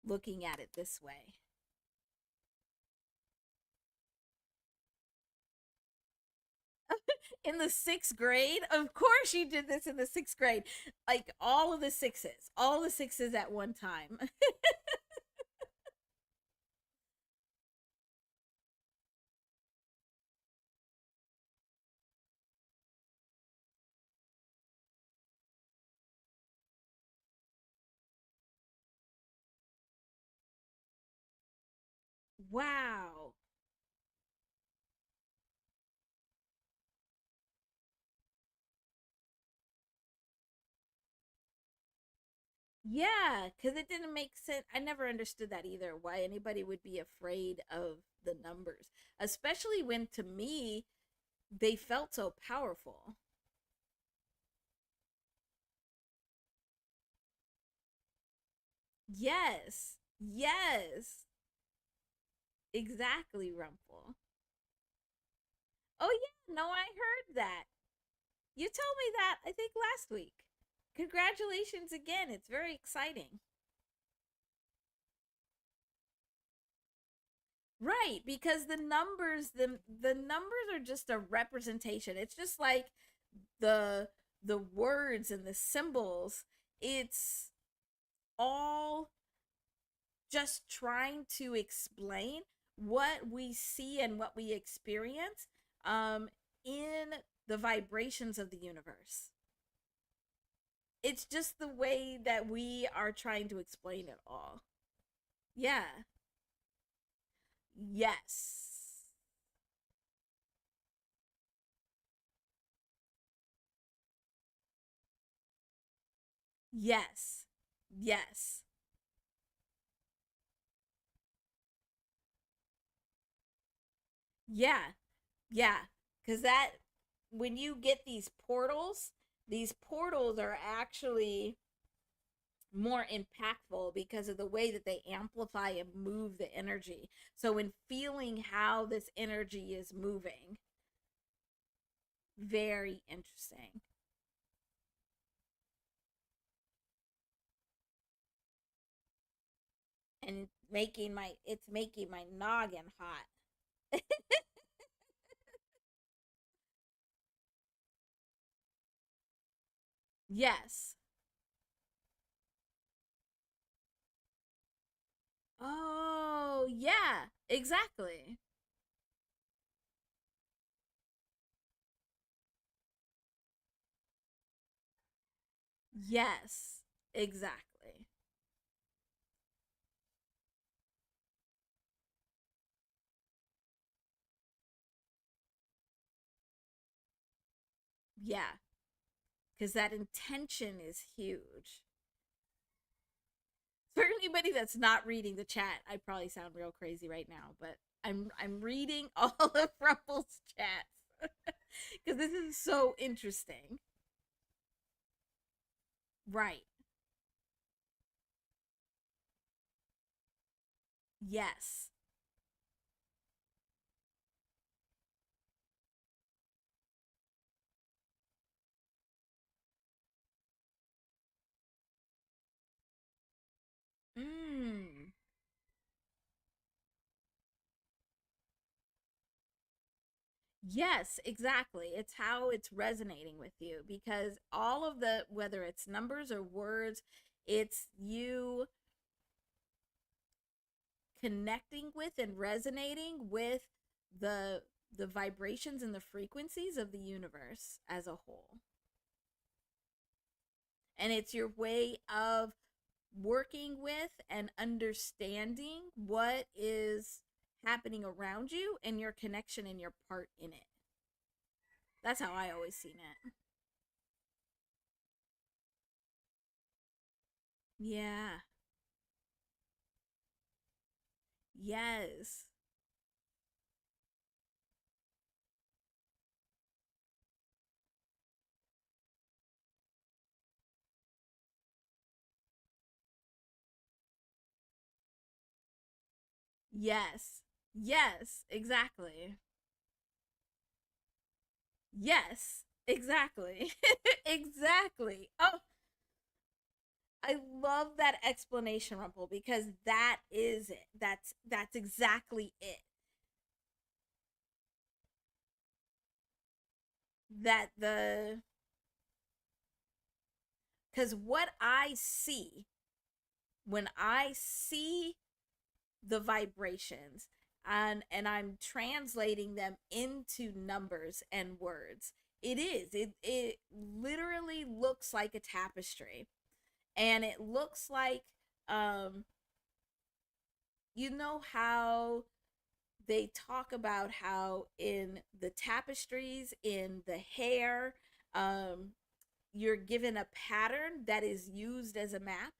S1: looking at it this way. In the sixth grade, of course you did this in the sixth grade, like all the sixes at one time. Wow. Yeah, because it didn't make sense. I never understood that either, why anybody would be afraid of the numbers, especially when to me they felt so powerful. Yes, yes, exactly, Rumple. Oh, yeah, no, I heard that. You told me that, I think, last week. Congratulations again. It's very exciting. Right, because the numbers are just a representation. It's just like the the words and the symbols. It's all just trying to explain what we see and what we experience um in the vibrations of the universe. It's just the way that we are trying to explain it all. Yeah. Yes. Yes. Yes. Yeah. Yeah. Cuz that when you get these portals are actually more impactful because of the way that they amplify and move the energy. So in feeling how this energy is moving, very interesting. And it's making my noggin hot. Yes. Oh, yeah. Exactly. Yes. Exactly. Yeah, cuz that intention is huge. For anybody that's not reading the chat, I probably sound real crazy right now, but I'm reading all of Rumple's chats because this is so interesting. Right. Yes. Mm. Yes, exactly. It's how it's resonating with you because all of the, whether it's numbers or words, it's you connecting with and resonating with the the vibrations and the frequencies of the universe as a whole. And it's your way of working with and understanding what is happening around you and your connection and your part in it. That's how I always seen it. Yeah. Yes. Yes. Yes, exactly. Yes, exactly. Exactly. Oh, I love that explanation, Rumple, because that is it. That's exactly it. That the cuz what I see when I see the vibrations and I'm translating them into numbers and words, it literally looks like a tapestry, and it looks like um you know how they talk about how in the tapestries in the hair, um you're given a pattern that is used as a map,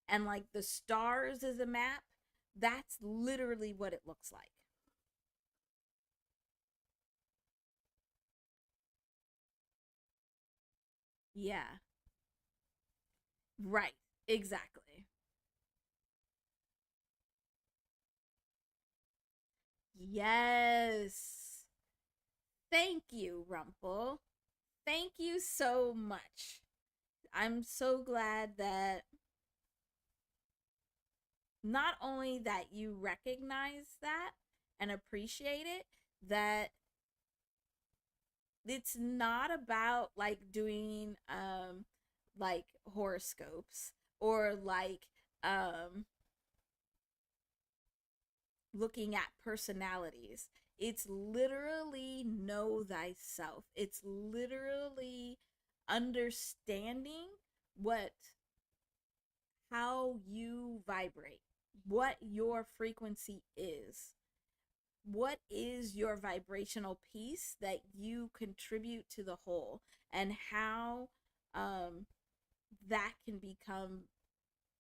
S1: and like the stars as a map. That's literally what it looks like. Yeah. Right. Exactly. Yes. Thank you, Rumple. Thank you so much. I'm so glad that not only that you recognize that and appreciate it, that it's not about like doing like horoscopes or like um looking at personalities. It's literally know thyself. It's literally understanding what how you vibrate, what your frequency is, what is your vibrational piece that you contribute to the whole, and how um, that can become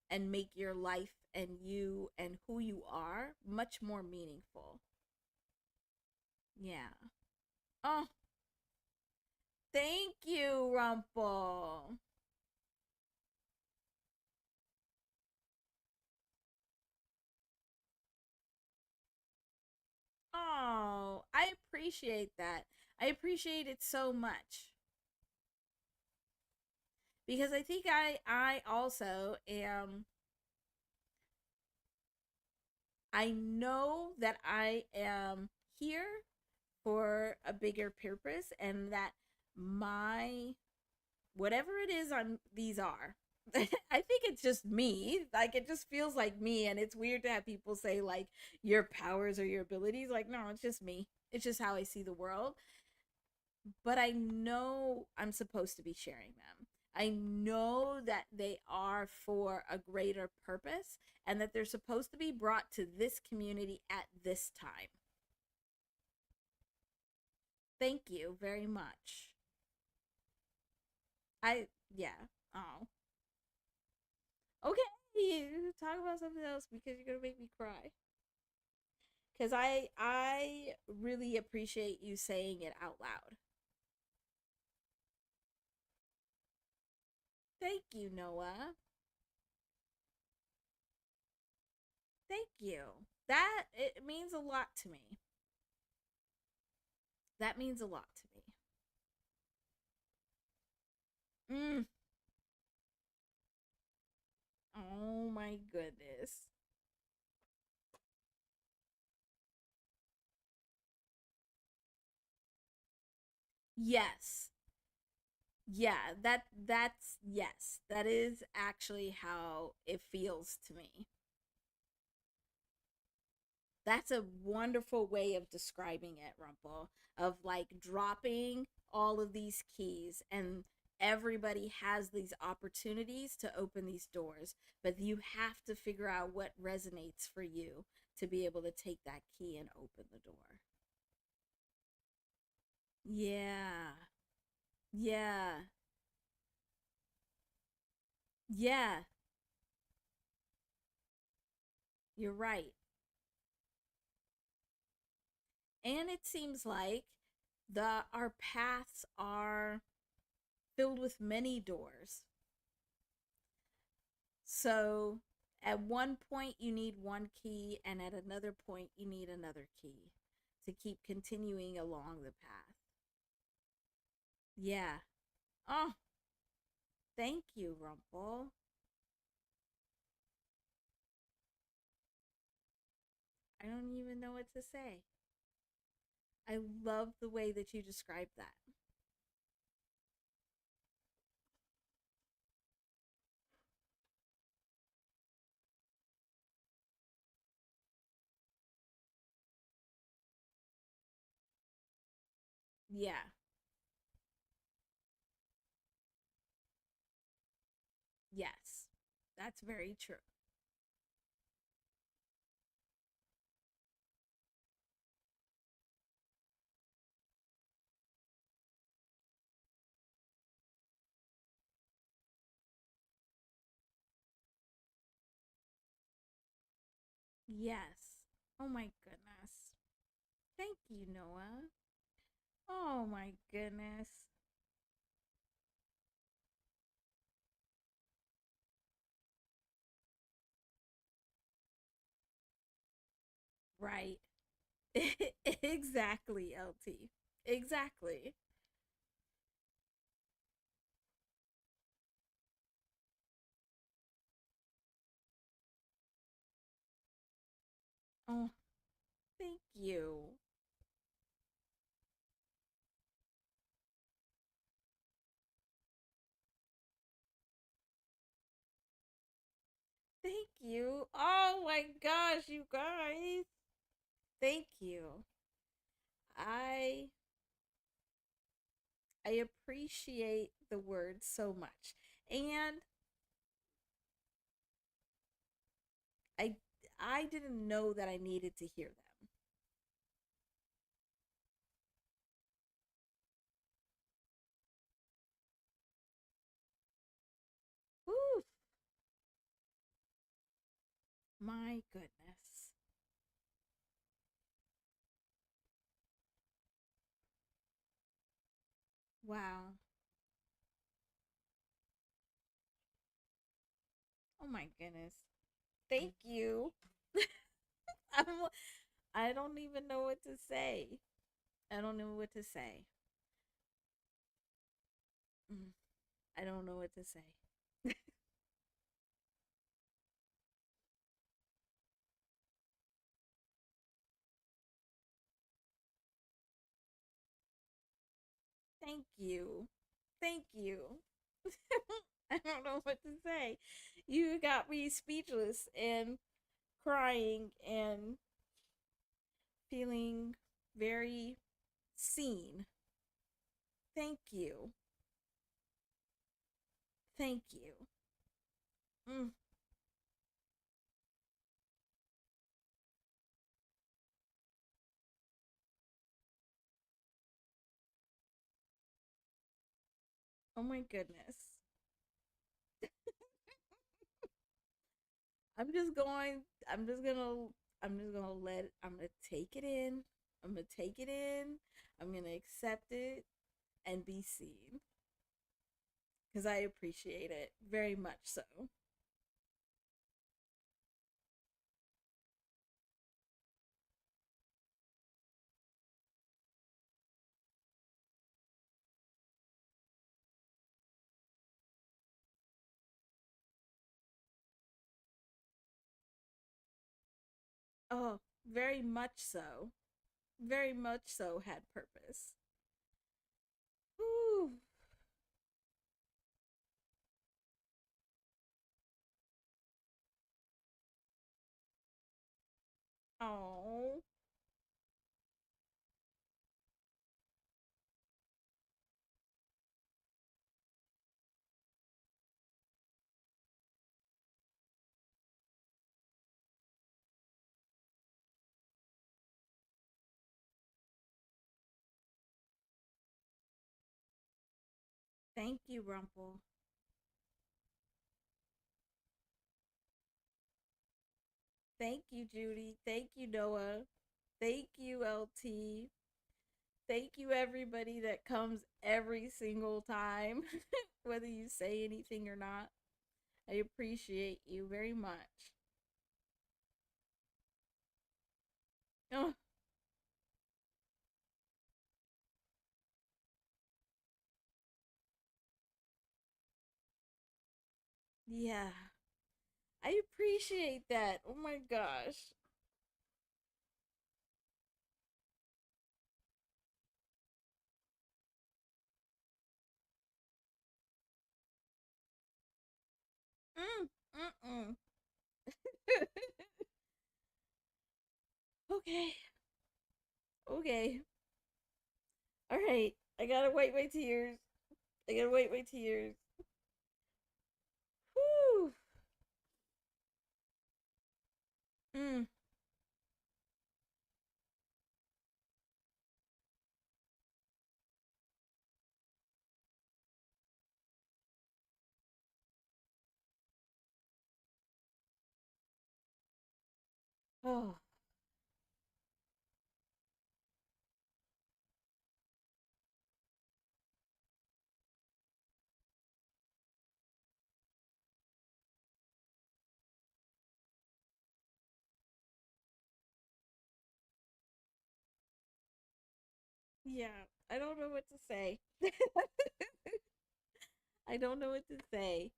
S1: and make your life and you and who you are much more meaningful. Yeah. Oh, thank you, Rumple. Oh, I appreciate that. I appreciate it so much because I think I also am, I know that I am here for a bigger purpose, and that my whatever it is I'm these are I think it's just me. Like it just feels like me, and it's weird to have people say like your powers or your abilities. Like no, it's just me. It's just how I see the world. But I know I'm supposed to be sharing them. I know that they are for a greater purpose and that they're supposed to be brought to this community at this time. Thank you very much. I yeah. Oh. Okay. Talk about something else because you're gonna make me cry. Cause I really appreciate you saying it out loud. Thank you, Noah. Thank you. That it means a lot to me. That means a lot to me. Oh my goodness. Yes. Yeah, that's yes. That is actually how it feels to me. That's a wonderful way of describing it, Rumple, of like dropping all of these keys and everybody has these opportunities to open these doors, but you have to figure out what resonates for you to be able to take that key and open the door. Yeah. Yeah. Yeah. You're right. And it seems like the our paths are filled with many doors. So at one point you need one key and at another point you need another key to keep continuing along the path. Yeah. Oh, thank you, Rumple. I don't even know what to say. I love the way that you described that. Yeah. Yes. That's very true. Yes. Oh my goodness. Thank you, Noah. Oh my goodness. Right. Exactly, LT. Exactly. Oh, thank you. Thank you. Oh my gosh, you guys. Thank you. I I appreciate the words so much. And I I didn't know that I needed to hear them. Ooh, my goodness. Wow. Oh my goodness. Thank you. I'm, I don't even know what to say. I don't know what to say. Mm, I don't know what to say. Thank you. Thank you. I don't know what to say. You got me speechless and crying and feeling very seen. Thank you. Thank you. Mm. Oh my goodness. I'm just going I'm just gonna I'm just gonna I'm gonna take it in. I'm gonna take it in. I'm gonna accept it and be seen. because I appreciate it very much so. Oh, very much so. Very much so had purpose. Whew. Oh, thank you, Rumple. Thank you, Judy. Thank you, Noah. Thank you, LT. Thank you, everybody that comes every single time, whether you say anything or not. I appreciate you very much. Oh, yeah. I appreciate that. Oh my gosh. Mm, mm-mm. Okay. Okay. All right. I gotta wipe my tears. I gotta wipe my tears. Whew. Mm. Oh, yeah. I don't know what to say. I don't know what to say.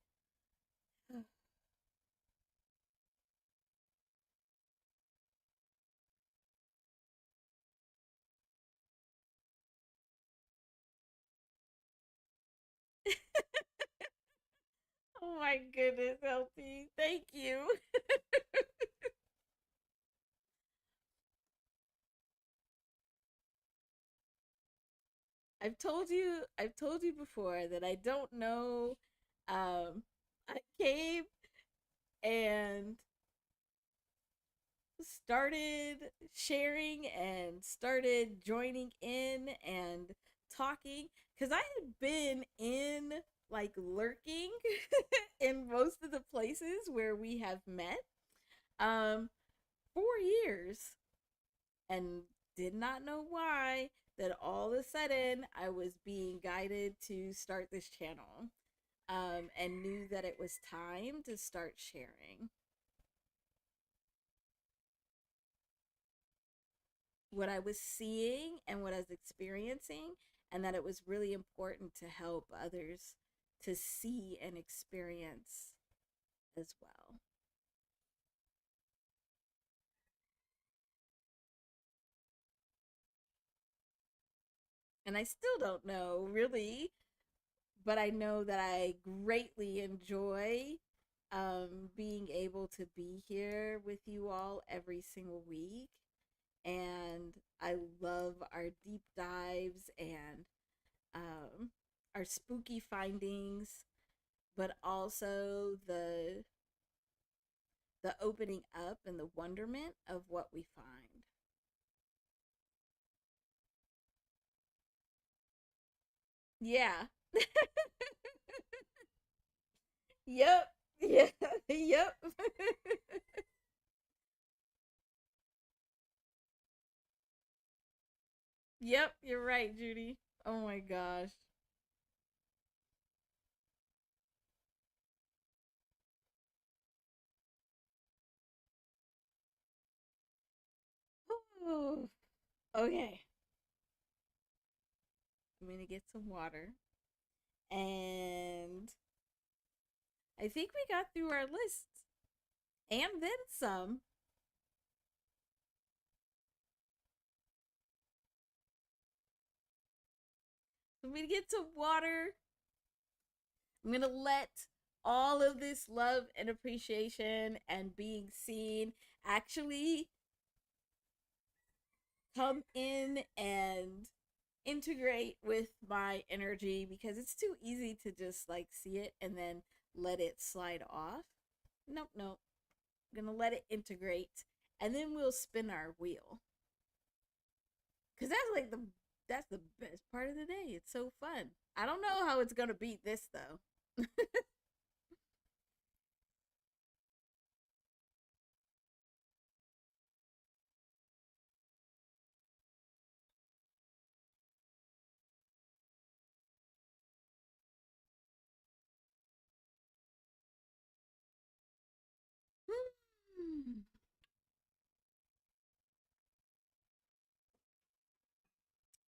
S1: Oh my goodness, LT. Thank you. I've told you before that I don't know. I came and started sharing and started joining in and talking because I had been in like lurking in most of the places where we have met um 4 years and did not know why that all of a sudden I was being guided to start this channel, and knew that it was time to start sharing what I was seeing and what I was experiencing, and that it was really important to help others to see and experience as well. And I still don't know really, but I know that I greatly enjoy being able to be here with you all every single week. And I love our deep dives and um, our spooky findings, but also the opening up and the wonderment of what we find. Yeah. Yep. Yeah. Yep. Yep. You're right, Judy. Oh my gosh. Okay. I'm gonna get some water. And I think we got through our list. And then some. I'm gonna get some water. I'm gonna let all of this love and appreciation and being seen actually come in and integrate with my energy because it's too easy to just like see it and then let it slide off. Nope, nope. I'm gonna let it integrate and then we'll spin our wheel. Cause that's the best part of the day. It's so fun. I don't know how it's gonna beat this though.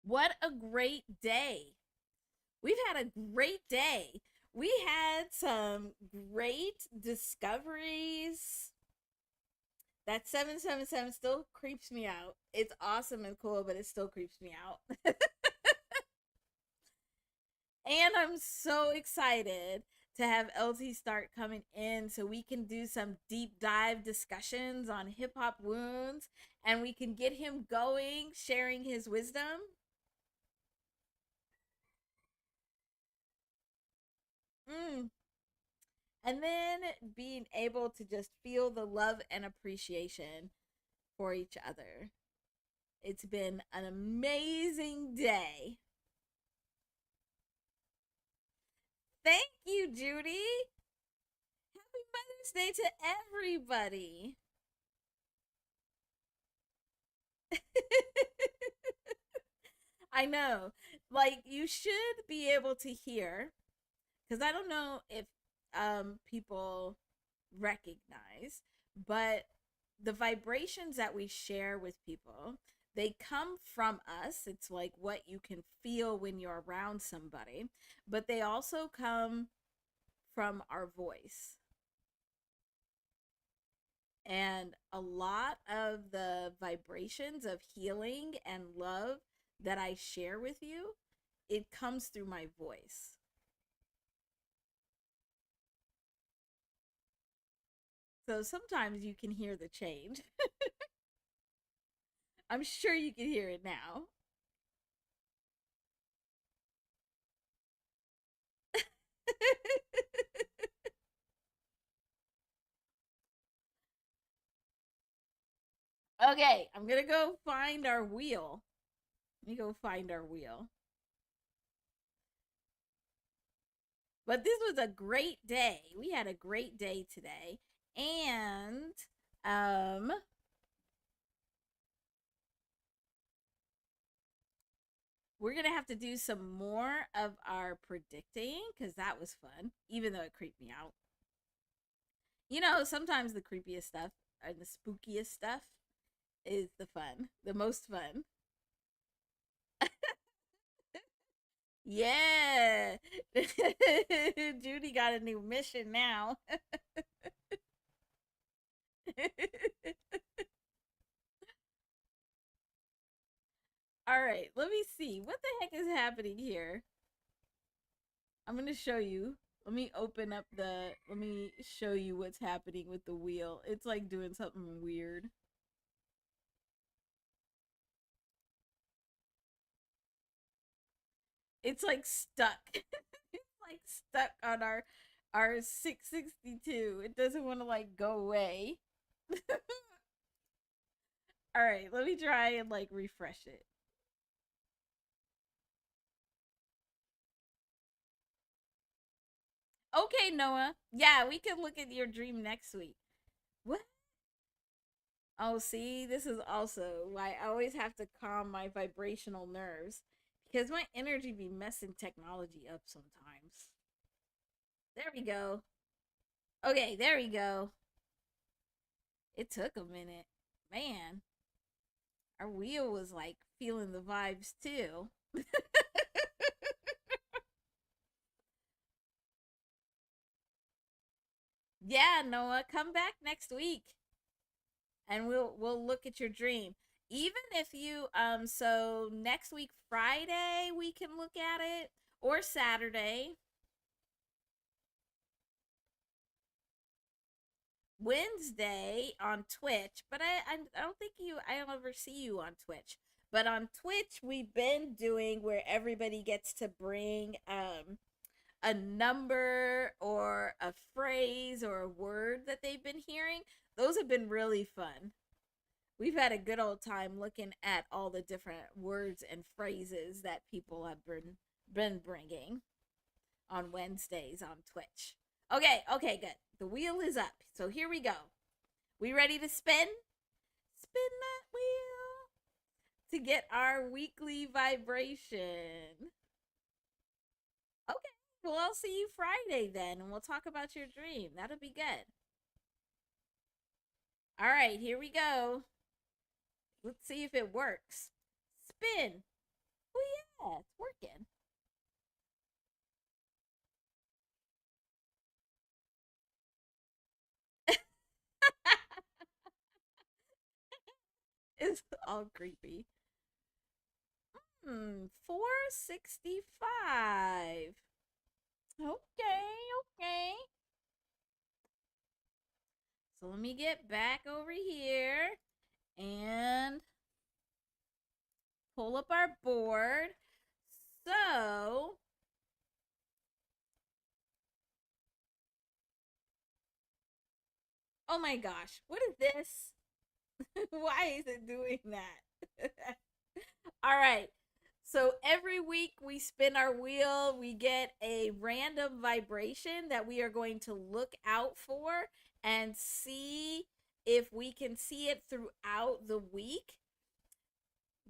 S1: What a great day. We've had a great day. We had some great discoveries. That 777 still creeps me out. It's awesome and cool, but it still creeps me out. And I'm so excited to have LT start coming in so we can do some deep dive discussions on hip hop wounds and we can get him going, sharing his wisdom. Mm. And then being able to just feel the love and appreciation for each other. It's been an amazing day. Thank you, Judy. Happy Mother's Day to everybody. I know. Like, you should be able to hear, because I don't know if people recognize, but the vibrations that we share with people, they come from us. It's like what you can feel when you're around somebody, but they also come from our voice. And a lot of the vibrations of healing and love that I share with you, it comes through my voice. So sometimes you can hear the change. I'm sure you can hear it now. Okay, I'm gonna go find our wheel. Let me go find our wheel. But this was a great day. We had a great day today. And um we're gonna have to do some more of our predicting because that was fun, even though it creeped me out. You know, sometimes the creepiest stuff and the spookiest stuff is the fun, the most fun. Yeah. Judy got a new mission now. All right, let me see. What the heck is happening here? I'm going to show you. Let me open up the. Let me show you what's happening with the wheel. It's like doing something weird. It's like stuck. It's like stuck on our 662. It doesn't want to like go away. All right, let me try and like refresh it. Okay, Noah. Yeah, we can look at your dream next week. What? Oh, see, this is also why I always have to calm my vibrational nerves because my energy be messing technology up sometimes. There we go. Okay, there we go. It took a minute. Man. Our wheel was like feeling the vibes too. Yeah, Noah, come back next week and we'll look at your dream. Even if you so next week Friday we can look at it, or Saturday. Wednesday on Twitch, but I don't think I don't ever see you on Twitch. But on Twitch we've been doing where everybody gets to bring a number or a phrase or a word that they've been hearing. Those have been really fun. We've had a good old time looking at all the different words and phrases that people have been bringing on Wednesdays on Twitch. Okay, okay, good. The wheel is up. So here we go. We ready to spin? Spin that wheel to get our weekly vibration. Okay. Well, I'll see you Friday then, and we'll talk about your dream. That'll be good. All right, here we go. Let's see if it works. Spin. Oh, yeah, it's working. It's all creepy. 465. Okay, okay. So let me get back over here and pull up our board. So, oh my gosh, what is this? Why is it doing that? All right. So every week we spin our wheel, we get a random vibration that we are going to look out for and see if we can see it throughout the week.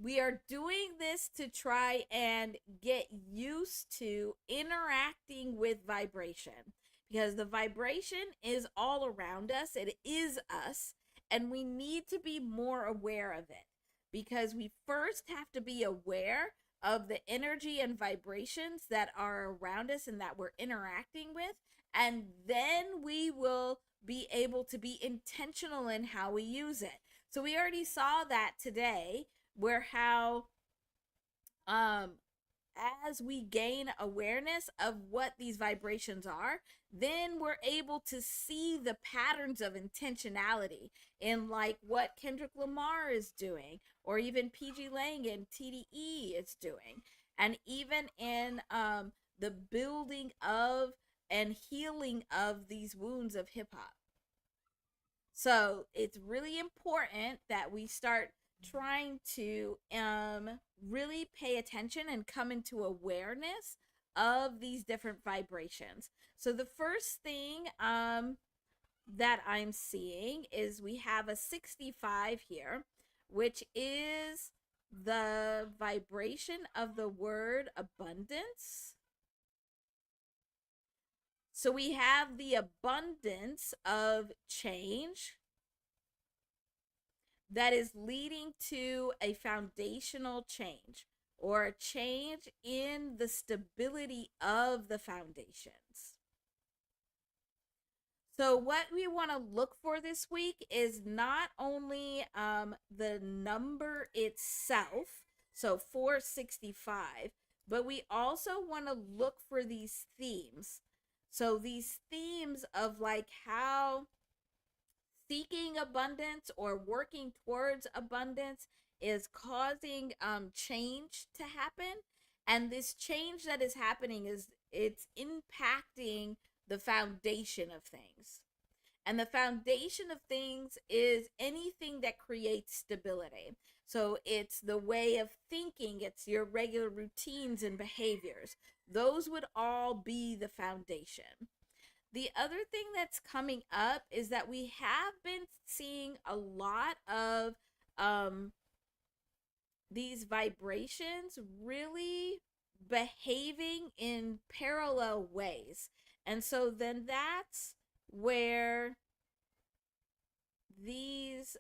S1: We are doing this to try and get used to interacting with vibration because the vibration is all around us, it is us, and we need to be more aware of it because we first have to be aware of the energy and vibrations that are around us and that we're interacting with, and then we will be able to be intentional in how we use it. So we already saw that today where how um as we gain awareness of what these vibrations are, then we're able to see the patterns of intentionality in like what Kendrick Lamar is doing, or even PG Lang and TDE is doing, and even in the building of and healing of these wounds of hip hop. So it's really important that we start trying to really pay attention and come into awareness of these different vibrations. So the first thing that I'm seeing is we have a 65 here, which is the vibration of the word abundance. So we have the abundance of change that is leading to a foundational change or a change in the stability of the foundations. So, what we want to look for this week is not only the number itself, so 465, but we also want to look for these themes. So, these themes of like how seeking abundance or working towards abundance is causing change to happen, and this change that is happening is it's impacting the foundation of things, and the foundation of things is anything that creates stability. So it's the way of thinking, it's your regular routines and behaviors. Those would all be the foundation. The other thing that's coming up is that we have been seeing a lot of um, these vibrations really behaving in parallel ways. And so then that's where these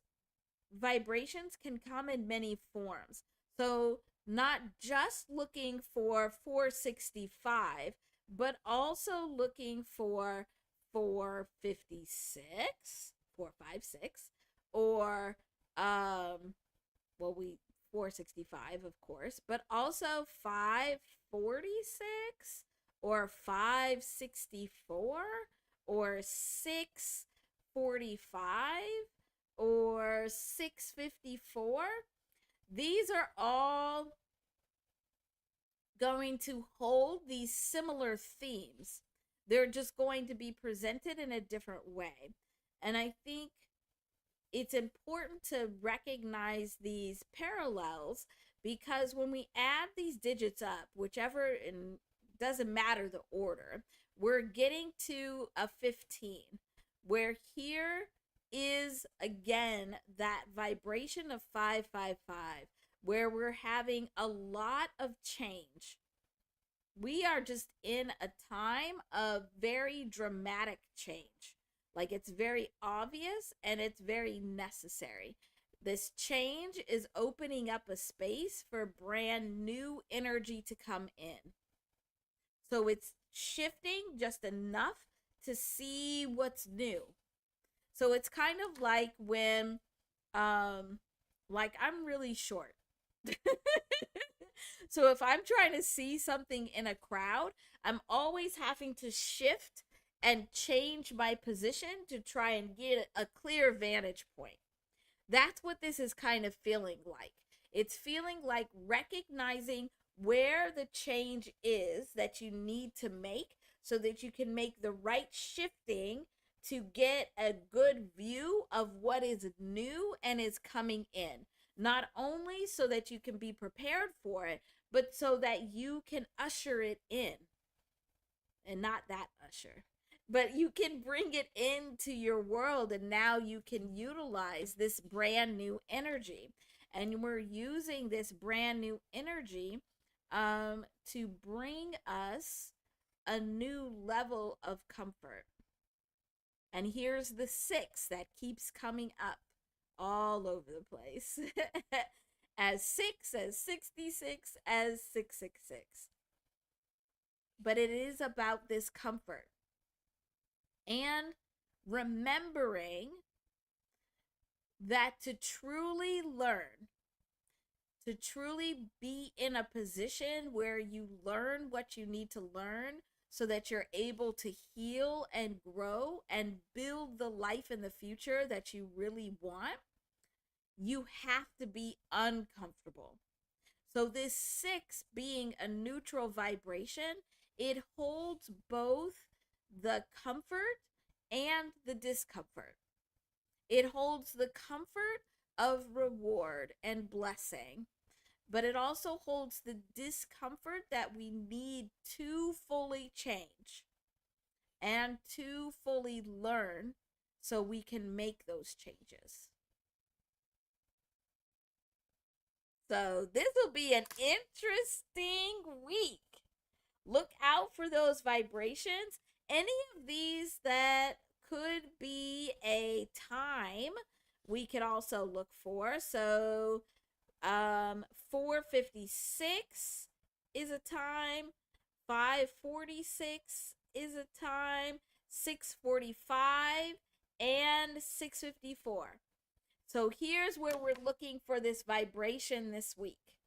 S1: vibrations can come in many forms. So, not just looking for 465, but also looking for 456, 456, or well, we 465, of course, but also 546 or 564 or 645 or 654. These are all going to hold these similar themes. They're just going to be presented in a different way. And I think it's important to recognize these parallels, because when we add these digits up, whichever, and doesn't matter the order, we're getting to a 15, where here is again that vibration of 555, where we're having a lot of change. We are just in a time of very dramatic change. Like, it's very obvious and it's very necessary. This change is opening up a space for brand new energy to come in. So it's shifting just enough to see what's new. So it's kind of like when like I'm really short. So if I'm trying to see something in a crowd, I'm always having to shift and change my position to try and get a clear vantage point. That's what this is kind of feeling like. It's feeling like recognizing where the change is that you need to make so that you can make the right shifting to get a good view of what is new and is coming in. Not only so that you can be prepared for it, but so that you can usher it in. And not that usher, but you can bring it into your world, and now you can utilize this brand new energy. And we're using this brand new energy to bring us a new level of comfort. And here's the 6 that keeps coming up all over the place as 6, as 66, as 666. But it is about this comfort and remembering that to truly learn, to truly be in a position where you learn what you need to learn so that you're able to heal and grow and build the life in the future that you really want, you have to be uncomfortable. So this 6 being a neutral vibration, it holds both the comfort and the discomfort. It holds the comfort of reward and blessing, but it also holds the discomfort that we need to fully change and to fully learn so we can make those changes. So this will be an interesting week. Look out for those vibrations. Any of these that could be a time we could also look for. So 456 is a time, 546 is a time, 645 and 654. So here's where we're looking for this vibration this week.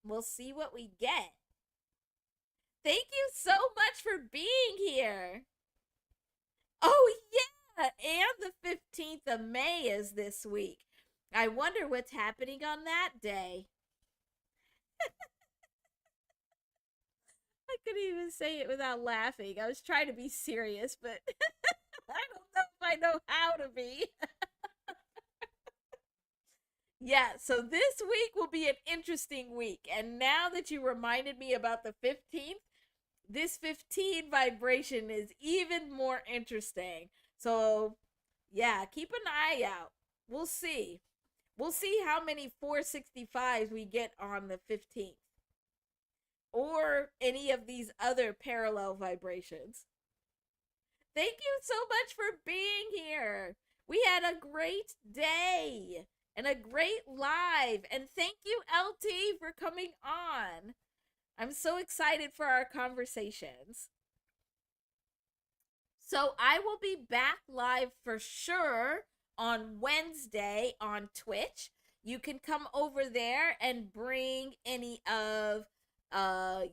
S1: We'll see what we get. Thank you so much for being here. Oh, yeah. And the 15th of May is this week. I wonder what's happening on that day. I couldn't even say it without laughing. I was trying to be serious, but I don't know if I know how to be. Yeah, so this week will be an interesting week. And now that you reminded me about the 15th, this 15 vibration is even more interesting. So, yeah, keep an eye out. We'll see. We'll see how many 465s we get on the 15th. Or any of these other parallel vibrations. Thank you so much for being here. We had a great day and a great live. And thank you, LT, for coming on. I'm so excited for our conversations. So I will be back live for sure on Wednesday on Twitch. You can come over there and bring any of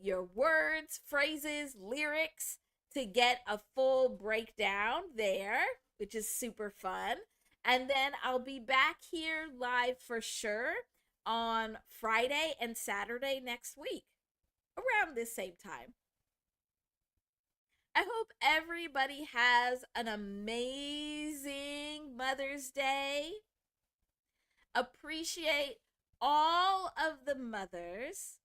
S1: your words, phrases, lyrics to get a full breakdown there, which is super fun. And then I'll be back here live for sure on Friday and Saturday next week around this same time. I hope everybody has an amazing Mother's Day. Appreciate all of the mothers,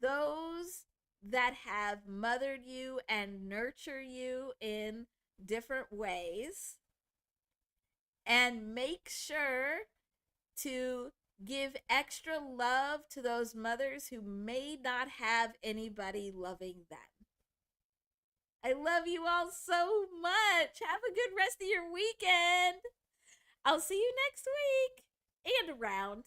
S1: those that have mothered you and nurture you in different ways. And make sure to give extra love to those mothers who may not have anybody loving them. I love you all so much. Have a good rest of your weekend. I'll see you next week and around.